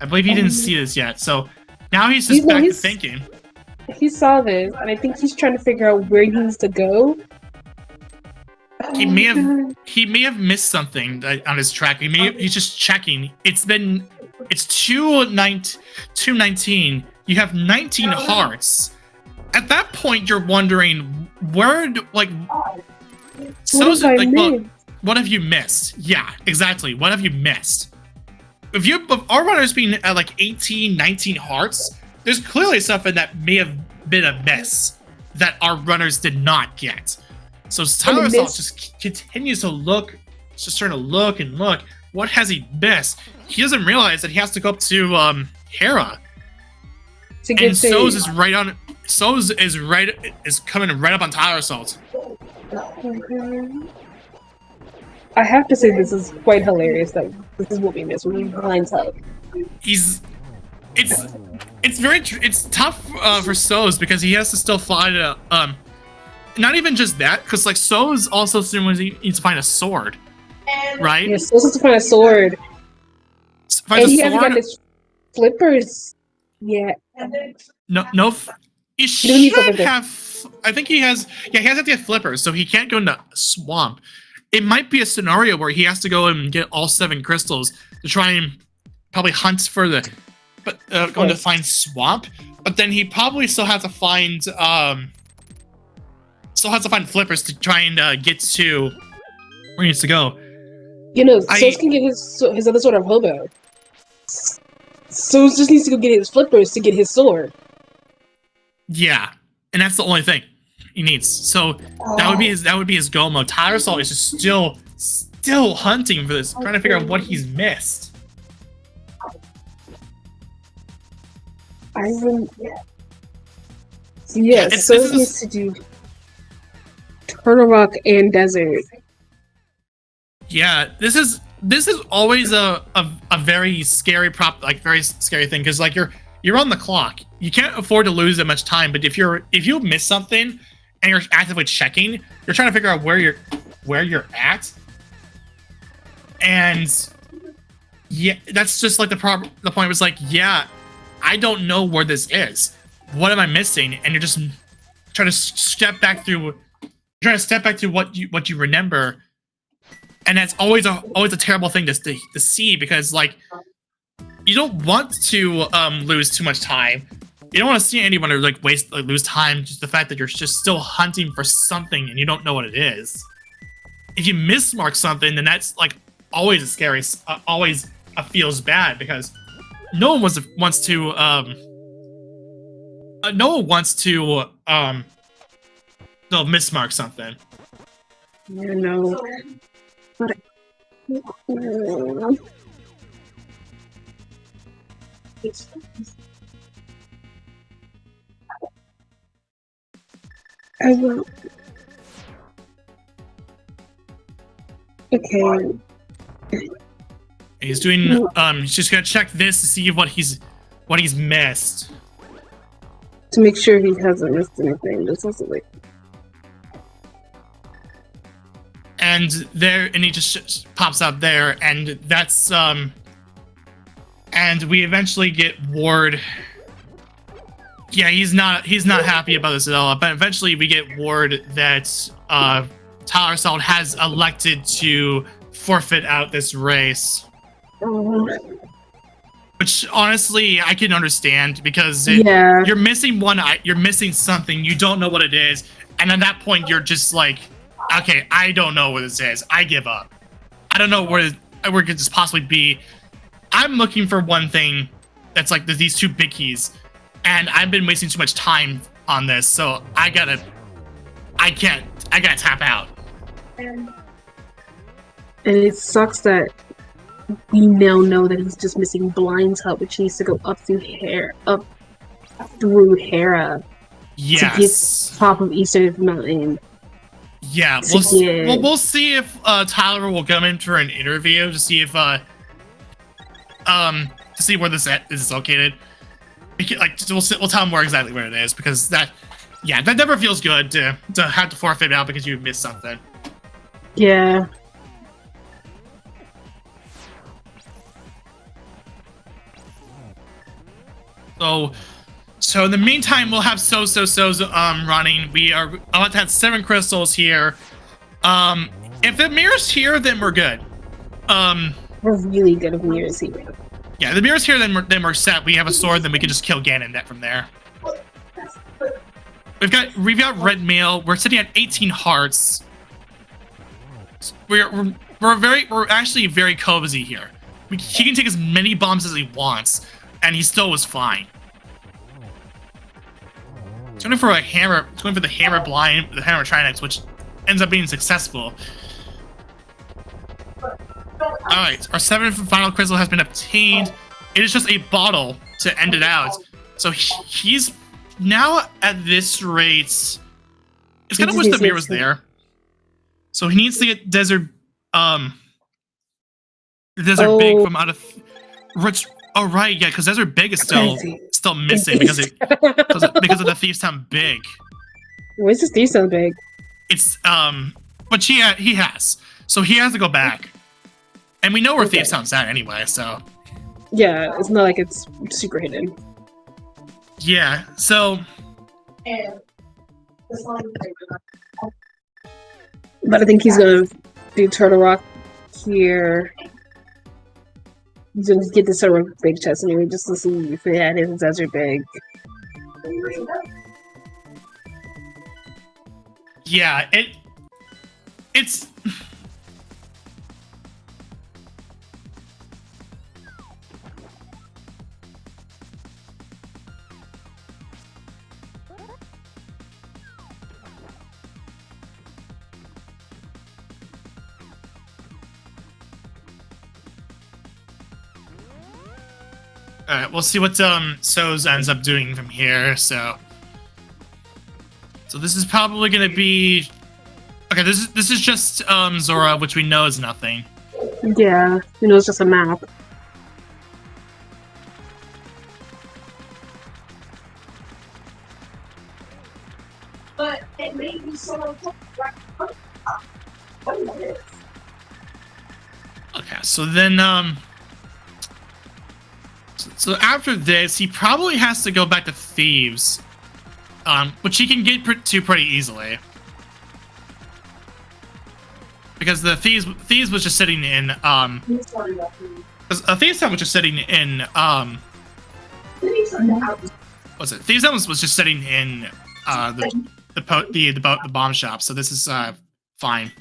S1: I believe he didn't see this yet. So now he's just back to thinking.
S2: He saw this, and I think he's trying to figure out where he needs to go.
S1: He may have missed something on his track. He's just checking. It's 2:19. You have 19 hearts. At that point, you're wondering where, like, what have you missed? Yeah, exactly. What have you missed? If our runner's been at like 18, 19 hearts, there's clearly something that may have been a miss that our runners did not get. So Tyler Assault just continues to look, just trying to look and look. What has he missed? He doesn't realize that he has to go up to Hera. And So's is right on. So's is coming right up on Tyler Assault.
S2: I have to say this is quite hilarious that this is what we miss when we blind up.
S1: It's tough for So's because he has to still find not even just that, because like So's also soon he needs to find a sword, right?
S2: Yeah, So's has to find a sword. And he hasn't got his flippers yet.
S1: No. He should have. I think he has. Yeah, he has to get flippers, so he can't go into swamp. It might be a scenario where he has to go and get all 7 crystals to try and probably hunt for going to find swamp. But then he probably still has to find flippers to try and get to where he needs to go.
S2: You know, Sos can get his other sword of hobo. Sos just needs to go get his flippers to get his sword.
S1: Yeah, and that's the only thing he needs. So that would be his go mode. Tyler Assault is just still hunting for this, trying to figure out what he's missed.
S2: Yes, Sos needs to do Turtle Rock and Desert.
S1: Yeah, this is always a very scary very scary thing, because like you're on the clock. You can't afford to lose that much time. But if you miss something and you're actively checking, you're trying to figure out where you're at. And yeah, that's just like the point was like, yeah, I don't know where this is. What am I missing? And you're just trying to step back through what you remember. And that's always a terrible thing to see, because like you don't want to lose too much time. You don't want to see anyone lose time. Just the fact that you're just still hunting for something and you don't know what it is. If you mismark something, then that's like always a scary, always feels bad, because no one wants to mismark something.
S2: You know. Okay.
S1: He's doing. He's just gonna check this to see what he's missed.
S2: To make sure he hasn't missed anything. This is like.
S1: And he just pops up there, and that's and we eventually get word. Yeah, he's not happy about this at all. But eventually we get word that Tyler Assault has elected to forfeit out this race. Which honestly I can understand, because you're missing you're missing something, you don't know what it is, and at that point you're just like, okay, I don't know what this is. I give up. I don't know where it could just possibly be. I'm looking for one thing that's like these 2 big keys, and I've been wasting too much time on this, so I gotta tap out.
S2: And it sucks that we now know that he's just missing Blind's Hut, which needs to go up through Hera.
S1: Yes.
S2: To get top of Eastern Mountain.
S1: Yeah, we'll see if Tyler will come in for an interview to see if to see where this is located. We'll tell him more exactly where it is, because that never feels good to have to forfeit out because you missed something.
S2: Yeah.
S1: So in the meantime, we'll have so's running. We are about to have 7 crystals here. If the mirror's here, then we're good.
S2: We're really good if mirrors here.
S1: Yeah, the mirror's here, then we're set. We have a sword, then we can just kill Ganondorf from there. We've got red mail. We're sitting at 18 hearts. We're actually very cozy here. He can take as many bombs as he wants, and he still was fine. He's going for a hammer. He's going for the hammer blind, the hammer Trinex, which ends up being successful. Alright, our 7th final crystal has been obtained. It is just a bottle to end it out. So he's now at this rate. It's kind of wish the mirror was there. So he needs to get Desert Big from out of Rich. Oh right, yeah, because Desert Big is still missing because of the Thieves Town Big.
S2: Where's this Thieves Town Big?
S1: It's but he has. So he has to go back. And we know where Thieves Town's at anyway, so.
S2: Yeah, it's not like it's super hidden.
S1: Yeah, so.
S2: But I think he's gonna do Turtle Rock here. He's gonna get the Turtle Rock Big chest anyway, just to see if it had his Desert Big.
S1: Yeah, it's. Alright, we'll see what Soz ends up doing from here, so this is probably gonna be okay, this is just Zora, which we know is nothing.
S2: Yeah, you know, it's just a map.
S3: But it made me so
S1: Okay, so then so after this, he probably has to go back to Thieves, which he can get to pretty easily, because the Thieves was just sitting in Thieves Town was just sitting in what's it? Thieves Town was just sitting in the bomb shop, so this is fine.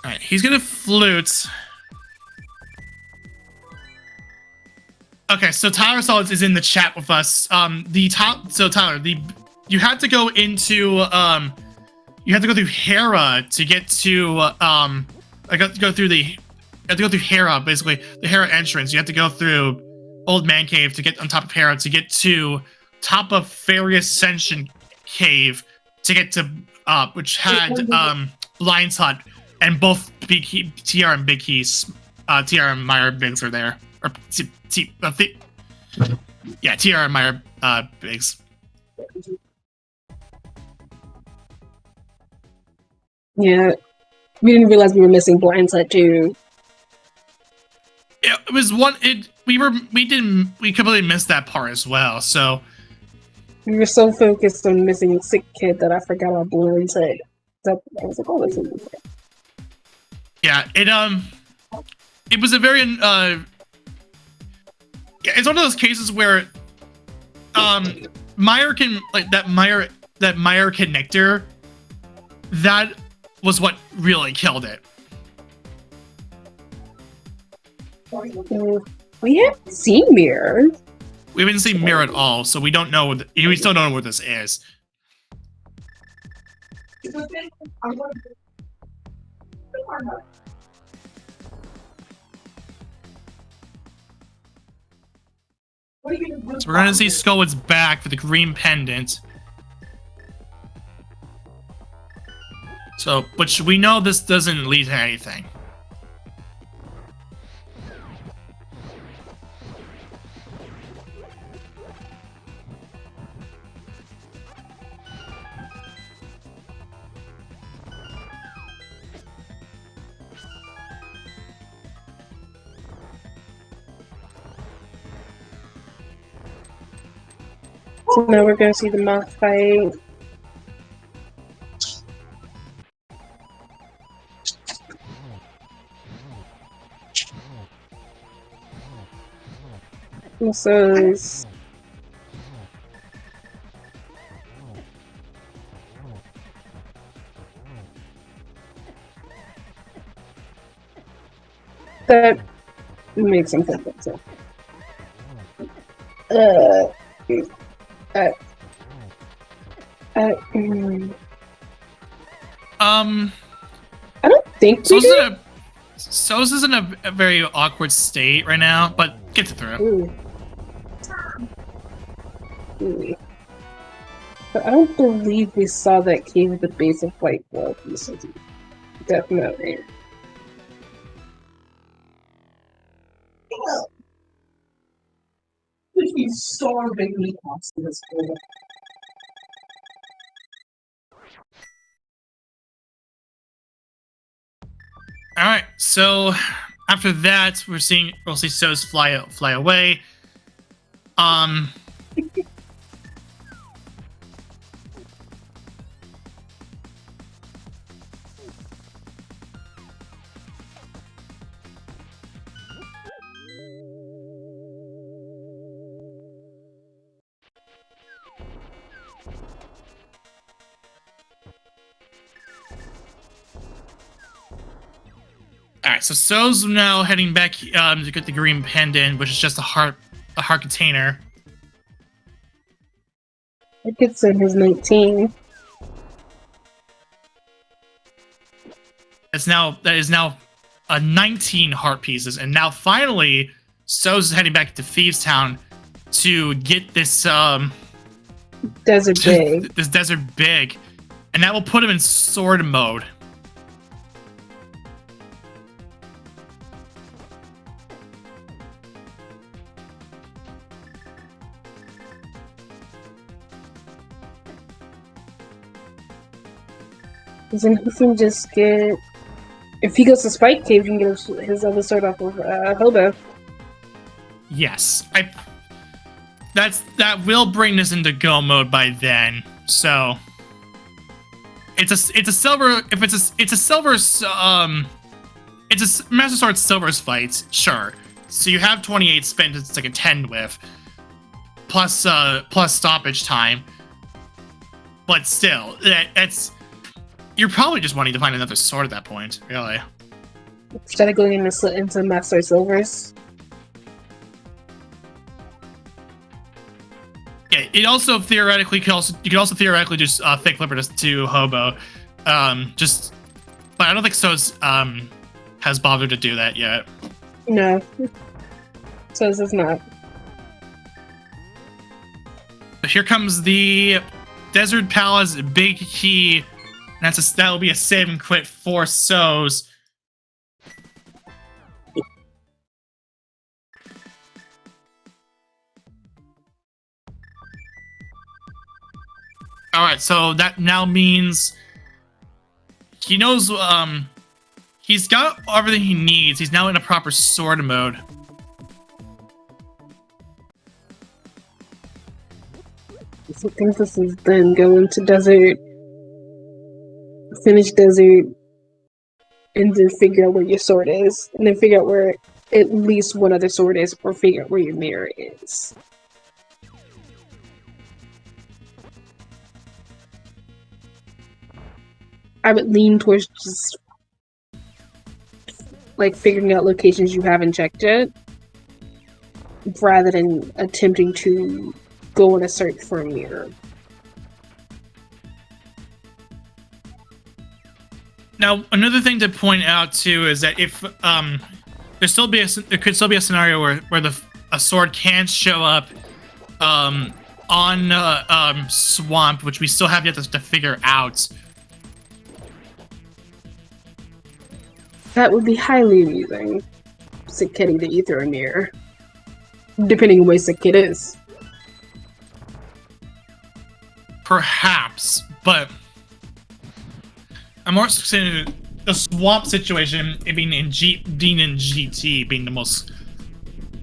S1: Alright, he's gonna flute. Okay, so Tyler Solids is in the chat with us. Tyler, you had to go into you have to go through Hera to get to I got to go through Hera, basically the Hera entrance. You have to go through Old Man Cave to get on top of Hera to get to top of Fairy Ascension Cave to get to which had Lion's Hut. And both TR and Big Keys, TR and Meyer Biggs are there. Or yeah, TR and Meyer Biggs.
S2: Yeah, we didn't realize we were missing Blindside too.
S1: It was one. We completely missed that part as well. So
S2: we were so focused on missing Sick Kid that I forgot about Blindside. I was like, oh, this is.
S1: Yeah, it was a very yeah, it's one of those cases where Meyer can that Meyer connector, that was what really killed it.
S2: We haven't seen Mirror.
S1: We haven't seen Mirror at all, so we don't know we still don't know what this is. So we're gonna see Skullwood's back for the green pendant. So, which we know this doesn't lead to anything.
S2: So now we're gonna see the moth fight. So is that makes some sense. So. I don't think we do.
S1: So's is in a very awkward state right now, but gets it through.
S2: Ooh. But I don't believe we saw that cave at the base of White Wolf. Definitely.
S3: He's starving me past this point.
S1: All right, so after that, we'll see So's fly away. Alright, so So's now heading back to get the green pendant, which is just a heart container.
S2: It gets in his 19.
S1: That is now 19 heart pieces, and now finally So's heading back to Thieves Town to get this
S2: Desert Big.
S1: This Desert Big, and that will put him in sword mode.
S2: Then he can just get. If he goes to Spike Cave, he can get his other sword off of Hobo.
S1: Yes, that will bring this into go mode by then. So it's a silver. If it's a silver it's a Master Sword Silver's fight, sure. So you have 28 spent. It's like a 10 whiff plus stoppage time. But still, that's. You're probably just wanting to find another sword at that point, really.
S2: Instead of going into Master Silvers.
S1: Yeah, it also theoretically you could also theoretically just fake flipper to Hobo, but I don't think So's has bothered to do that yet.
S2: No, So's is not.
S1: But here comes the Desert Palace Big Key. And that will be a save and quit for So's. Alright, so that now means he knows he's got everything he needs. He's now in a proper sword mode.
S2: So I think this is then go into Desert. Finish Desert, and then figure out where your sword is, and then figure out where at least one other sword is, or figure out where your mirror is. I would lean towards just like figuring out locations you haven't checked yet, rather than attempting to go on a search for a mirror.
S1: Now, another thing to point out too is that if there could still be a scenario where a sword can show up on Swamp, which we still have yet to figure out.
S2: That would be highly amusing. Sick Kitty to you through a mirror, depending on where Sick Kid is.
S1: Perhaps, but. I'm more interested in the Swamp situation, it being in Dean and GT being the most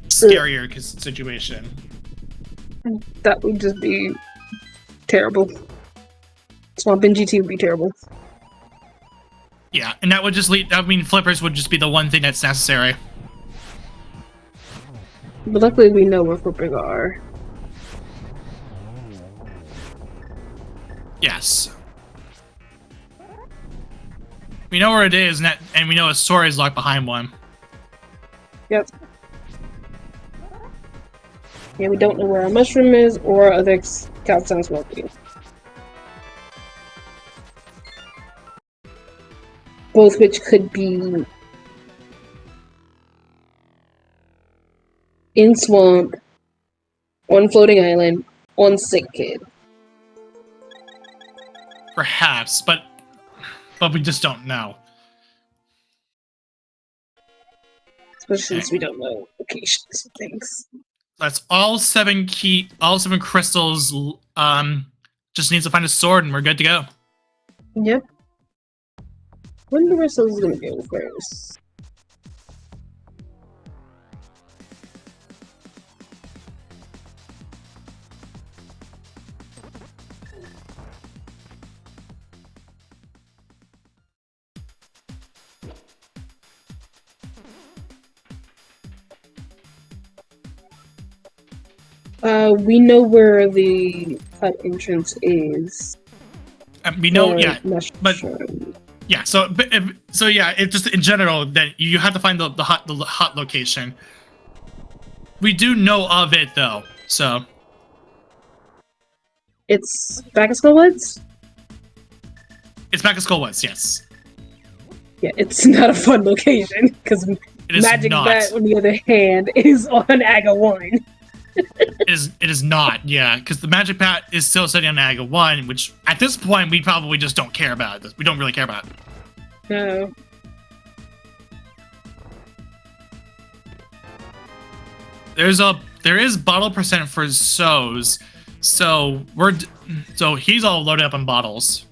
S1: scarier situation.
S2: That would just be terrible. Swamp and GT would be terrible.
S1: Yeah, and that would just lead. I mean, flippers would just be the one thing that's necessary.
S2: But luckily, we know where flippers are.
S1: Yes. We know where it is, and we know a sword is locked behind one.
S2: Yep. Yeah, we don't know where our mushroom is or other scouts sounds smoking. Both which could be in swamp, on floating island, on sick kid.
S1: Perhaps, but we just don't know.
S2: Especially since we don't know locations of things.
S1: That's all seven crystals. Just needs to find a sword, and we're good to go.
S2: Yep. When the rest of us gonna go first? We know where the hut entrance is.
S1: We know, yeah,
S2: mushroom.
S1: but yeah. So yeah, it just in general that you have to find the hut location. We do know of it though, so
S2: it's back at Skull Woods.
S1: It's back at Skull Woods, yes.
S2: Yeah, it's not a fun location because Magic Bat, on the other hand, is on Aga 1.
S1: It is not, yeah, because the Magic Bat is still sitting on Aga 1, which at this point we probably just don't care about. We don't really care about.
S2: No.
S1: There is bottle percent for So's, so he's all loaded up on bottles.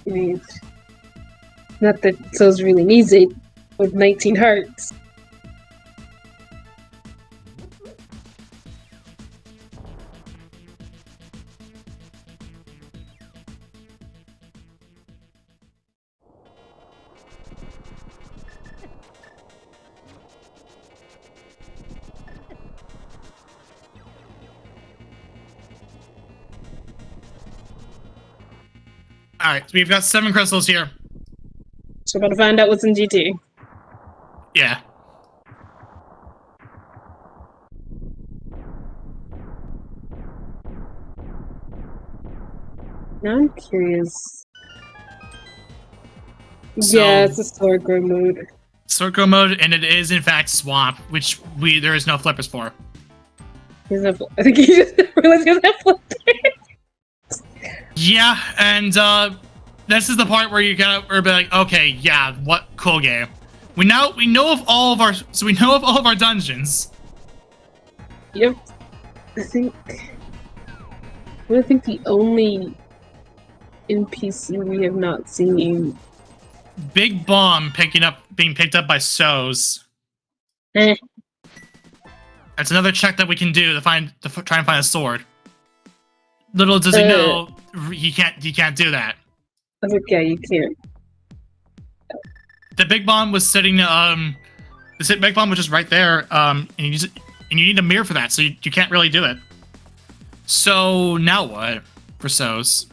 S2: Not that So's really needs it with 19 hearts.
S1: Alright, so we've got 7 crystals here.
S2: So we're about to find out what's in GT.
S1: Yeah.
S2: Now I'm curious.
S1: So,
S2: yeah, it's a sword grow mode.
S1: Sword grow mode, and it is in fact swamp, which there is no flippers for.
S2: I think he just realized he doesn't have flippers.
S1: Yeah, and this is the part where you gotta be like, okay, yeah, what cool game. We know of all of our dungeons.
S2: Yep. I think the only NPC we have not seen.
S1: Big Bomb being picked up by So's.
S2: Eh.
S1: That's another check that we can do to try and find a sword. Little does he know, he can't do that.
S2: Okay, you can't.
S1: The Big Bomb was sitting. The Big Bomb was just right there. And you need a mirror for that, so you can't really do it. So now what for So's?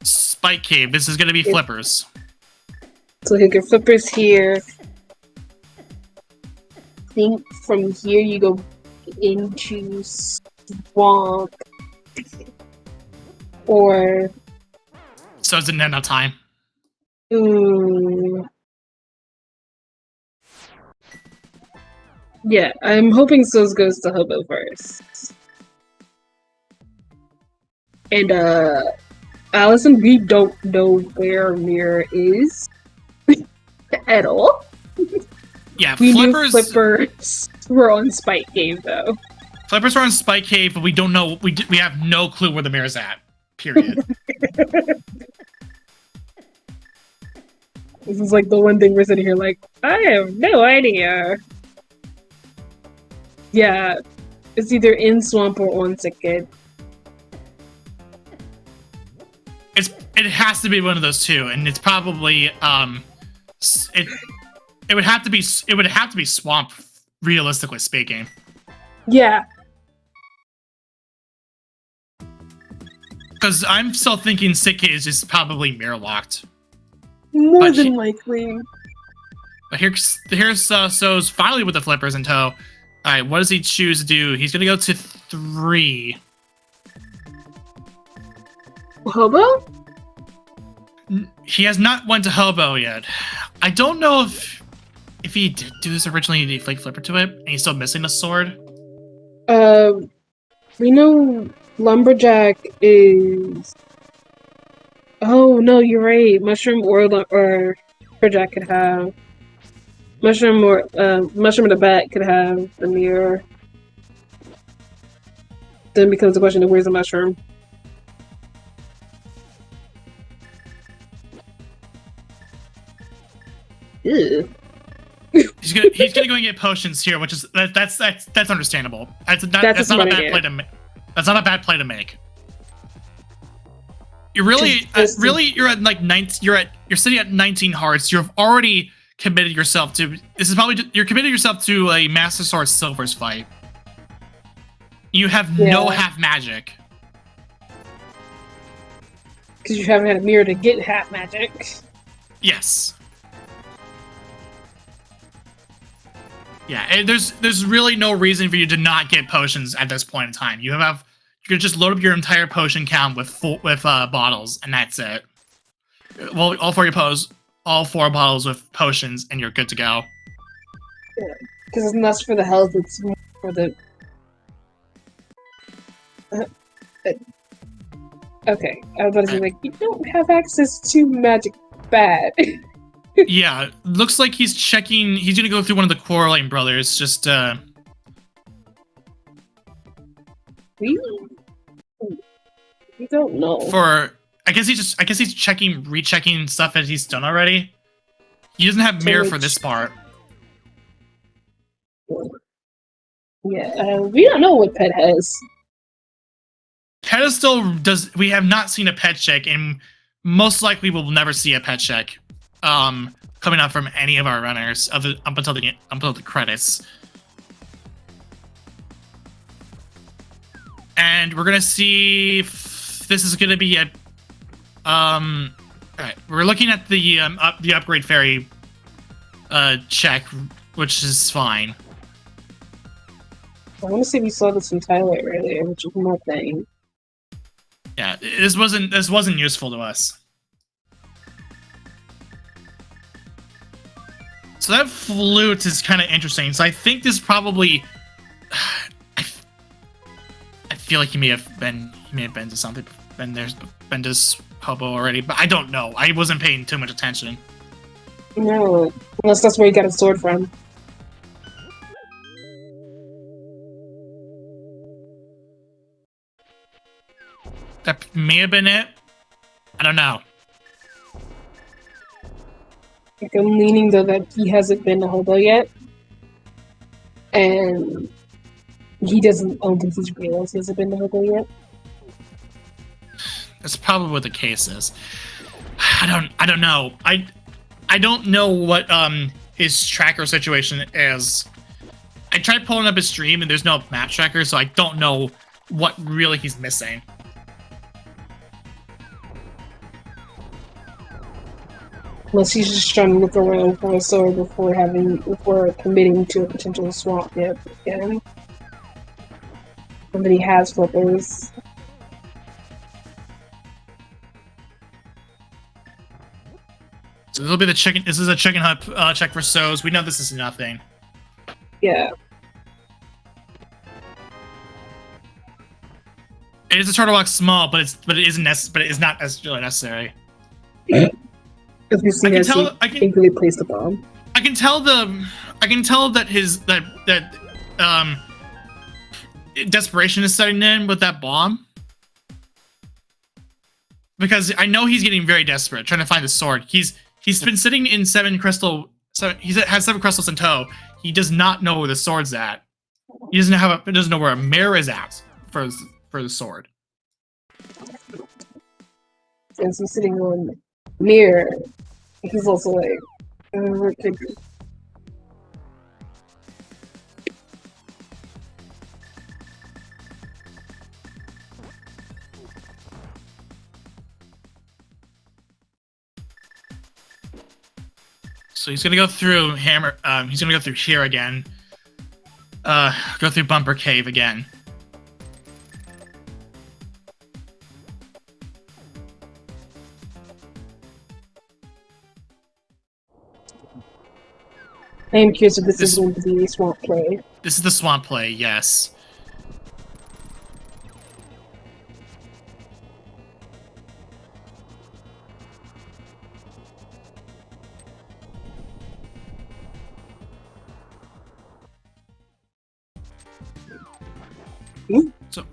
S1: Spike Cave. This is gonna be flippers.
S2: So he'll get flippers here. I think from here you go into swamp. Or
S1: So it's enough time.
S2: Yeah, I'm hoping So's goes to Hobo first. And Allison, we don't know where Mirror is at all.
S1: Yeah,
S2: we knew flippers were on Spike Cave though.
S1: Flippers were on Spike Cave, but we don't know. We have no clue where the mirror's at. Period.
S2: This is like the one thing we're sitting here like, I have no idea. Yeah, it's either in swamp or on sick kid.
S1: It has to be one of those two, and it's probably it would have to be swamp, realistically speaking.
S2: Yeah.
S1: Because I'm still thinking sick kid is just probably mirror locked.
S2: More than likely.
S1: But here's So's finally with the flippers in tow. All right, what does he choose to do? He's gonna go to 3.
S2: Hobo?
S1: He has not went to Hobo yet. I don't know if he did do this originally and he flake flipper to it, and he's still missing a sword.
S2: We know Lumberjack is. Oh no, you're right. Mushroom or Lumberjack could have Mushroom or Mushroom or the Bat could have the mirror. Then becomes the question of where's the mushroom. Ew.
S1: He's gonna go and get potions here, which is that's understandable. That's not a bad play to make. That's not a bad play to make. You're really you're at like 19. You're sitting at 19 hearts. You've already committed yourself to. This is probably you're committed yourself to a Master Sword Silver's fight. You have no half magic.
S2: Because you haven't had a mirror to get half magic.
S1: Yes. Yeah, and there's really no reason for you to not get potions at this point in time. You can just load up your entire potion count with bottles, and that's it. Well, all 4 bottles with potions, and you're good to go.
S2: Yeah, because it's not for the health; it's more for the. Okay, I was about to say, like, you don't have access to magic bad.
S1: Yeah, looks like he's checking. He's gonna go through one of the Quarreling brothers. Just
S2: We don't know.
S1: I guess he's rechecking stuff that he's done already. He doesn't have mirror for this part.
S2: Yeah, we don't know what Pet has.
S1: Pedestal does. We have not seen a pet check, and most likely we'll never see a pet check. Coming out from any of our runners up until the credits, and we're gonna see if this is gonna be a all right. We're looking at the upgrade fairy check, which is fine.
S2: I want to see if we saw this in Twilight earlier, which is nothing.
S1: Yeah, this wasn't useful to us. So that flute is kind of interesting. So I think this probably, I feel like he may have been to something, been to this hobo already, but I don't know. I wasn't paying too much attention.
S2: No, unless that's where he got his sword from.
S1: That may have been it. I don't know.
S2: Like, I'm leaning though that he hasn't been a hobo yet, and he doesn't. I don't think he's realized he hasn't been a hobo yet.
S1: That's probably what the case is. I don't know. I don't know what his tracker situation is. I tried pulling up his stream and there's no map tracker, so I don't know what really he's missing.
S2: Unless he's just trying to look around for a sword before committing to a potential swap yet again. And then he has flippers.
S1: So this will be the chicken. This is a chicken hut check for So's. We know this is nothing.
S2: Yeah.
S1: It is a turtle rock small, but it is not necessarily necessary.
S2: Because we see he eagerly placed the bomb.
S1: I can tell that desperation is setting in with that bomb. Because I know he's getting very desperate, trying to find the sword. He's been sitting in 7 crystal. So he has 7 crystals in tow. He does not know where the sword's at. He doesn't have a, doesn't know where a mirror is at for the sword.
S2: Since he's sitting on mirror, he's also like, okay.
S1: So he's gonna go through hammer. He's gonna go through here again. Go through Bumper Cave again.
S2: I am curious if this is going to be a swamp play.
S1: This is the swamp play, yes.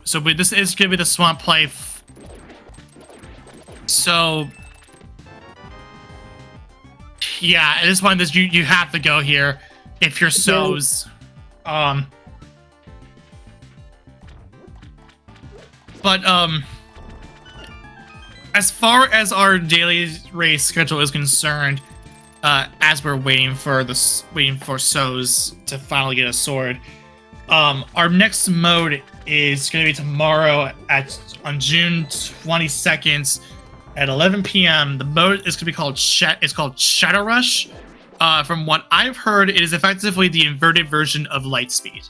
S1: So this is gonna be the swamp play. So yeah, at this point, you have to go here if you're So's. But as far as our daily race schedule is concerned, as we're waiting for So's to finally get a sword, our next mode is going to be tomorrow on June 22nd at 11 p.m. The mode is going to be called Shadow Rush. From what I've heard, it is effectively the inverted version of Lightspeed.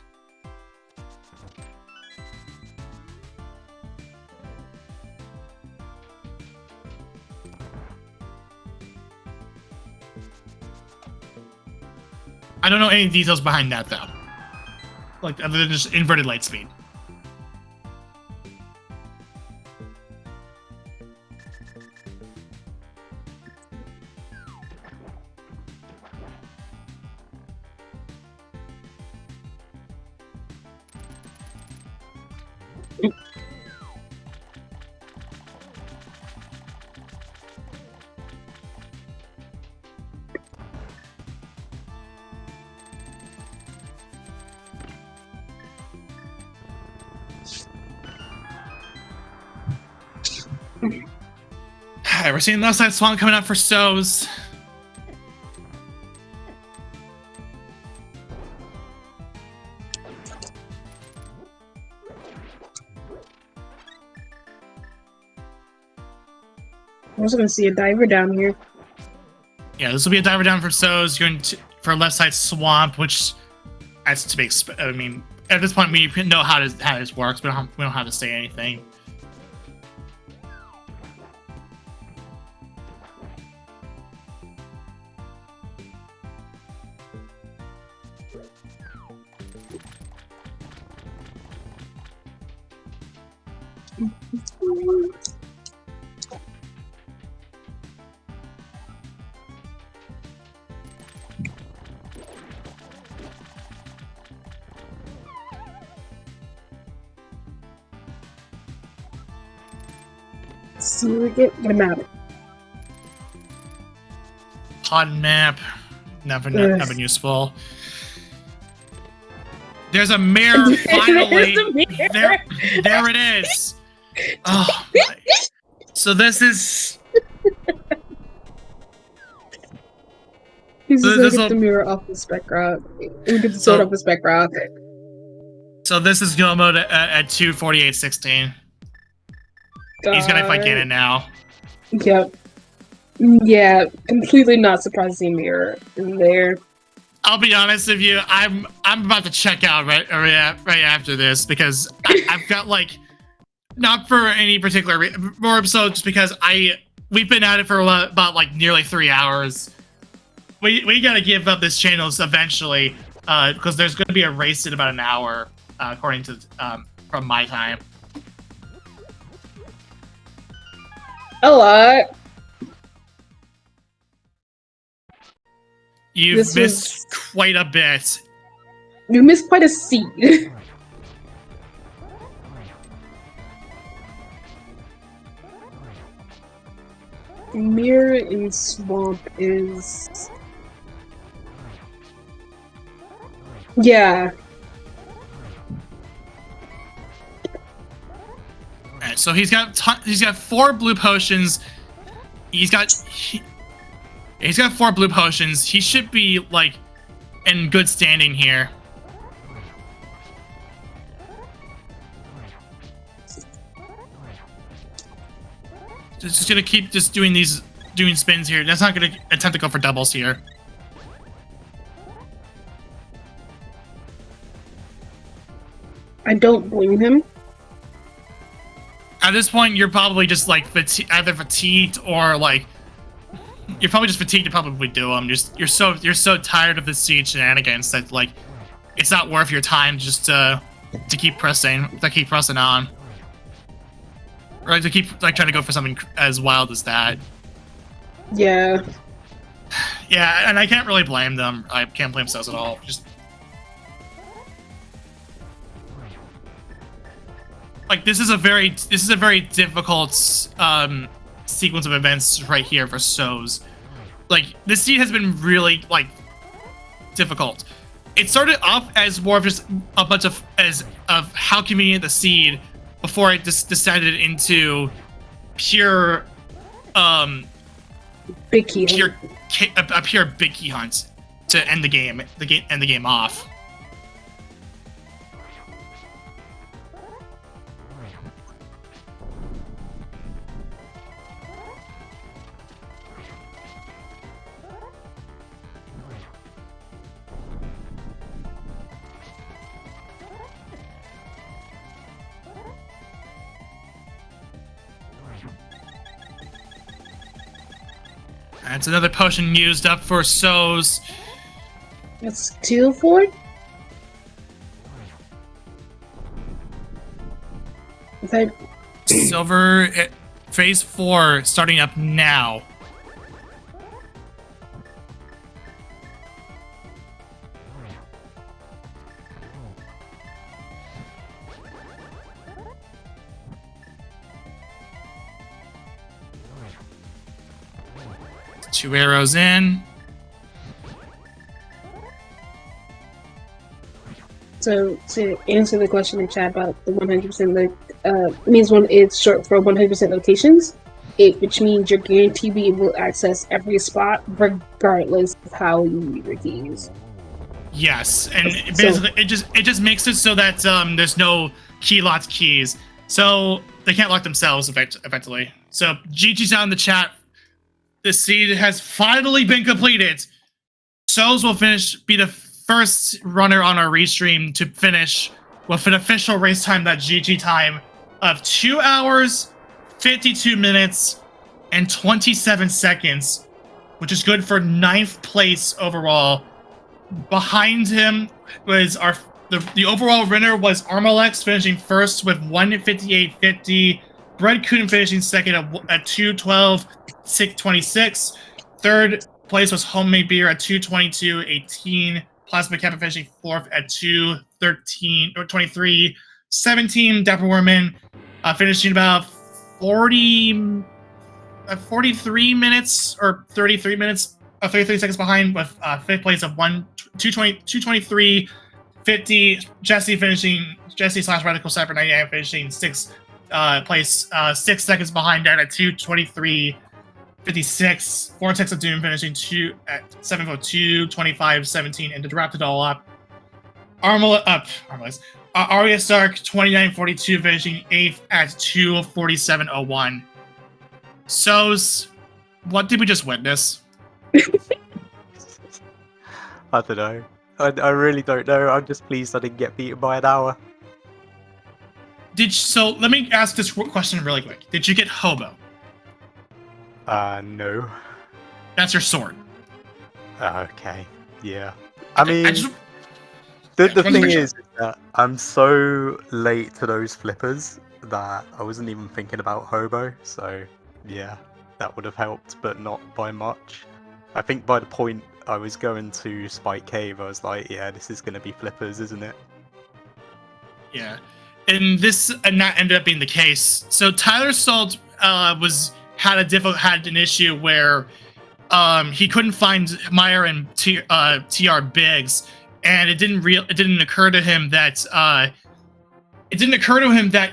S1: I don't know any details behind that though. Like other than just inverted Lightspeed. Alright, we're seeing the left side swan coming up for So's.
S2: I'm also going to see a diver down here.
S1: Yeah, this will be a diver down for So's. Going for left side swamp, which that's to be. I mean, at this point, we know how this works, but we don't have to say anything.
S2: See what we get. What about it?
S1: Pod map, never been useful. There's a mirror finally. There it is. Oh, my. So this is.
S2: He's just gonna get the mirror off the spec rock. We get the sword off the spec rock.
S1: So this is go mode at 2:48:16. He's gonna fight Ganon now.
S2: Yep. Yeah, completely not surprised to see mirror in there.
S1: I'll be honest with you, I'm about to check out right after this because I've got like, not for any particular more so just because we've been at it for about like nearly 3 hours. We gotta give up this channel eventually because there's gonna be a race in about an hour according to from my time.
S2: A lot.
S1: You've missed quite a bit.
S2: You missed quite a seed. Mirror in swamp is... Yeah.
S1: So he's got 4 blue potions. He's got 4 blue potions. He should be like in good standing here. Just gonna keep just doing spins here. That's not gonna attempt to go for doubles here.
S2: I don't blame him.
S1: At this point, you're probably just like either fatigued or like you're probably just fatigued to probably do them. You're so tired of the siege shenanigans that like it's not worth your time just to keep pressing on, or to keep like trying to go for something as wild as that.
S2: Yeah.
S1: Yeah, and I can't really blame them. I can't blame Cells at all. Just like this is a very difficult sequence of events right here for Soz. Like this seed has been really like difficult. It started off as more of just a bunch of how convenient the seed before it just descended into pure
S2: big key
S1: a pure big key hunt to end the game off. That's another potion used up for Soz.
S2: That's 2 of 4. Okay.
S1: Silver phase 4 starting up now. Two arrows in.
S2: So to answer the question in chat about the 100% means when it's short for 100% locations, which means you're guaranteed to be able to access every spot regardless of how you use your keys.
S1: Yes, and basically it just makes it so that there's no key locked keys, so they can't lock themselves effectively. So GG's out in the chat. The seed has finally been completed. Soz will be the first runner on our restream to finish with an official race time.gg time of 2 hours, 52 minutes, and 27 seconds, which is good for 9th place overall. Behind him was the overall winner was Armalex, finishing first with 1:58.50. Bread Coon finishing second at 2:12.626. Third place was Homemade Beer at 2:22.18. Plasma Kappa finishing fourth at 2:13.23.17. Dapper Worman finishing about 43 minutes or 33 minutes, 33 seconds behind, with fifth place of 2:23.50. Jesse / Radical Cypher 99 finishing sixth place, 6 seconds behind that at 2:23.56. Vortex of Doom finishing at 7:02.25.17, and to wrap it all up, Arya Stark 29:42 finishing 8th at 2:47.01. Soz, what did we just witness?
S4: I don't know. I really don't know. I'm just pleased I didn't get beaten by an hour.
S1: So let me ask this question really quick. Did you get Hobo?
S4: No.
S1: That's your sword.
S4: Okay. Yeah. I mean,
S1: the
S4: thing is that I'm so late to those flippers that I wasn't even thinking about Hobo. So yeah, that would have helped, but not by much. I think by the point I was going to Spike Cave, I was like, yeah, this is going to be flippers, isn't it?
S1: Yeah. And that ended up being the case. So Tyler Salt had an issue where he couldn't find Meyer and TR Biggs, and it didn't occur to him that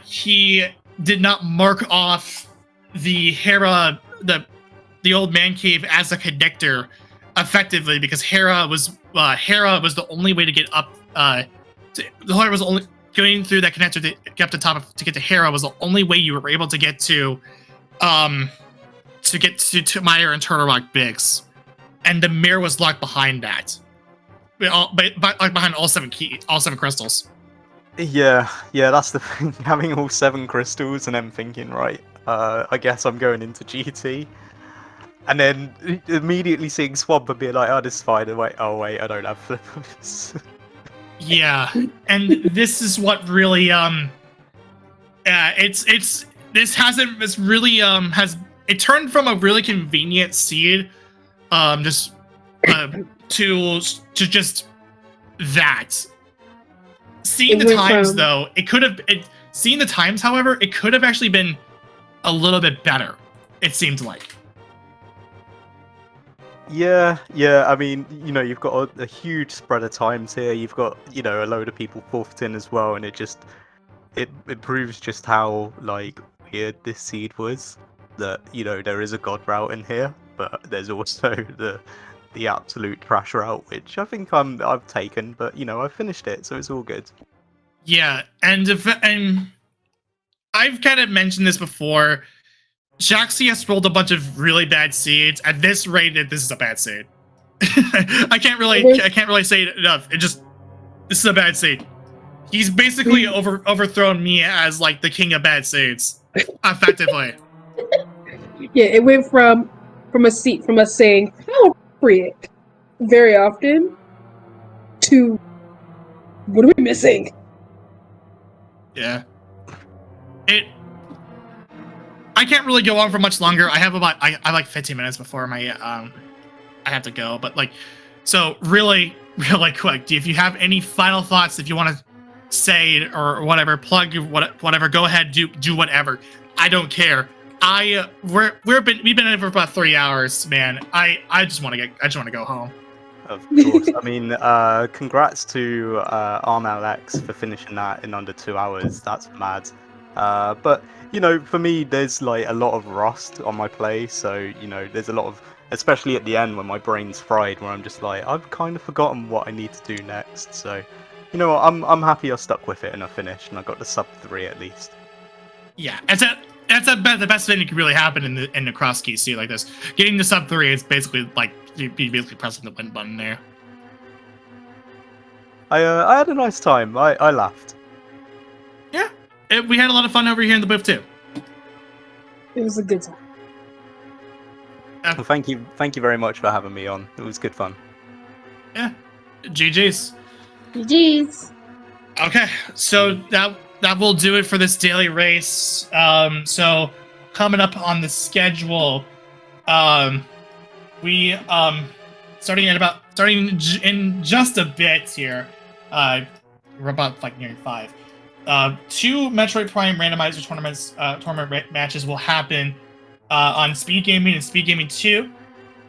S1: he did not mark off the Hera, the old man cave as a connector effectively, because Hera was the only way to get up. The Hera was only going through that connector to get up to top to get to Hera was the only way you were able to get to Meyer and Turtle Rock Biggs, and the mirror was locked behind that. Like behind all seven crystals.
S4: Yeah, that's the thing. Having all 7 crystals and then thinking, right, I guess I'm going into GT. And then immediately seeing Swamp and being like, oh, this is fine. And wait, I don't have flippers.
S1: Yeah, and this is what really it turned from a really convenient seed to just that. Seeing the times though, seeing the times, however, it could have actually been a little bit better, it seemed like.
S4: Yeah. I mean, you've got a huge spread of times here. You've got, a load of people forfeit in as well, and it proves just how weird this seed was. That there is a god route in here, but there's also the absolute trash route, which I think I've taken, but I've finished it, so it's all good.
S1: Yeah, and I've kind of mentioned this before. Jaxi has rolled a bunch of really bad seeds. At this rate, this is a bad seed. I can't really say it enough. This is a bad seed. He's basically overthrown me as the king of bad seeds, effectively.
S2: Yeah, it went from us saying how appropriate very often to what are we missing?
S1: Yeah. I can't really go on for much longer. I have I like 15 minutes before my I have to go. But so really quick, if you have any final thoughts, if you want to say or whatever, plug whatever, go ahead, do whatever. I don't care. We've been in it for about 3 hours, man. I just want to go home.
S4: Of course. I mean, congrats to ArmLX for finishing that in under 2 hours. That's mad. But for me, there's a lot of rust on my play, so there's a lot of, especially at the end when my brain's fried, where I'm just I've kind of forgotten what I need to do next. So I'm happy I stuck with it and I finished, and I got the sub 3 at least.
S1: Yeah, that's the best thing that could really happen in the Crosskeys seed like this. Getting the sub 3 is basically you'd be basically pressing the win button there.
S4: I had a nice time. I laughed.
S1: Yeah. We had a lot of fun over here in the booth too.
S2: It was a good time.
S4: Well, thank you very much for having me on. It was good fun.
S1: Yeah. GG's.
S2: GG's.
S1: Okay, so that will do it for this daily race. So coming up on the schedule, we starting in just a bit here. We're about nearing 5. 2 Metroid Prime randomizer tournament matches will happen on Speed Gaming and Speed Gaming 2.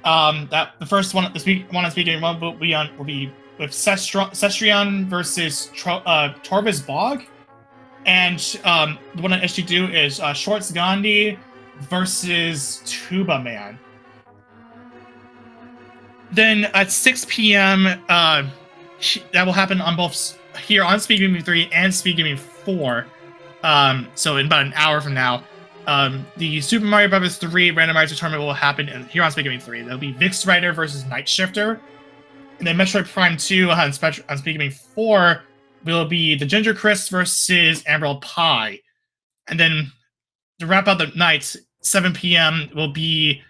S1: That the first one, the Speed Gaming 1 will be with Cestrion versus Torvis Bog, and the one on SG2 is Shorts Gandhi versus Tuba Man. Then at 6 p.m. That will happen on both here on Speed Gaming 3 and Speed Gaming 4. So in about an hour from now, the Super Mario Bros. 3 randomizer tournament will happen here on Speed Gaming 3. There'll be Vix Rider versus Night Shifter. And then Metroid Prime 2 on Speed Gaming 4 will be the Ginger Crisp versus Emerald Pie. And then to wrap out the night, 7 p.m. will be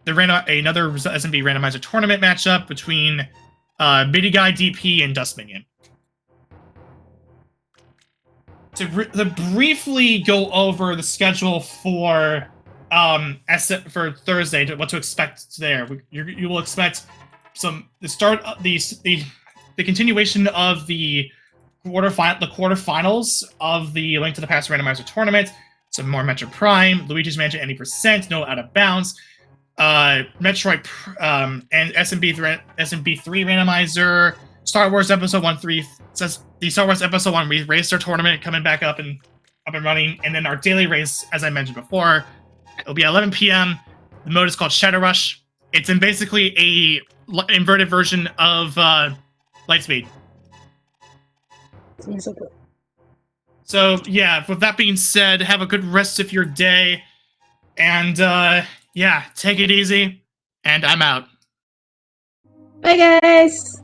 S1: another SMB randomizer tournament matchup between Biddy Guy DP and Dust Minion. To briefly go over the schedule for Thursday, what to expect there. You will expect the continuation of the quarterfinals of the Link to the Past randomizer tournament. Some more Metroid Prime, Luigi's Mansion 80%, no Out of Bounds, Metroid and SMB 3 randomizer, Star Wars Episode 1 3 says the Star Wars Episode 1 Racer tournament coming back up in up and running. And then our daily race, as I mentioned before, it'll be at 11 p.m. The mode is called Shadow Rush. It's in basically a inverted version of Lightspeed. So yeah, with that being said, have a good rest of your day. And yeah, take it easy. And I'm out.
S2: Bye, guys.